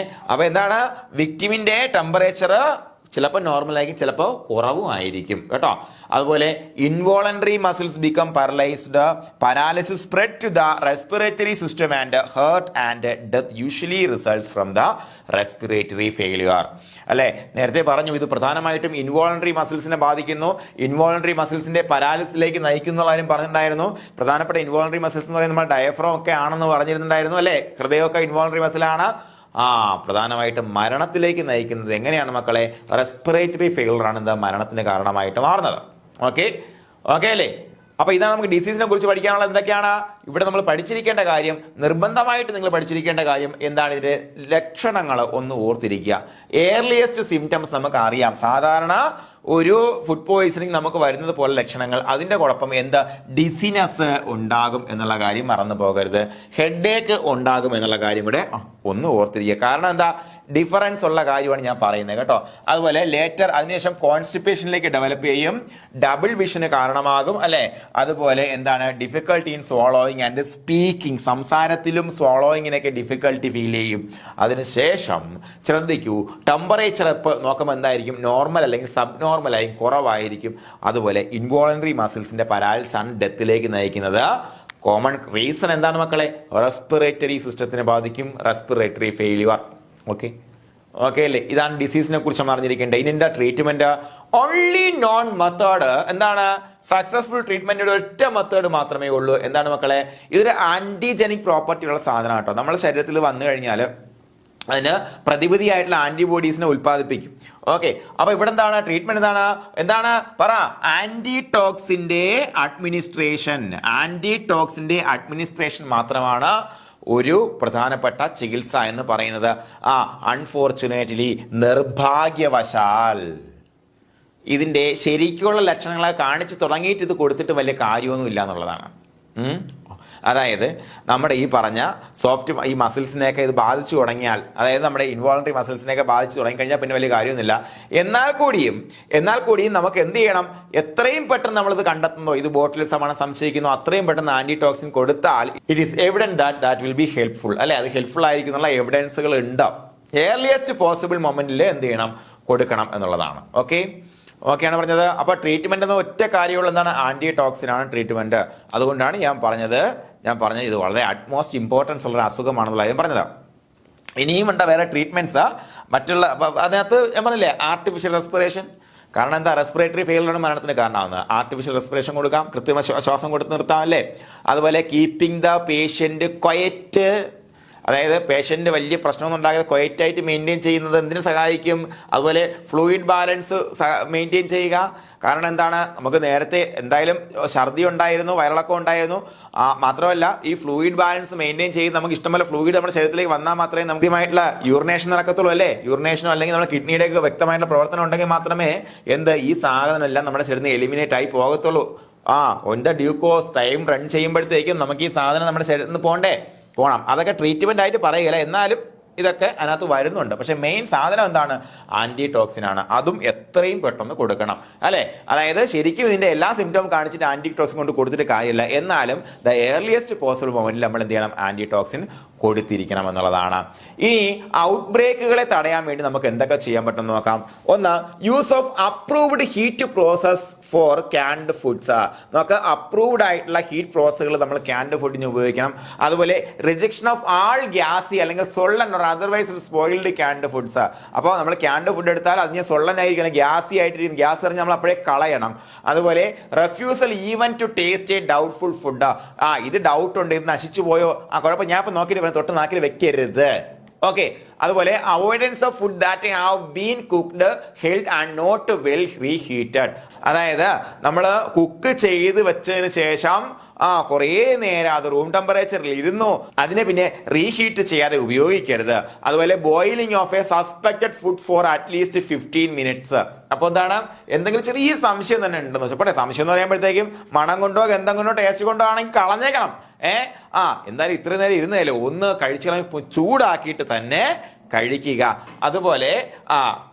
അപ്പൊ എന്താണ്, വിക്ടിമിന്റെ ടെമ്പറേച്ചർ ചിലപ്പോൾ നോർമലായിരിക്കും, ചിലപ്പോൾ കുറവും ആയിരിക്കും കേട്ടോ. അതുപോലെ involuntary muscles become paralysed, paralysis spread to the respiratory system and heart and death usually results from the respiratory failure. അല്ലെ, നേരത്തെ പറഞ്ഞു ഇത് പ്രധാനമായിട്ടും ഇൻവോളണ്ടറി മസിൽസിനെ ബാധിക്കുന്നു, ഇൻവോളണ്ടറി മസിൽസിന്റെ പാരാലിസിലേക്ക് നയിക്കുന്ന കാര്യം പറഞ്ഞിട്ടുണ്ടായിരുന്നു. പ്രധാനപ്പെട്ട ഇൻവോളണ്ടറി മസിൽസ് എന്ന് പറയുന്നത് നമ്മൾ ഡയഫ്രം ഒക്കെ ആണെന്ന് പറഞ്ഞിരുന്നുണ്ടായിരുന്നു അല്ലെ. ഹൃദയമൊക്കെ ഇൻവോളണ്ടറി മസിലാണ്. പ്രധാനമായിട്ടും മരണത്തിലേക്ക് നയിക്കുന്നത് എങ്ങനെയാണ് മക്കളെ, റെസ്പിറേറ്ററി ഫെയിലർ ആണ് എന്താ മരണത്തിന് കാരണമായിട്ട് മാറുന്നത്. ഓക്കെ അല്ലേ. അപ്പൊ ഇതാണ് നമുക്ക് ഡിസീസിനെ കുറിച്ച് പഠിക്കാനുള്ള എന്തൊക്കെയാണ് ഇവിടെ നമ്മൾ പഠിച്ചിരിക്കേണ്ട കാര്യം. നിർബന്ധമായിട്ട് നിങ്ങൾ പഠിച്ചിരിക്കേണ്ട കാര്യം എന്താണ്, ഇതിന്റെ ലക്ഷണങ്ങൾ ഒന്ന് ഓർത്തിരിക്കുക. ഏർലിയസ്റ്റ് സിംറ്റംസ് നമുക്ക് അറിയാം. സാധാരണ ഒരു ഫുഡ് പോയിസണിങ് നമുക്ക് വരുന്നത് പോലെ ലക്ഷണങ്ങൾ, അതിന്റെ കുഴപ്പം എന്താ, ഡിസിനെസ് ഉണ്ടാകും എന്നുള്ള കാര്യം മറന്നു പോകരുത്. ഹെഡേക്ക് ഉണ്ടാകും എന്നുള്ള കാര്യം കൂടെ ഒന്ന് ഓർത്തിരിക്കുക. കാരണം എന്താ, ഡിഫറൻസ് ഉള്ള കാര്യമാണ് ഞാൻ പറയുന്നത് കേട്ടോ. അതുപോലെ ലേറ്റർ അതിനുശേഷം കോൺസ്റ്റിപ്പേഷനിലേക്ക് ഡെവലപ്പ് ചെയ്യും, ഡബിൾ വിഷന് കാരണമാകും അല്ലെ. അതുപോലെ എന്താണ്, difficulty in swallowing and speaking, സംസാരത്തിലും സ്വോളോയിങ്ങിനൊക്കെ ഡിഫിക്കൽട്ടി ഫീൽ ചെയ്യും. അതിനുശേഷം ശ്രദ്ധിക്കൂ, ടെമ്പറേച്ചർ ഇപ്പോൾ നോക്കുമ്പോൾ എന്തായിരിക്കും, നോർമൽ അല്ലെങ്കിൽ സബ് നോർമൽ ആയിരിക്കും, കുറവായിരിക്കും. അതുപോലെ ഇൻവോളണ്ടറി മസിൽസിന്റെ പാരാലിസിസ് ആണ് ഡെത്തിലേക്ക് നയിക്കുന്നത്. കോമൺ റീസൺ എന്താണ് മക്കളെ, റെസ്പിറേറ്ററി സിസ്റ്റത്തിനെ ബാധിക്കും, റെസ്പിറേറ്ററി ഫെയിലിയർ. ഓക്കെ അല്ലേ. ഇതാണ് ഡിസീസിനെ കുറിച്ച് അറിഞ്ഞിരിക്കേണ്ടത്. ഇതിന്റെ ട്രീറ്റ്മെന്റ് ഓൺലി നോൺ മെത്തേഡ് എന്താണ്, സക്സസ്ഫുൾ ട്രീറ്റ്മെന്റിന്റെ ഒറ്റ മെത്തേഡ് മാത്രമേ ഉള്ളൂ. എന്താണ് മക്കളെ, ഇതൊരു ആന്റിജനിക് പ്രോപ്പർട്ടി ഉള്ള സാധനം കേട്ടോ. നമ്മുടെ ശരീരത്തിൽ വന്നു കഴിഞ്ഞാൽ അതിന് പ്രതിവിധിയായിട്ടുള്ള ആന്റിബോഡീസിനെ ഉത്പാദിപ്പിക്കും. ഓക്കെ, അപ്പൊ ഇവിടെ എന്താണ് ട്രീറ്റ്മെന്റ്, എന്താണ് പറ, ആന്റിടോക്സിന്റെ അഡ്മിനിസ്ട്രേഷൻ മാത്രമാണ് ഒരു പ്രധാനപ്പെട്ട ചികിത്സ എന്ന് പറയുന്നത്. അൺഫോർച്ചുനേറ്റ്ലി, നിർഭാഗ്യവശാൽ ഇതിന്റെ ശരിക്കുള്ള ലക്ഷണങ്ങളെ കാണിച്ചു തുടങ്ങിയിട്ട് ഇത് കൊടുത്തിട്ട് വലിയ കാര്യമൊന്നും ഇല്ല എന്നുള്ളതാണ്. അതായത് നമ്മുടെ ഈ പറഞ്ഞ ഈ മസിൽസിനെയൊക്കെ ഇത് ബാധിച്ചു തുടങ്ങിയാൽ, അതായത് നമ്മുടെ ഇൻവോളണ്ടറി മസിൽസിനെയൊക്കെ ബാധിച്ചു തുടങ്ങിക്കഴിഞ്ഞാൽ പിന്നെ വലിയ കാര്യമൊന്നുമില്ല. എന്നാൽ കൂടിയും നമുക്ക് എന്ത് ചെയ്യണം, എത്രയും പെട്ടെന്ന് നമ്മളിത് കണ്ടെത്തുന്നോ, ഇത് ബോട്ടിലിസമാണ് സംശയിക്കുന്നോ, അത്രയും പെട്ടെന്ന് ആന്റിടോക്സിൻ കൊടുത്താൽ it is evident that will be helpful അല്ലെ. അത് ഹെൽപ്ഫുൾ ആയിരിക്കും എന്നുള്ള എവിഡൻസുകൾ ഉണ്ടാവും. ഏർലിയസ്റ്റ് പോസിബിൾ മൊമെന്റിൽ എന്ത് ചെയ്യണം, കൊടുക്കണം എന്നുള്ളതാണ്. ഓക്കെയാണ് പറഞ്ഞത്. അപ്പൊ ട്രീറ്റ്മെന്റ് എന്ന ഒറ്റ കാര്യമുള്ള എന്താണ്, ആന്റിടോക്സിൻ ആണ് ട്രീറ്റ്മെന്റ്. അതുകൊണ്ടാണ് ഞാൻ പറഞ്ഞത് ഇത് വളരെ അറ്റ്മോസ്റ്റ് ഇമ്പോർട്ടൻസ് ഉള്ള അസുഖമാണെന്നുള്ള ഞാൻ പറഞ്ഞത്. ഇനിയും ഉണ്ട് വേറെ ട്രീറ്റ്മെന്റ്സ് മറ്റുള്ള, അതിനകത്ത് ഞാൻ പറഞ്ഞില്ലേ ആർട്ടിഫിഷ്യൽ റെസ്പിറേഷൻ. കാരണം എന്താ, റെസ്പിറേറ്ററി ഫെയിലിയറാണ് മരണത്തിന് കാരണമാകുന്നത്. ആർട്ടിഫിഷ്യൽ റെസ്പിറേഷൻ കൊടുക്കാം, കൃത്രിമ ശ്വാസം കൊടുത്ത് നിർത്താം അല്ലേ. അതുപോലെ കീപ്പിംഗ് ദ പേഷ്യന്റ് ക്വയറ്റ്, അതായത് പേഷ്യന്റ് വലിയ പ്രശ്നമൊന്നും ഉണ്ടാകാതെ ക്വയറ്റായിട്ട് മെയിൻറ്റെയിൻ ചെയ്യുന്നത് എന്തിനു സഹായിക്കും. അതുപോലെ ഫ്ലൂയിഡ് ബാലൻസ് മെയിൻറ്റെയിൻ ചെയ്യുക. കാരണം എന്താണ്, നമുക്ക് നേരത്തെ എന്തായാലും ഛർദി ഉണ്ടായിരുന്നു, വയറിളക്കം ഉണ്ടായിരുന്നു. മാത്രമല്ല ഈ ഫ്ലൂയിഡ് ബാലൻസ് മെയിൻറ്റെയിൻ ചെയ്ത് നമുക്ക് ഇഷ്ടംപോലെ ഫ്ലൂയിഡ് നമ്മുടെ ശരീരത്തിലേക്ക് വന്നാൽ മാത്രമേ നമുക്കുമായിട്ടുള്ള യൂറിനേഷൻ നടക്കത്തുള്ളൂ അല്ലേ. യൂറിനേഷനോ അല്ലെങ്കിൽ നമ്മുടെ കിഡ്നിയുടെയൊക്കെ വ്യക്തമായിട്ടുള്ള പ്രവർത്തനം ഉണ്ടെങ്കിൽ മാത്രമേ ഈ സാധനം എല്ലാം നമ്മുടെ ശരീരത്തിൽ നിന്ന് എലിമിനേറ്റ് ആയി പോകത്തുള്ളൂ. On the due course time run ചെയ്യുമ്പോഴത്തേക്കും നമുക്ക് ഈ സാധനം നമ്മുടെ ശരീരത്തിൽ നിന്ന് പോകണം. അതൊക്കെ ട്രീറ്റ്മെന്റ് ആയിട്ട് പറയുകയില്ല, എന്നാലും ഇതൊക്കെ അതിനകത്ത് വരുന്നുണ്ട്. പക്ഷെ മെയിൻ സാധനം എന്താണ്, ആന്റിടോക്സിൻ ആണ്. അതും എത്രയും പെട്ടെന്ന് കൊടുക്കണം അല്ലെ. അതായത് ശരിക്കും ഇതിന്റെ എല്ലാ സിംറ്റവും കാണിച്ചിട്ട് ആന്റിടോക്സിൻ കൊണ്ട് കൊടുത്തിട്ട് കാര്യമില്ല. എന്നാലും ദ ഏർലിയസ്റ്റ് പോസിബിൾ മൊമെന്റിൽ നമ്മൾ എന്ത് ചെയ്യണം, ആന്റിടോക്സിൻ കൊടുത്തിരിക്കണം എന്നുള്ളതാണ്. ഇനി ഔട്ട് ബ്രേക്കുകളെ തടയാൻ വേണ്ടി നമുക്ക് എന്തൊക്കെ ചെയ്യാൻ പറ്റും നോക്കാം. ഒന്ന്, use of approved heat process for canned foods. നമുക്ക് അപ്രൂവ്ഡ് ആയിട്ടുള്ള ഹീറ്റ് പ്രോസസ്സുകൾ നമ്മൾ ക്യാൻഡ് ഫുഡിന് ഉപയോഗിക്കണം. അതുപോലെ റിജക്ഷൻ ഓഫ് ആൾ ഗ്യാസി അല്ലെങ്കിൽ സൊള്ളൻ ഓർ അതർവൈസ് സ്പോയിൽഡ് ക്യാൻഡ് ഫുഡ്സ്. അപ്പോൾ നമ്മൾ ക്യാൻഡ് ഫുഡ് എടുത്താൽ അതിന് സൊള്ളനായിരിക്കും, ഗ്യാസി ആയിട്ടിരിക്കും, ഗ്യാസ് എറിഞ്ഞ് നമ്മൾ അപ്പോഴേ കളയണം. അതുപോലെ refusal even to taste a doubtful food. ഇത് ഡൗട്ട് ഉണ്ട്, ഇത് നശിച്ചു പോയോ, കുഴപ്പം, ഞാൻ ഇപ്പൊ നോക്കിയിട്ട് തൊട്ട് നാക്കിൽ വെക്കരുത്. ഓക്കെ. അതുപോലെ avoidance of food that have been cooked held and not well reheated. അതായത് നമ്മൾ കുക്ക് ചെയ്ത് വെച്ചതിന് ശേഷം കുറേ നേരം അത് റൂം ടെമ്പറേച്ചറിൽ ഇരുന്നു അതിനെ പിന്നെ റീഹീറ്റ് ചെയ്യാതെ ഉപയോഗിക്കരുത്. അതുപോലെ boiling of A suspected food for at least 15 minutes. അപ്പൊ എന്താണ്, എന്തെങ്കിലും ചെറിയ സംശയം തന്നെ ഉണ്ടെന്ന് വെച്ചാൽ, സംശയം എന്ന് പറയുമ്പോഴത്തേക്കും മണം കൊണ്ടോ ഗന്ധം കൊണ്ടോ ടേസ്റ്റ് കൊണ്ടോ ആണെങ്കിൽ കളഞ്ഞേക്കണം. എന്തായാലും ഇത്ര നേരം ഇരുന്നതല്ലേ, ഒന്ന് കഴിച്ചു ചൂടാക്കിയിട്ട് തന്നെ കഴിക്കുക. അതുപോലെ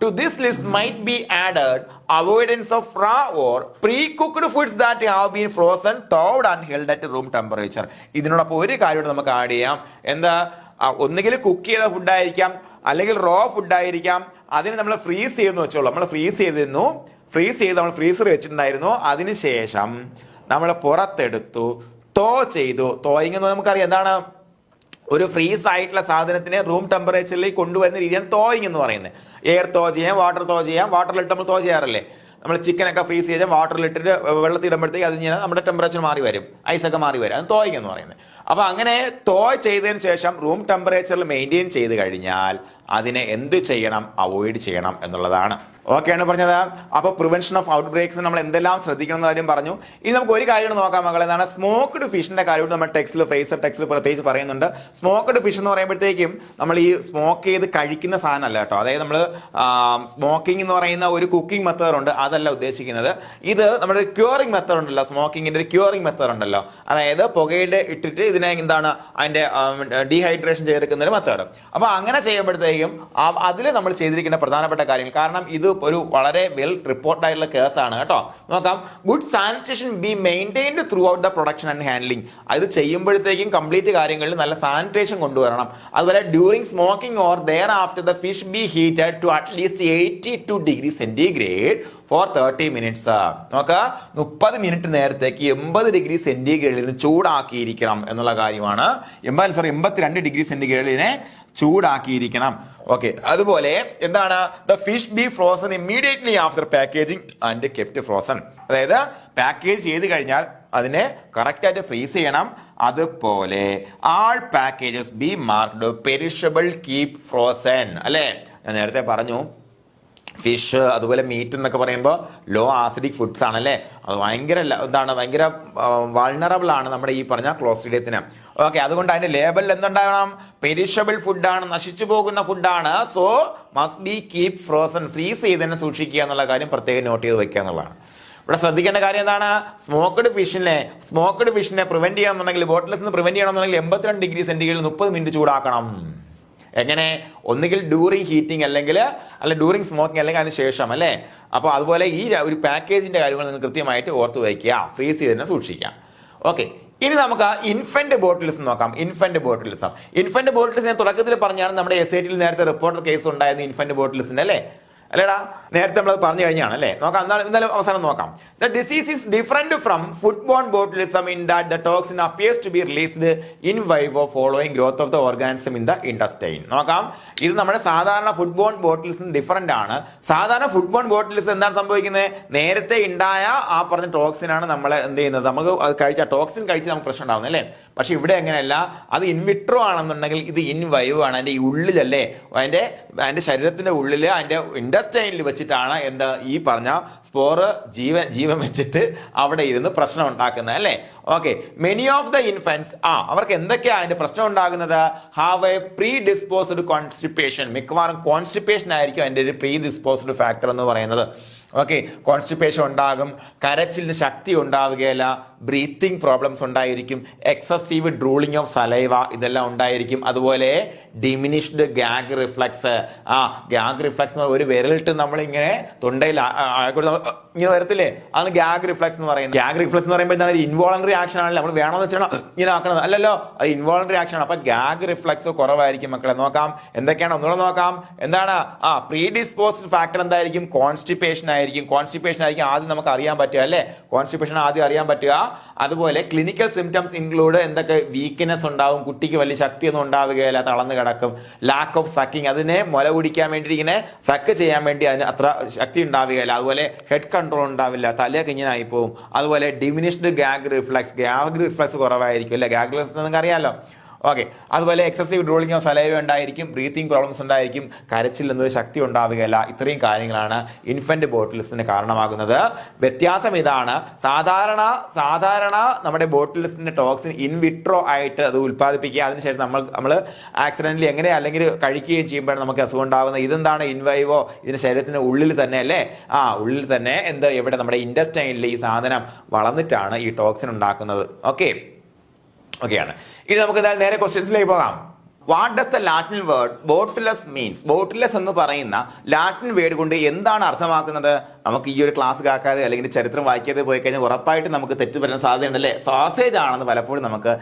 to this list might be added avoidance of raw or pre-cooked foods that have been frozen, thawed and held at room temperature. ഇതിനോടൊപ്പം ഒരു കാര്യം നമുക്ക് ആഡ് ചെയ്യാം. എന്താ, ഒന്നുകിൽ കുക്ക് ചെയ്ത ഫുഡായിരിക്കാം, അല്ലെങ്കിൽ റോ ഫുഡായിരിക്കാം. അതിന് നമ്മൾ ഫ്രീസ് ചെയ്തെന്ന് വെച്ചോളൂ. നമ്മൾ ഫ്രീസ് ചെയ്ത് നമ്മൾ ഫ്രീസർ വെച്ചിട്ടുണ്ടായിരുന്നു. അതിനുശേഷം നമ്മൾ പുറത്തെടുത്തു, തോ ചെയ്തു. തോയിങ് എന്ന് നമുക്കറിയാം എന്താണ്, ഒരു ഫ്രീസ് ആയിട്ടുള്ള സാധനത്തിനെ റൂം ടെമ്പറേച്ചറിലേക്ക് കൊണ്ടുവരുന്ന രീതിയാണ് തോയിങ് എന്ന് പറയുന്നത്. എയർ തോ ചെയ്യാം, വാട്ടർ തോ ചെയ്യാം. വാട്ടറിലിട്ട് നമ്മൾ തോ ചെയ്യാറില്ലേ, നമ്മൾ ചിക്കനൊക്കെ ഫ്രീസ് ചെയ്താൽ വാട്ടറിലിട്ടിട്ട് വെള്ളത്തിൽ ഇടുമ്പോഴത്തേക്ക് അത് നമ്മുടെ ടെമ്പറേച്ചർ മാറി വരും, ഐസൊക്കെ മാറി വരും. അത് തോയിങ് എന്ന് പറയുന്നത്. അപ്പൊ അങ്ങനെ തോ ചെയ്തതിന് ശേഷം റൂം ടെമ്പറേച്ചറിൽ മെയിൻറ്റെയിൻ ചെയ്ത് കഴിഞ്ഞാൽ അതിനെ എന്ത് ചെയ്യണം, അവോയ്ഡ് ചെയ്യണം എന്നുള്ളതാണ്. ഓക്കെയാണ് പറഞ്ഞത്. അപ്പൊ പ്രിവെൻഷൻ ഓഫ് ഔട്ട് ബ്രേക്സ് നമ്മൾ എന്തെല്ലാം ശ്രദ്ധിക്കണം എന്ന കാര്യം പറഞ്ഞു. ഇനി നമുക്ക് ഒരു കാര്യം നോക്കാം മക്കളെ, എന്താണ് സ്മോക്ക്ഡ് ഫിഷിന്റെ കാര്യം നമ്മൾ ഫ്രേസർ ടെക്സ്റ്റിൽ പ്രത്യേകിച്ച് പറയുന്നുണ്ട്. സ്മോക്ക്ഡ് ഫിഷ് എന്ന് പറയുമ്പോഴത്തേക്കും നമ്മൾ ഈ സ്മോക്ക് ചെയ്ത് കഴിക്കുന്ന സാധനമല്ല കേട്ടോ. അതായത് നമ്മൾ സ്മോക്കിംഗ് എന്ന് പറയുന്ന ഒരു കുക്കിംഗ് മെത്തേഡ് ഉണ്ട്, അതല്ല ഉദ്ദേശിക്കുന്നത്. ഇത് നമ്മുടെ ക്യൂറിംഗ് മെത്തേഡ് ഉണ്ടല്ലോ, സ്മോക്കിങ്ങിന്റെ ഒരു ക്യൂറിംഗ് മെത്തേഡ് ഉണ്ടല്ലോ. അതായത് പുകയുടെ ഇട്ടിട്ട് ഇതിനെ എന്താണ് അതിന്റെ ഡീഹൈഡ്രേഷൻ ചെയ്തെടുക്കുന്ന ഒരു മെത്തേഡ്. അപ്പൊ അങ്ങനെ ചെയ്യുമ്പോഴത്തേക്കും അതിൽ നമ്മൾ ചെയ്തിരിക്കേണ്ട പ്രധാനപ്പെട്ട കാര്യങ്ങൾ, കാരണം ഇത് ഒരു വളരെ വെൽ റിപ്പോർട്ട് ആയിട്ടുള്ള കേസാണ് കേട്ടോ. നോക്കാം. Good sanitation be maintained throughout the production and handling. അത് ചെയ്യുമ്പോഴത്തേക്കും കംപ്ലീറ്റ് കാര്യങ്ങളിൽ നല്ല സാനിറ്റേഷൻ കൊണ്ടുവരണം. അതുപോലെ during smoking or thereafter the fish be heated to at least 82 degree centigrade for 30 minutes. നോക്ക, 30 മിനിറ്റ് നേരത്തേക്ക് 80 ഡിഗ്രി സെന്റിഗ്രേഡിന് ചൂടാക്കിയിരിക്കണം എന്നുള്ള കാര്യമാണ്. 82 ഡിഗ്രി സെന്റിഗ്രേഡിനെ ചൂടാക്കിയിരിക്കണം. ഓക്കെ. അതുപോലെ എന്താണ്, the fish be frozen immediately after packaging and kept frozen. അതായത് പാക്കേജ് ചെയ്ത് കഴിഞ്ഞാൽ അതിനെ കറക്റ്റ് ആയിട്ട് ഫ്രീസ് ചെയ്യണം. അതുപോലെ all packages be marked perishable keep frozen. അല്ലെ, ഞാൻ നേരത്തെ പറഞ്ഞു ഫിഷ് അതുപോലെ മീറ്റ് എന്നൊക്കെ പറയുമ്പോൾ ലോ ആസിഡിക് ഫുഡ്സ് ആണല്ലേ. അത് ഭയങ്കര വൾണറബിൾ ആണ് നമ്മുടെ ഈ പറഞ്ഞ ക്ലോസ്ട്രീഡിയത്തിന്. ഓക്കെ. അതുകൊണ്ട് അതിന്റെ ലേബലിൽ എന്തുണ്ടാകണം, പെരിഷബിൾ ഫുഡാണ്, നശിച്ചു പോകുന്ന ഫുഡാണ്. So must be keep frozen, freeze ചെയ്ത് തന്നെ സൂക്ഷിക്കുക എന്നുള്ള കാര്യം പ്രത്യേകം നോട്ട് ചെയ്ത് വെക്കുക എന്നുള്ളതാണ്. ഇവിടെ ശ്രദ്ധിക്കേണ്ട കാര്യം എന്താണ്, സ്മോക്ക്ഡ് ഫിഷിനെ പ്രിവെന്റ് ചെയ്യണമെന്നുണ്ടെങ്കിൽ, ബോട്ടിൽസ് പ്രിവെന്റ് ചെയ്യണമെന്നുണ്ടെങ്കിൽ 82 ഡിഗ്രി സെന്റിഗ്രേഡിൽ 30 മിനിറ്റ് ചൂടാക്കണം. എങ്ങനെ, ഒന്നുകിൽ ഡ്യൂറിങ് ഹീറ്റിംഗ് അല്ലെങ്കിൽ ഡ്യൂറിങ് സ്മോക്കിംഗ് അല്ലെങ്കിൽ അതിന് ശേഷം അല്ലേ. അപ്പോൾ അതുപോലെ ഈ ഒരു പാക്കേജിന്റെ കാര്യങ്ങൾ നിങ്ങൾ കൃത്യമായിട്ട് ഓർത്ത് വയ്ക്കുക, ഫ്രീസ് ചെയ്ത് തന്നെ സൂക്ഷിക്കാം. ഓക്കെ. ഇനി നമുക്ക് ഇൻഫന്റ് ബോട്ടിൽസ് നോക്കാം. ഇൻഫന്റ് ബോട്ടിൽസ് ഞാൻ തുടക്കത്തിൽ പറഞ്ഞാണ്, നമ്മുടെ SIT നേരത്തെ റിപ്പോർട്ടർ കേസ് ഉണ്ടായിരുന്നു ഇൻഫന്റ് ബോട്ടിൽസിന്റെ അല്ലേ. അല്ലേടാ, നേരത്തെ നമ്മൾ പറഞ്ഞു കഴിഞ്ഞാണ് അല്ലേ. നോക്കാം, എന്തായാലും അവസാനം നോക്കാം. The disease is different from food borne botulism in that the toxin appears to be released in vivo following growth of the organism in the intestine. നോക്കാം, ഇത് നമ്മുടെ സാധാരണ ഫുഡ് ബോൺ ബോട്ടിൽസിന് ഡിഫറെന്റ് ആണ്. സാധാരണ ഫുഡ് ബോൺ ബോട്ടിൽസ് എന്താണ് സംഭവിക്കുന്നത്, നേരത്തെ ഉണ്ടായ ആ പറഞ്ഞ ടോക്സിനാണ് നമ്മൾ എന്ത് ചെയ്യുന്നത്, നമുക്ക് അത് കഴിച്ച ടോക്സിൻ കഴിച്ച് നമുക്ക് പ്രശ്നം ഉണ്ടാവുന്നത് അല്ലേ. പക്ഷെ ഇവിടെ എങ്ങനെയല്ല, അത് ഇൻവിട്രോ ആണെന്നുണ്ടെങ്കിൽ ഇത് ഇൻ വൈവ് ആണ്. അതിന്റെ ഉള്ളിലല്ലേ, അതിന്റെ ശരീരത്തിന്റെ ഉള്ളിൽ അതിന്റെ ഇൻഡസ്റ്റൈനിൽ വെച്ചിട്ടാണ് എന്താ ഈ പറഞ്ഞ സ്പോറ് ജീവൻ വെച്ചിട്ട് അവിടെ ഇരുന്ന് പ്രശ്നം ഉണ്ടാക്കുന്നത് അല്ലേ. Okay. Many of the infants അവർക്ക് എന്തൊക്കെയാ അതിന്റെ പ്രശ്നം ഉണ്ടാകുന്നത്, have a predisposed constipation. മിക്കവാറും കോൺസ്റ്റിപ്പേഷൻ ആയിരിക്കും അതിന്റെ ഒരു പ്രീ ഡിസ്പോസ്ഡ് ഫാക്ടർ എന്ന് പറയുന്നത്. ഓക്കെ, കോൺസ്റ്റിപ്പേഷൻ ഉണ്ടാകും, കരച്ചിലിന് ശക്തി ഉണ്ടാവുകയില്ല, ബ്രീത്തിങ് പ്രോബ്ലംസ് ഉണ്ടായിരിക്കും, എക്സസീവ് ഡ്രൂളിംഗ് ഓഫ് സലൈവ ഇതെല്ലാം ഉണ്ടായിരിക്കും. അതുപോലെ diminished gag reflux. Gag reflux എന്ന് ഒരു വിരലിട്ട് നമ്മളിങ്ങനെ തൊണ്ടയിൽ ഇങ്ങനെ വരത്തില്ലേ, അതാണ് ഗാഗ് റിഫ്ലക്സ് എന്ന് പറയുന്നത്. ഗാഗ് റിഫ്ലക്സ് എന്ന് പറയുമ്പോൾ എന്താണ്, ഇൻവോളണ്ടറി ആക്ഷൻ ആണല്ലോ, നമ്മൾ വേണമെന്ന് വെച്ചാൽ ഇങ്ങനെ ആക്കണത് അല്ലല്ലോ, അത് ഇൻവോളണ്ടറി ആക്ഷൻ ആണ്. അപ്പൊ ഗാഗ് റിഫ്ലക്സ് കുറവായിരിക്കും മക്കളെ. നോക്കാം എന്തൊക്കെയാണ്, ഒന്നുകൂടെ നോക്കാം. എന്താണ് പ്രീഡിസ്പോസ്ഡ് ഫാക്ടർ എന്തായിരിക്കും, കോൺസ്റ്റിപ്പേഷൻ ആയിരിക്കും. കോൺസ്റ്റിപ്പേഷൻ ആയിരിക്കും ആദ്യം നമുക്ക് അറിയാൻ പറ്റുക അല്ലെ, കോൺസ്റ്റിപ്പേഷൻ ആദ്യം അറിയാൻ പറ്റുക. അതുപോലെ ക്ലിനിക്കൽ സിംറ്റംസ് ഇൻക്ലൂഡ് എന്തൊക്കെ, വീക്ക്നെസ് ഉണ്ടാവും, കുട്ടിക്ക് വലിയ ശക്തിയൊന്നും ഉണ്ടാവുകയില്ല, തളർന്നു കിടക്കും. ലാക്ക് ഓഫ് സക്കിങ്, അതിനെ മുല കുടിക്കാൻ വേണ്ടി ഇങ്ങനെ സക്ക് ചെയ്യാൻ വേണ്ടി അതിന് അത്ര ശക്തി ഉണ്ടാവുകയില്ല. അതുപോലെ ഹെഡ് കൺട്രോൾ ഉണ്ടാവില്ല, തലയൊക്കെ ഇങ്ങനെ ആയി പോകും. അതുപോലെ diminished gag reflux, gag reflux കുറവായിരിക്കും അല്ലെ, ഗാഗ് റിഫ്ലക്സ് നിങ്ങൾക്ക് അറിയാലോ. ഓക്കെ, അതുപോലെ എക്സസീവ് ഡ്രോളിംഗ് ഓഫ് സലൈവ ഉണ്ടായിരിക്കും, ബ്രീത്തിങ് പ്രോബ്ലംസ് ഉണ്ടായിരിക്കും, കരച്ചിൽ എന്നൊരു ശക്തി ഉണ്ടാവുകയില്ല. ഇത്രയും കാര്യങ്ങളാണ് ഇൻഫന്റ് ബോട്ടിലിസത്തിന് കാരണമാകുന്നത്. വ്യത്യാസം ഇതാണ്, സാധാരണ നമ്മുടെ ബോട്ടിലിസത്തിന്റെ ടോക്സിൻ ഇൻവിട്രോ ആയിട്ട് അത് ഉൽപ്പാദിപ്പിക്കുക, അതിനുശേഷം നമ്മൾ ആക്സിഡന്റലി എങ്ങനെ അല്ലെങ്കിൽ കഴിക്കുകയും ചെയ്യുമ്പോഴാണ് നമുക്ക് അസുഖം ഉണ്ടാകുന്നത്. ഇതെന്താണ്, ഇൻവൈവോ, ഇതിന്റെ ശരീരത്തിന് ഉള്ളിൽ തന്നെ അല്ലേ, ഉള്ളിൽ തന്നെ ഇവിടെ നമ്മുടെ ഇൻഡസ്റ്റൈനിൽ ഈ സാധനം വളർന്നിട്ടാണ് ഈ ടോക്സിൻ ഉണ്ടാക്കുന്നത്. ഓക്കെയാണ്. ഇനി നമുക്ക് നേരെ ക്വസ്റ്റ്യൻസിലേക്ക് പോകാം. What does the Latin word botulus means? Botulus എന്ന് പറയുന്ന ലാറ്റിൻ വേർഡ് കൊണ്ട് എന്താണ് അർത്ഥമാക്കുന്നത്? നമുക്ക് ഈ ഒരു ക്ലാസ് കാക്കാതെ അല്ലെങ്കിൽ ചരിത്രം വായിക്കാതെ പോയി കഴിഞ്ഞാൽ ഉറപ്പായിട്ട് നമുക്ക് തെറ്റ് വരാൻ സാധ്യതയുണ്ടല്ലേ. സോസേജ് ആണെന്ന് പലപ്പോഴും നമുക്ക്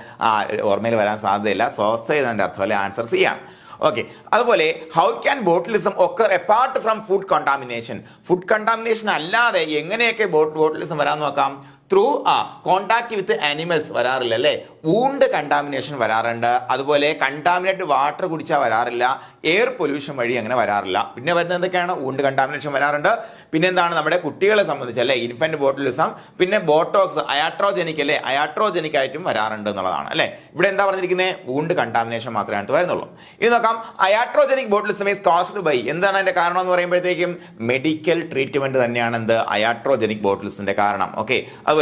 ഓർമ്മയിൽ വരാൻ സാധ്യതയില്ല. സോസേജ് അതിന്റെ അർത്ഥം അല്ലെ, ആൻസർ സി ആണ്. ഓക്കെ, അതുപോലെ how can botulism occur apart from food contamination? Food contamination അല്ലാതെ എങ്ങനെയൊക്കെ ബോട്ടിലിസം വരാൻ നോക്കാം. ത്രൂ കോണ്ടാക്ട് വിത്ത് ആനിമൽസ് വരാറില്ല അല്ലേ, വൂണ്ട് കണ്ടാമിനേഷൻ വരാറുണ്ട്. അതുപോലെ കണ്ടാമിനേറ്റ് വാട്ടർ കുടിച്ചാൽ വരാറില്ല, എയർ പൊല്യൂഷൻ വഴി അങ്ങനെ വരാറില്ല. പിന്നെ വരുന്നത് എന്തൊക്കെയാണ്, വൂണ്ട് കണ്ടാമിനേഷൻ വരാറുണ്ട്. പിന്നെ എന്താണ്, നമ്മുടെ കുട്ടികളെ സംബന്ധിച്ച് അല്ലെ ഇൻഫന്റ് ബോട്ടിലിസം. പിന്നെ ബോട്ടോക്സ് അയാട്രോജനിക് അല്ലെ, അയാട്രോജനിക് ആയിട്ടും വരാറുണ്ട് എന്നുള്ളതാണ് അല്ലെ. ഇവിടെ എന്താ പറഞ്ഞിരിക്കുന്നത്, വൂണ്ട് കണ്ടാമിനേഷൻ മാത്രമേ വരുന്നുള്ളൂ. ഇത് നോക്കാം, iatrogenic botulism is caused by, എന്താണ് അതിന്റെ കാരണം എന്ന് പറയുമ്പോഴത്തേക്കും മെഡിക്കൽ ട്രീറ്റ്മെന്റ് തന്നെയാണ് എന്ത്, അയാട്രോജനിക് ബോട്ടിലിസത്തിന്റെ കാരണം. ഓക്കെ, അതുപോലെ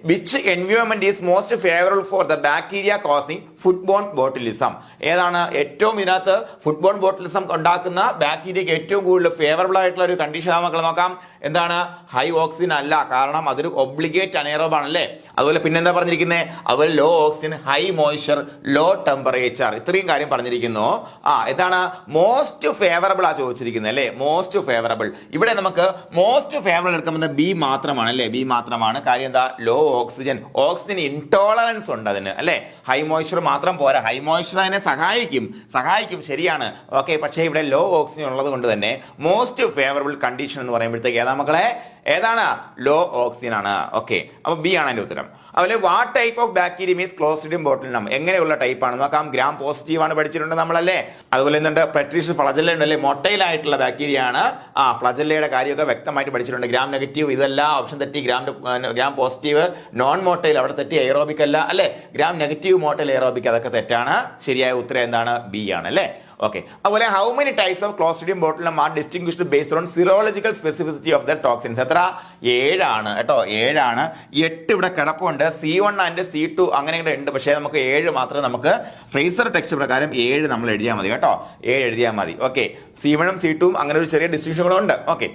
which environment is most favourable for the bacteria causing food borne botulism? ഏതാണ് ഏറ്റവും ഇതിനകത്ത് ഫുഡ് ബോൺ ബോട്ടിലിസം ഉണ്ടാക്കുന്ന ബാക്ടീരിയക്ക് ഏറ്റവും കൂടുതൽ ഫേവറബിൾ ആയിട്ടുള്ള ഒരു കണ്ടീഷൻ മക്കളെ നോക്കാം. എന്താണ്, ഹൈ ഓക്സിജൻ അല്ല, കാരണം അതൊരു ഒബ്ലിഗേറ്റ് അനേറോബ് ആണല്ലേ. അതുപോലെ പിന്നെന്താ പറഞ്ഞിരിക്കുന്നത്, അതുപോലെ low oxygen, high moisture, low temperature, ഇത്രയും കാര്യം പറഞ്ഞിരിക്കുന്നു. എന്താണ് മോസ്റ്റ് ഫേവറബിൾ ചോദിച്ചിരിക്കുന്നത് അല്ലേ, മോസ്റ്റ് ഫേവറബിൾ. ഇവിടെ നമുക്ക് മോസ്റ്റ് ഫേവറബിൾ എടുക്കുമ്പോൾ ബി മാത്രമാണ് അല്ലേ, ബി മാത്രമാണ്. കാര്യം എന്താ, ലോ ഓക്സിജൻ, ഓക്സിജൻ ഇൻടോളറൻസ് ഉണ്ട് അതിന് അല്ലെ. ഹൈ മോയ്സ്ചർ മാത്രം പോരാ, ഹൈ മോയ്സ്ചർ അതിനെ സഹായിക്കും ശരിയാണ്. ഓക്കെ, പക്ഷേ ഇവിടെ ലോ ഓക്സിജൻ ഉള്ളത് കൊണ്ട് തന്നെ മോസ്റ്റ് ഫേവറബിൾ കണ്ടീഷൻ എന്ന് പറയുമ്പോഴത്തേക്ക് മക്കളെ ഏതാണ്, ലോ ഓക്സിജൻ ആണ്. ഓക്കെ, അപ്പൊ ബി ആണ് അതിന്റെ ഉത്തരം. അതുപോലെ what type of bacteria means Clostridium botulinum, എങ്ങനെയുള്ള ടൈപ്പ് ആണ് നോക്കാം. ഗ്രാം പോസിറ്റീവ് ആണ് പഠിച്ചിട്ടുണ്ട് നമ്മളല്ലേ. അതുപോലെ എന്തുണ്ട്, പെട്രീഷ്യസ് ഫ്ലജല്ല ഉണ്ടല്ലേ, മൊട്ടൈലായിട്ടുള്ള ബാക്ടീരിയ ആണ്. ഫ്ലജല്ലയുടെ കാര്യമൊക്കെ വ്യക്തമായിട്ട് പഠിച്ചിട്ടുണ്ട്. ഗ്രാം നെഗറ്റീവ് ഇതെല്ലാം ഓപ്ഷൻ തെറ്റി, ഗ്രാം പോസിറ്റീവ് നോൺ മോട്ടൈൽ അവിടെ തെറ്റി, എയറോബിക് അല്ല അല്ലെ. ഗ്രാം നെഗറ്റീവ് മോട്ടൈൽ എയറോബിക് അതൊക്കെ തെറ്റാണ്. ശരിയായ ഉത്തരം എന്താണ്, ബി ആണ് അല്ലെ. ഓക്കെ, അതുപോലെ how many types of Clostridium botulinum are distinguished based on serological specificity of the toxins? എത്ര, 7 ആണ് കേട്ടോ, 7 ആണ്. 8 ഇവിടെ കിടപ്പുണ്ട്, C1 ആൻഡ് C2 അങ്ങനെ ഉണ്ട്. പക്ഷേ നമുക്ക് 7 മാത്രമേ, നമുക്ക് ഫ്രേസർ ടെക്സ്റ്റ് പ്രകാരം 7 നമ്മൾ എഴുതിയാൽ മതി കേട്ടോ, 7 എഴുതിയാൽ മതി. ഓക്കെ, C1 ഉം C2 ഉം അങ്ങനെ ഒരു ചെറിയ ഡിസ്റ്റിങ്ഷൻ കൂടെ ഉണ്ട്. ഓക്കെ,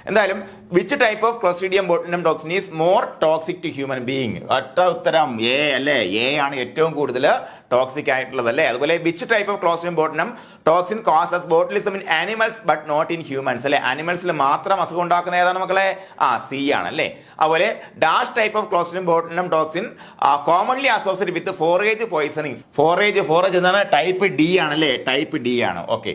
എന്തായാലും which type of Clostridium botulinum toxin is more toxic to human being? ഒറ്റ ഉത്തരം എ അല്ലേ, എ ആണ് ഏറ്റവും കൂടുതൽ ടോക്സിക് ആയിട്ടുള്ളത് അല്ലേ. അതുപോലെ which type of Clostridium botulinum toxin causes botulism in animals but not in humans അല്ലെ. ആനിമൽസിൽ മാത്രം അസുഖം ഉണ്ടാക്കുന്ന ഏതാണ് മക്കളെ, സി ആണ് അല്ലേ. അതുപോലെ dash type of Clostridium botulinum toxin commonly associate with forage poisoning? Forage എന്താണ്, ടൈപ്പ് ഡി ആണ് അല്ലേ, ടൈപ്പ് ഡി ആണ്. ഓക്കെ,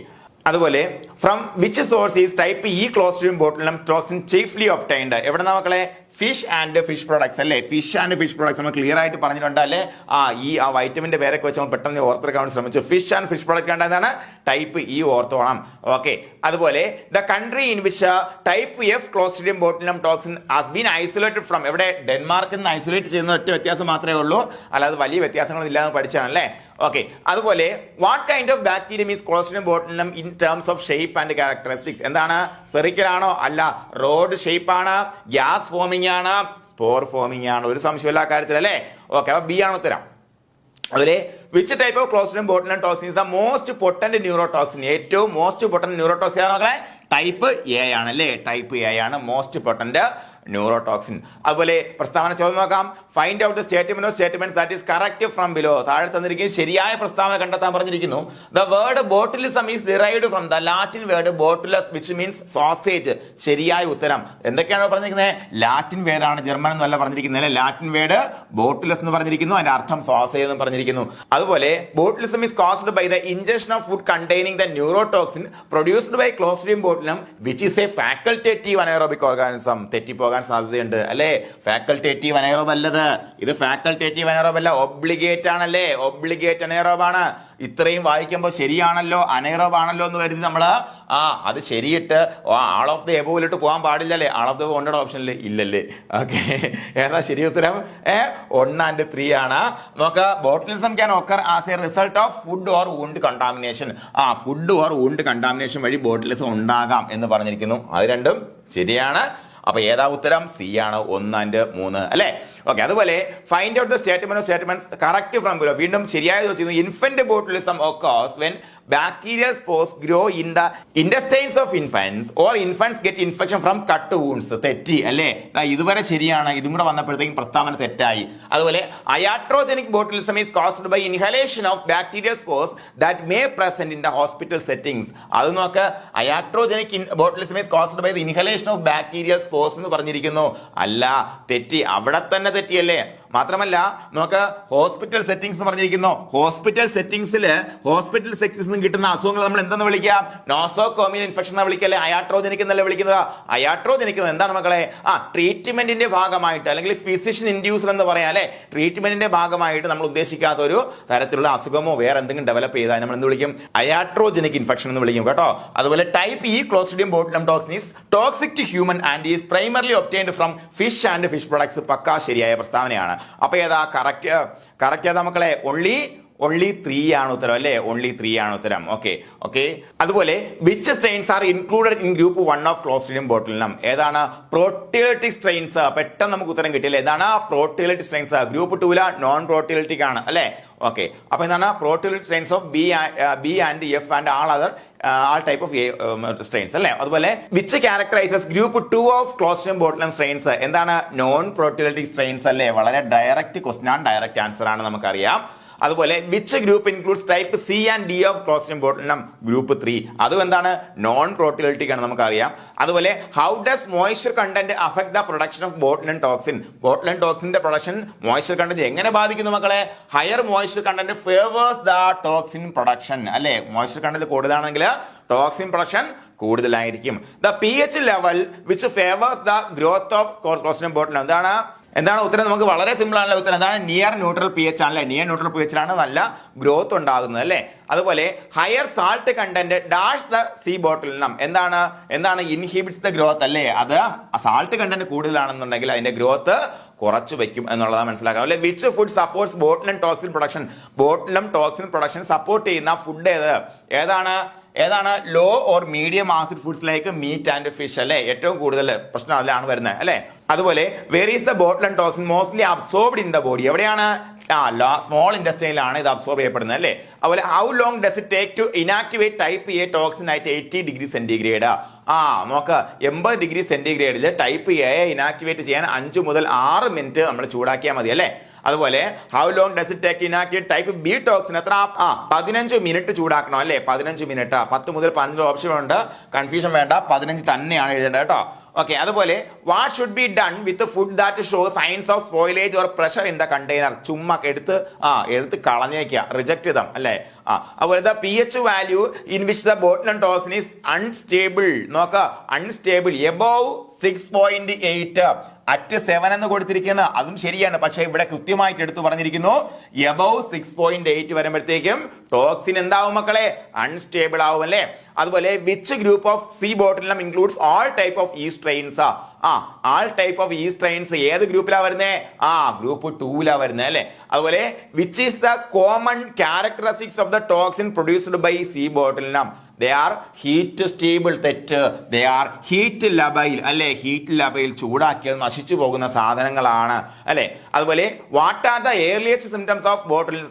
അതുപോലെ from which source is type E Clostridium botulinum toxin chiefly obtained? എവിടെ മക്കളെ, ഫിഷ് ആൻഡ് ഫിഷ് പ്രോഡക്ട്സ് അല്ലേ. Fish and fish products നമ്മൾ clear ആയിട്ട് പറഞ്ഞിട്ടുണ്ട് അല്ലേ. ഈ വൈറ്റമിന്റെ പേരൊക്കെ വെച്ച് നമ്മൾ പെട്ടെന്ന് ഓർത്തെടുക്കാൻ ശ്രമിച്ചു. ഫിഷ് ആൻഡ് ഫിഷ് പ്രോഡക്റ്റ് കണ്ടതാണ് ടൈപ്പ് ഇ ഓർത്തോണം. ഓക്കെ, അതുപോലെ the country in which type F Clostridium botulinum toxin has been isolated from? എവിടെ, ഡെൻമാർക്കിൽ നിന്ന് ഐസൊലേറ്റ് ചെയ്യുന്ന ഒറ്റ വ്യത്യാസം മാത്രമേ ഉള്ളൂ, അല്ലാതെ വലിയ വ്യത്യാസങ്ങളൊന്നും ഇല്ലാന്ന് പഠിച്ചാണല്ലേ. ഓക്കെ, അതുപോലെ what kind of bacterium is Clostridium botulinum in terms of shape and characteristics? എന്താണ്, സ്ഫെറിക്കൽ ആണോ, അല്ല, റോഡ് ഷേപ്പ് ആണ്, ഗ്യാസ് ഫോമിംഗ് ആണ്, സ്പോർ ഫോമിംഗ് ആണ്, ഒരു സംശയമില്ല കാര്യത്തിൽ അല്ലേ. ഓക്കെ, അപ്പൊ ബി ആണ് ഉത്തരം. അതുപോലെ which type of Clostridium botulinum toxin is the most potent neurotoxin? ഏറ്റവും മോസ്റ്റ് പൊട്ടന്റ് ന്യൂറോടോക്സിൻ ആണ് മക്കളെ, ടൈപ്പ് എ ആണ് അല്ലേ, ടൈപ്പ് എ ആണ് മോസ്റ്റ് പൊട്ടന്റ് ന്യൂറോടോക്സിൻ. അതുപോലെ പ്രസ്താവന ചോദ്യം നോക്കാം. Find out the statement of statement that is correct from below. താഴെ തന്നിരിക്കുന്ന ശരിയായ പ്രസ്താവന കണ്ടെത്താൻ പറഞ്ഞിരിക്കുന്നു. The word botulism is derived from the Latin word botulus which means sausage. ശരിയായ ഉത്തരം. എന്തൊക്കെയാണ് പറഞ്ഞിരിക്കുന്നത്? ലാറ്റിൻ വേർഡാണ്, ജർമ്മൻ എന്നല്ല പറഞ്ഞിരിക്കുന്നത്. ലാറ്റിൻ വേർഡ് ബോട്ടുലസ് എന്ന് പറഞ്ഞിരിക്കുന്നു, അതിന്റെ അർത്ഥം സോസേജ് എന്ന് പറഞ്ഞിരിക്കുന്നു. അതുപോലെ botulism is caused by the injection of food containing the neurotoxin produced by Clostridium botulinum which is a facultative anaerobic organism. തെറ്റിപ്പോകാൻ സാധ്യതയുണ്ട് അല്ലേ. ഫാക്കൽറ്റേറ്റീവ് അനൈറോബ് അല്ലത്, ഇത് ഫാക്കൽറ്റേറ്റീവ് അനൈറോബ് അല്ല, ഒബ്ലിഗേറ്റ് ആണല്ലേ, ഒബ്ലിഗേറ്റ് അനൈറോബ് ആണ്. ഇത്രയും വായിക്കുമ്പോൾ ശരിയാണല്ലോ, അനൈറോബ് ആണല്ലോ എന്ന് കരുതി നമ്മള് അത് ശരിയിട്ട് ആൾ ഓഫ് ദ എബോവിലിട്ട് പോകാൻ പാടില്ലല്ലേ. ആൾ ഓഫ് ദ വോണ്ടഡ് ഓപ്ഷനിൽ ഇല്ലല്ലേ. ഓക്കെ, ഏതാ ശരി ഉത്തരം? 1 and 3 ആണ്. നോക്കുക, botulism can occur as a result of food or wound contamination. Food or wound contamination വഴി ബോട്ടുലിസം ഉണ്ടാകാം എന്ന് പറഞ്ഞിരിക്കുന്നു. അത് രണ്ടും ശരിയാണ്. അപ്പൊ ഏതാ ഉത്തരം? സി ആണ്, 1 and 3 അല്ലെ. ഓക്കെ, അതുപോലെ find out the statement of statements correct from below. വീണ്ടും ശരിയായത് വെച്ചിരുന്നു. Infant botulism occurs when bacterial spores grow in the intestines of infants or infants get infection from cut wounds. തെറ്റി അല്ലേ. ഇതുവരെ ശരിയാണ്, ഇതും കൂടെ വന്നപ്പോഴത്തേക്കും പ്രസ്താവന തെറ്റായി. അതുപോലെ iatrogenic botulism is caused by inhalation of bacterial spores that may present in the hospital settings. അത് നോക്ക്, iatrogenic botulism is caused by the inhalation of bacterial spores എന്ന് പറഞ്ഞിരിക്കുന്നു. അല്ല, തെറ്റി, അവിടെ തന്നെ തെറ്റിയല്ലേ. മാത്രമല്ല നോക്ക്, ഹോസ്പിറ്റൽ സെറ്റിംഗ്സ് എന്ന് പറഞ്ഞിരിക്കുന്നു. ഹോസ്പിറ്റൽ സെറ്റിംഗ്സ് കിട്ടുന്ന അസുഖങ്ങൾ നമ്മൾ എന്തെന്ന് വിളിക്കുക? നോസോകോമിയൽ ഇൻഫെക്ഷൻ എന്ന് വിളിക്കല്ലേ, അയാട്രോജനിക് എന്നല്ലേ വിളിക്കുന്നത്. അയാട്രോജനിക് എന്താണ് മക്കളെ? ട്രീറ്റ്മെന്റിന്റെ ഭാഗമായിട്ട് അല്ലെങ്കിൽ ഫിസിഷ്യൻ ഇൻഡ്യൂസർ എന്ന് പറയാം അല്ലെ. ട്രീറ്റ്മെന്റിന്റെ ഭാഗമായിട്ട് നമ്മൾ ഉദ്ദേശിക്കാത്ത ഒരു തരത്തിലുള്ള അസുഖമോ വേറെ എന്തെങ്കിലും ഡെവലപ്പ് ചെയ്താൽ നമ്മൾ എന്ത് വിളിക്കും? അയാട്രോജനിക് ഇൻഫെക്ഷൻ എന്ന് വിളിക്കും കേട്ടോ. അതുപോലെ type E Clostridium botulinum toxin is toxic to human and is primarily obtained from fish and fish products. പക്കാ ശരിയായ പ്രസ്താവനയാണ്. അപ്പൊ ഏതാ കറക്റ്റ് ഏതാ മക്കളെ? ഓൺലി 3 ആണ് ഉത്തരം അല്ലേ. ഓൺലി 3 ആണ് ഉത്തരം. ഓക്കെ. അതുപോലെ which strains are included in group 1 of Clostridium botulinum? ഏതാണ്? Proteolytic strains. പെട്ടെന്ന് നമുക്ക് ഉത്തരം കിട്ടിയില്ലേ. ഏതാണ്? Proteolytic strains. Group 2 non proteolytic ആണ് അല്ലെ. ഓക്കെ, അപ്പൊ എന്താണ്? Proteolytic strains of B and F and all type of strains അല്ലേ. അതുപോലെ which characterizes group 2 of Clostridium botulinum strains? എന്താണ്? നോൺ പ്രോട്ടിയോളിറ്റിക് സ്ട്രെയിൻസ് അല്ലേ. വളരെ ഡയറക്റ്റ് ക്വസ്റ്റ്യൻ ആണ്, ഡയറക്റ്റ് ആൻസർ ആണ്, നമുക്കറിയാം. അതുപോലെ which group includes type C and D of Clostridium botulinum? Group 3. അതും എന്താണ്? നോൺ പ്രോട്ടിയോളിറ്റിക് ആണ്, നമുക്കറിയാം. അതുപോലെ how does moisture content affect the production of botulin toxin? Botulin ടോക്സിന്റെ പ്രൊഡക്ഷൻ മോയ്സ്ചർ കണ്ടന്റ് എങ്ങനെ ബാധിക്കുന്നു മക്കളെ? Higher moisture content favours the toxin production അല്ലെ. മോയ്സ്ചർ കണ്ടന്റ് കൂടുതലാണെങ്കിൽ ടോക്സിൻ പ്രൊഡക്ഷൻ കൂടുതലായിരിക്കും. The pH level which favours the growth of Clostridium botulinum? എന്താണ് ഉത്തരം? നമുക്ക് വളരെ സിമ്പിൾ ആണല്ലോ ഉത്തരം. എന്താണ്? നിയർ ന്യൂട്രൽ pH ആണല്ലേ. നിയർ ന്യൂട്രൽ pH ലാണ് നല്ല ഗ്രോത്ത് ഉണ്ടാകുന്നത് അല്ലേ. അതുപോലെ higher salt content dash the C botulinum? എന്താണ്? ഇൻഹിബിറ്റ്സ് ദ ഗ്രോത്ത് അല്ലേ. അത് സാൾട്ട് കണ്ടന്റ് കൂടുതലാണെന്നുണ്ടെങ്കിൽ അതിന്റെ ഗ്രോത്ത് കുറച്ചു വെക്കും എന്നുള്ളതാണ് മനസ്സിലാക്കാം അല്ലെ. Which food supports botulin toxin production? Botulin toxin production support ചെയ്യുന്ന ഫുഡ് ഏതാണ്? Low or medium acid foods like meat and fish അല്ലെ. ഏറ്റവും കൂടുതൽ പ്രശ്നം അതിലാണ് വരുന്നത് അല്ലെ. അതുപോലെ where is the botulin toxin mostly absorbed in the body? എവിടെയാണ്? സ്മോൾ ഇൻഡസ്ട്രിയിലാണ് ഇത് അബ്സോർബ് ചെയ്യപ്പെടുന്നത് അല്ലേ. അതുപോലെ how long does it take to inactivate type A toxin at 80 degree centigrade? നോക്ക്, 80 ഡിഗ്രി സെന്റിഗ്രേഡിൽ ടൈപ്പ് എ ഇനാക്ടിവേറ്റ് ചെയ്യാൻ 5 മുതൽ 6 മിനിറ്റ് നമ്മൾ ചൂടാക്കിയാൽ മതി അല്ലേ. അതുപോലെ how long does it take inactivate type B toxin? എത്ര? 15 മിനിറ്റ് ചൂടാക്കണം അല്ലേ. 15 മിനിറ്റ്. 10 മുതൽ 15 ഓപ്ഷൻ ഉണ്ട്, കൺഫ്യൂഷൻ വേണ്ട, 15 തന്നെയാണ് എഴുതേണ്ടത് കേട്ടോ. ഓക്കെ, അതുപോലെ what should be done with food that show signs of spoilage or pressure in the container? ചുമ്മാ എടുത്ത് കളഞ്ഞേക്കുക, റിജക്ട് ചെയ്താം അല്ലേ. അതുപോലെ the pH value in which the botulin toxin is unstable. നോക്ക, അൺസ്റ്റേബിൾ എബോവ് 6.8 അറ്റ് 7 എന്ന് കൊടുത്തിരിക്കുന്നത്. അതും ശരിയാണ്, പക്ഷെ ഇവിടെ കൃത്യമായിട്ട് എടുത്തു പറഞ്ഞിരിക്കുന്നു എബോവ് 6.8 വരുമ്പോഴത്തേക്കും ടോക്സിൻ എന്താവും മക്കളെ? അൺസ്റ്റേബിൾ ആവും അല്ലേ. അതുപോലെ which group of C botulinum includes all type of E strains? All type of E strains ഏത് ഗ്രൂപ്പിലാ വരുന്നത്? ഗ്രൂപ്പ് 2 വരുന്നത് അല്ലെ. അതുപോലെ which is the common characteristics of the toxin produced by C botulinum? They are heat stable, തെറ്റ്. They are heat labile, അല്ലെ? Heat labile, ചൂടാക്കിയത് നശിച്ചു പോകുന്ന സാധനങ്ങളാണ്, അല്ലെ? അതുപോലെ what are the earliest symptoms of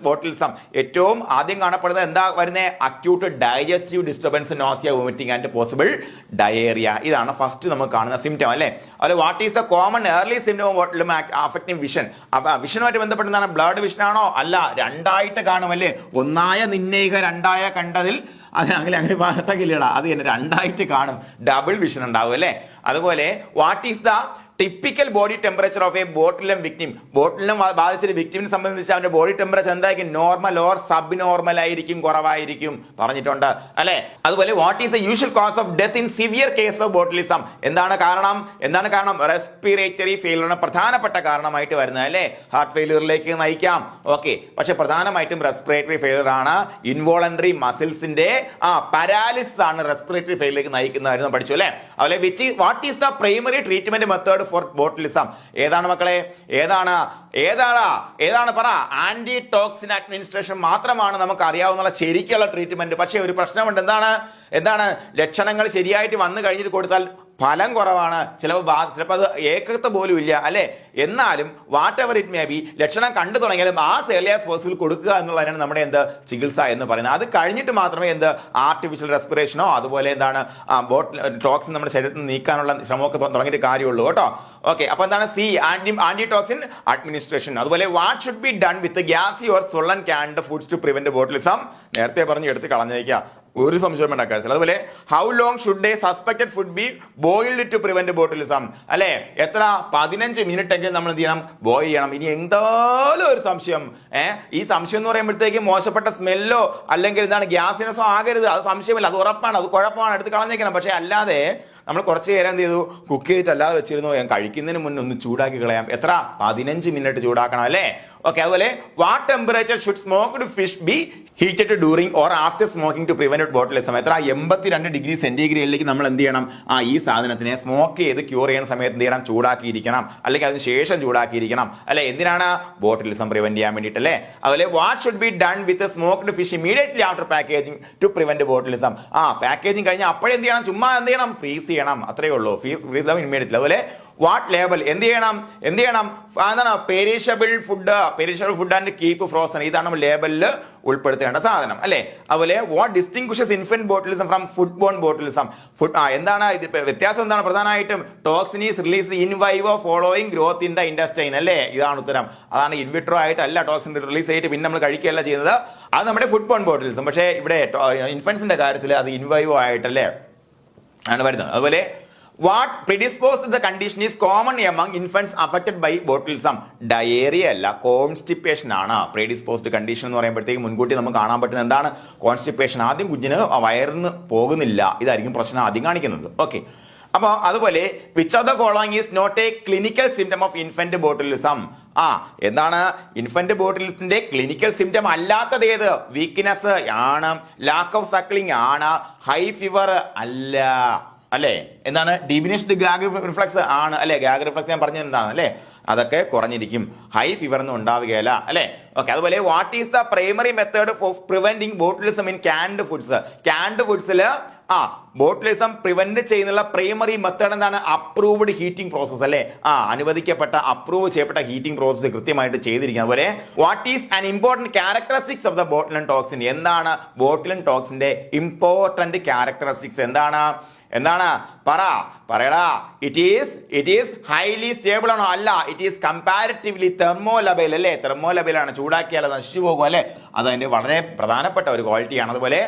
botulism? ഏറ്റവും ആദ്യം കാണപ്പെടുന്നത് എന്താ വരുന്നത്? Acute digestive disturbance, nausea, vomiting and possible diarrhoea. ഇതാണ് ഫസ്റ്റ് നമുക്ക് കാണുന്ന സിംറ്റം, അല്ലെ? അതുപോലെ what is the common early symptom of botulism affecting vision? വിഷനുമായിട്ട് ബന്ധപ്പെട്ടതാണ്. ബ്ലഡ് വിഷൻ ആണോ? അല്ല, രണ്ടായിട്ട് കാണും, അല്ലേ? ഒന്നായ നിന്നയിക രണ്ടായ കണ്ടതിൽ അങ്ങനെ പാട്ടക്കില്ലടാ, അത് തന്നെ രണ്ടായിട്ട് കാണും, ഡബിൾ വിഷൻ ഉണ്ടാവും, അല്ലേ? അതുപോലെ what is the typical body temperature of a botulism victim? ബോട്ടിലും ബാധിച്ചൊരു വിക്ടിമിനെ സംബന്ധിച്ച് അവന്റെ ബോഡി ടെമ്പറേച്ചർ എന്തായിരിക്കും? നോർമൽ ഓർ സബ് നോർമൽ ആയിരിക്കും, കുറവായിരിക്കും പറഞ്ഞിട്ടുണ്ട്, അല്ലെ? അതുപോലെ what is the usual cause of death in severe case of botulism? എന്താണ് കാരണം? റെസ്പിറേറ്ററി ഫെയിലിയറിന് പ്രധാനപ്പെട്ട കാരണമായിട്ട് വരുന്നത്, അല്ലെ? ഹാർട്ട് ഫെയിലിയറിലേക്ക് നയിക്കാം, ഓക്കെ. പക്ഷെ പ്രധാനമായിട്ടും റെസ്പിറേറ്ററി ഫെയിലിയർ ആണ്. ഇൻവോളണ്ടറി മസിൽസിന്റെ പാരാലിസിസ് ആണ് റെസ്പിറേറ്ററി ഫെയിലിയറിലേക്ക് നയിക്കുന്നതായിരുന്നു പഠിച്ചു, അല്ലെ? അതുപോലെ what is the primary treatment method for botulism? ഏതാണ് മക്കളെ? ഏതാണ് പറ? ആന്റി ടോക്സിൻ അഡ്മിനിസ്ട്രേഷൻ മാത്രമാണ് നമുക്ക് അറിയാവുന്ന ശരിക്കുള്ള ട്രീറ്റ്മെന്റ്. പക്ഷേ ഒരു പ്രശ്നമുണ്ട്. എന്താണ്? ലക്ഷണങ്ങൾ ശരിയായിട്ട് വന്നു കഴിഞ്ഞിട്ട് കൊടുത്താൽ ഫലം കുറവാണ്, ചിലപ്പോൾ അത് ഏകത്വ പോലും ഇല്ല, അല്ലെ? എന്നാലും what ever it may be, ലക്ഷണം കണ്ടു തുടങ്ങിയാലും ഏർലി ആസ് പോസിബിൾ കൊടുക്കുക എന്നുള്ളതാണ് നമ്മുടെ ചികിത്സ എന്ന് പറയുന്നത്. അത് കഴിഞ്ഞിട്ട് മാത്രമേ ആർട്ടിഫിഷ്യൽ റെസ്പിറേഷനോ അതുപോലെ ടോക്സിൻ നമ്മുടെ ശരീരത്തിൽ നിന്ന് നീക്കാനുള്ള ശ്രമമൊക്കെ തുടങ്ങിയിട്ട് കാര്യമുള്ളൂ കേട്ടോ, ഓക്കെ. അപ്പൊ എന്താണ്? Antitoxin administration. അതുപോലെ what should be done with gassy or swollen canned foods to prevent botulism? നേരത്തെ പറഞ്ഞ് എടുത്ത് കളഞ്ഞേക്കാം, ഒരു സംശയം വേണ്ട കാര്യത്തിൽ. അതുപോലെ how long should a suspected food be boiled to prevent botulism? അല്ലെ? എത്ര? 15 മിനിറ്റ് എങ്കിലും നമ്മൾ എന്ത് ചെയ്യണം? ബോയിൽ ചെയ്യണം. ഇനി എന്തായാലും ഒരു സംശയം, ഈ സംശയം എന്ന് പറയുമ്പോഴത്തേക്ക് മോശപ്പെട്ട സ്മെല്ലോ അല്ലെങ്കിൽ ഗ്യാസിനസോ ആകരുത്, അത് സംശയമില്ല, അത് ഉറപ്പാണ്, അത് കുഴപ്പമാണ്, എടുത്ത് കളഞ്ഞേക്കണം. പക്ഷെ അല്ലാതെ നമ്മൾ കുറച്ച് നേരം എന്ത് ചെയ്തു? കുക്ക് ചെയ്തിട്ട് അല്ലാതെ വെച്ചിരുന്നു, കഴിക്കുന്നതിന് മുന്നേ ഒന്ന് ചൂടാക്കി കളയാം. എത്ര? 15 മിനിറ്റ് ചൂടാക്കണം, അല്ലേ? ഓക്കെ. അതുപോലെ what temperature should smoked fish be heated during or after smoking to prevent botulism? എത്ര? 82 ഡിഗ്രി സെന്റിഗ്രേഡിലേക്ക് നമ്മൾ എന്ത് ചെയ്യണം? ഈ സാധനത്തിനെ സ്മോക്ക് ചെയ്ത് ക്യൂർ ചെയ്യുന്ന സമയത്ത് എന്ത് ചെയ്യണം? ചൂടാക്കിയിരിക്കണം, അല്ലെങ്കിൽ അതിന് ശേഷം ചൂടാക്കിയിരിക്കണം, അല്ലെ? എന്തിനാണ്? ബോട്ടിലിസം പ്രിവെന്റ് ചെയ്യാൻ വേണ്ടിയിട്ട്, അല്ലേ? അതുപോലെ what should be done with smoked fish immediately after packaging to prevent botulism? Packaging കഴിഞ്ഞാൽ അപ്പോഴേ എന്ത് ചെയ്യണം? ചുമ്മാ എന്ത് ചെയ്യണം? ഫ്രീസ് ചെയ്യണം, അത്രയേ ഉള്ളൂ. Freeze immediately. അതുപോലെ വാട്ട് ലേബൽ എന്ത് ചെയ്യണം? എന്താണ്? Perishable food and keep frozen. ഇതാണ് ലേബലിൽ ഉൾപ്പെടുത്തേണ്ട സാധനം, അല്ലെ? അതുപോലെ what distinguishes infant botulism from food borne botulism? എന്താണ് വ്യത്യാസം? എന്താണ് പ്രധാനമായിട്ടും? Toxin is release in vivo following growth in the intestine, അല്ലേ? ഇതാണ് ഉത്തരം. അതാണ് ഇൻവിട്രോ ആയിട്ടല്ല ടോക്സിൻ റിലീസ് ചെയ്തിട്ട് പിന്നെ നമ്മൾ കഴിക്കുകയല്ല ചെയ്യുന്നത്, അത് നമ്മുടെ ഫുഡ് ബോൺ ബോട്ടിലിസം. പക്ഷേ ഇവിടെ ഇൻഫന്റ്സിന്റെ കാര്യത്തിൽ അത് ഇൻവൈവോ ആയിട്ടല്ലേ ആണ് വരുന്നത്. അതുപോലെ what predisposes the condition is common among infants affected by botulism? Diarrhoea അല്ല, കോൺസ്റ്റിപ്പേഷൻ ആണ് പ്രീഡിസ്പോസ്ഡ് കണ്ടീഷൻ എന്ന് പറയുമ്പോഴത്തേക്ക് മുൻകൂട്ടി നമുക്ക് കാണാൻ പറ്റുന്നത് എന്താണ്? കോൺസ്റ്റിപ്പേഷൻ. ആദ്യം കുഞ്ഞിന് വയറിന് പോകുന്നില്ല, ഇതായിരിക്കും പ്രശ്നം ആദ്യം കാണിക്കുന്നത്, ഓക്കെ. അപ്പൊ അതുപോലെ which of the following is not a clinical symptom of infant botulism? എന്താണ്? ഇൻഫന്റ് ബോട്ടിലിസത്തിന്റെ ക്ലിനിക്കൽ സിംറ്റം അല്ലാത്തത് ഏത്? വീക്ക്നെസ് ആണ്, ലാക്ക് ഓഫ് സക്ലിംഗ് ആണ്, ഹൈ ഫീവർ അല്ല, അല്ലെ? എന്താണ്? ഡിമിനിഷ്ഡ് ഗാഗ് റിഫ്ലക്സ് ആണ്, അല്ലെ? ഗാഗ് റിഫ്ലക്സ് ഞാൻ പറഞ്ഞത് എന്താണ്, അല്ലെ? അതൊക്കെ കുറഞ്ഞിരിക്കും, ഹൈ ഫീവർ ഒന്നും ഉണ്ടാവുകയല്ല, അല്ലെ? ഓക്കെ. അതുപോലെ what is the primary method for preventing botulism in canned foods? Canned ഫുഡ്സിൽ ബോട്ടിലിസം പ്രിവെന്റ് ചെയ്യുന്നുള്ള പ്രൈമറി മെത്തേഡ് എന്താണ്? അപ്രൂവ്ഡ് ഹീറ്റിംഗ് പ്രോസസ്, അല്ലെ? അനുവദിക്കപ്പെട്ട അപ്രൂവ് ചെയ്യപ്പെട്ട ഹീറ്റിംഗ് പ്രോസസ് കൃത്യമായിട്ട് ചെയ്തിരിക്കുന്നത്. അതുപോലെ what is an important characteristics of the botulin toxin? എന്താണ് ബോട്ടിലിൻ ടോക്സിന്റെ ഇമ്പോർട്ടന്റ് ക്യാരക്ടറിസ്റ്റിക്സ്? എന്താണ്? പറയടാ. ഇറ്റ് ഈസ് ഹൈലി സ്റ്റേബിൾ ആണോ? അല്ല, ഇറ്റ് ഈസ് കമ്പാരിറ്റീവ്ലി തെർമോലബൈൽ, അല്ലേ? തെർമോലബൈൽ ആണ്, ചൂടാക്കിയാൽ അത് നശിച്ചു പോകും, അല്ലെ? അത് അതിന്റെ വളരെ പ്രധാനപ്പെട്ട ഒരു ക്വാളിറ്റിയാണ്. അതുപോലെ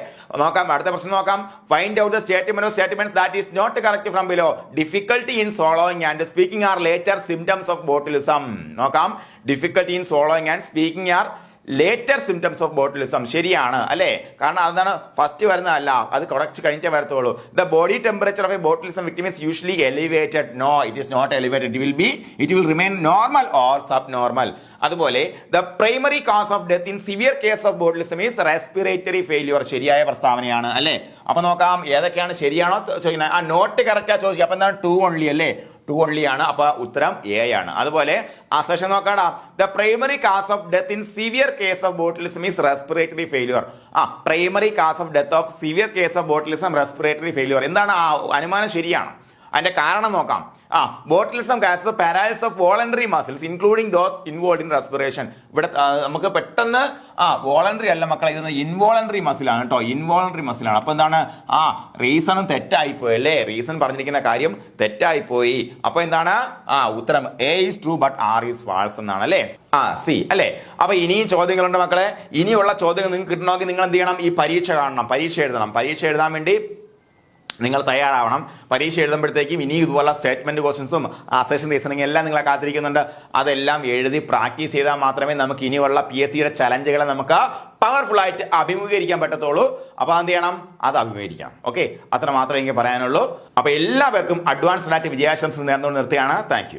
നോക്കാം, അടുത്ത പ്രശ്നം നോക്കാം. Find out the statements that is not correct from below. Difficulty in swallowing and speaking are later symptoms of botulism. നോക്കാം, difficulty in swallowing and speaking are later symptoms of botulism. ശരിയാണ്, അല്ലെ? കാരണം അതാണ് ഫസ്റ്റ് വരുന്നതല്ല, അത് കുറച്ച് കഴിഞ്ഞിട്ടേ വരത്തുള്ളൂ. The body temperature of a botulism victim is usually elevated. No, it is not elevated. It will remain normal or sub normal. അതുപോലെ the primary cause of death in severe case of botulism is respiratory failure. ശരിയായ പ്രസ്താവനയാണ്, അല്ലെ? അപ്പൊ നോക്കാം ഏതൊക്കെയാണ് ശരിയാണോ ചോദിക്കുന്നത്. Not correct ചോദിക്കുക. അപ്പൊ എന്താണ്? 2 ഓൺലി, അല്ലേ? 2 only ആണ്. അപ്പൊ ഉത്തരം എ ആണ്. അതുപോലെ അസർഷൻ നോക്കാടാ. The primary cause of death in severe case of botulism is respiratory failure. Primary cause of death of severe case of botulism respiratory failure. എന്താണ് ആ അനുമാനം ശരിയാണ്? അതിന്റെ കാരണം നോക്കാം. Botulism cause paralysis of voluntary muscles including those involve in respiration. ഇവിടെ നമുക്ക് പെട്ടെന്ന് വോളണ്ടറി അല്ല മക്കളെ, ഇത് ഇൻവോളണ്ടറി മസിലാണ് കേട്ടോ, ഇൻവോളണ്ടറി മസിലാണ്. അപ്പൊ എന്താണ് റീസണും തെറ്റായിപ്പോയി അല്ലേ? റീസൺ പറഞ്ഞിരിക്കുന്ന കാര്യം തെറ്റായിപ്പോയി. അപ്പൊ എന്താണ് ഉത്തരം A is true but R is false എന്നാണ് അല്ലേ? സി അല്ലേ? അപ്പൊ ഇനിയും ചോദ്യങ്ങളുണ്ട് മക്കളെ. ഇനിയുള്ള ചോദ്യങ്ങൾ നിങ്ങൾക്ക് കിട്ടണമെങ്കിൽ നിങ്ങൾ എന്ത് ചെയ്യണം? ഈ പരീക്ഷ കാണണം, പരീക്ഷ എഴുതണം. പരീക്ഷ എഴുതാൻ വേണ്ടി നിങ്ങൾ തയ്യാറാവണം. പരീക്ഷ എഴുതുമ്പോഴത്തേക്കും ഇനി ഇതുപോലെ സ്റ്റേറ്റ്മെന്റ് ക്വസ്റ്റ്യൻസും അസർഷൻ റീസണിങ് എല്ലാം നിങ്ങളെ കാത്തിരിക്കുന്നുണ്ട്. അതെല്ലാം എഴുതി പ്രാക്ടീസ് ചെയ്താൽ മാത്രമേ നമുക്ക് ഇനിയുള്ള PSCയുടെ ചലഞ്ചുകളെ നമുക്ക് പവർഫുൾ ആയിട്ട് അഭിമുഖീകരിക്കാൻ പറ്റത്തുള്ളൂ. അപ്പൊ എന്ത് ചെയ്യണം? അത് അഭിമുഖീകരിക്കണം. ഓക്കെ, അത്ര മാത്രമേ എനിക്ക് പറയാനുള്ളൂ. അപ്പൊ എല്ലാവർക്കും അഡ്വാൻസ്ഡ് ആയിട്ട് വിജയാശംസ നേർന്നുകൊണ്ട് നിർത്തുകയാണ്. Thank you.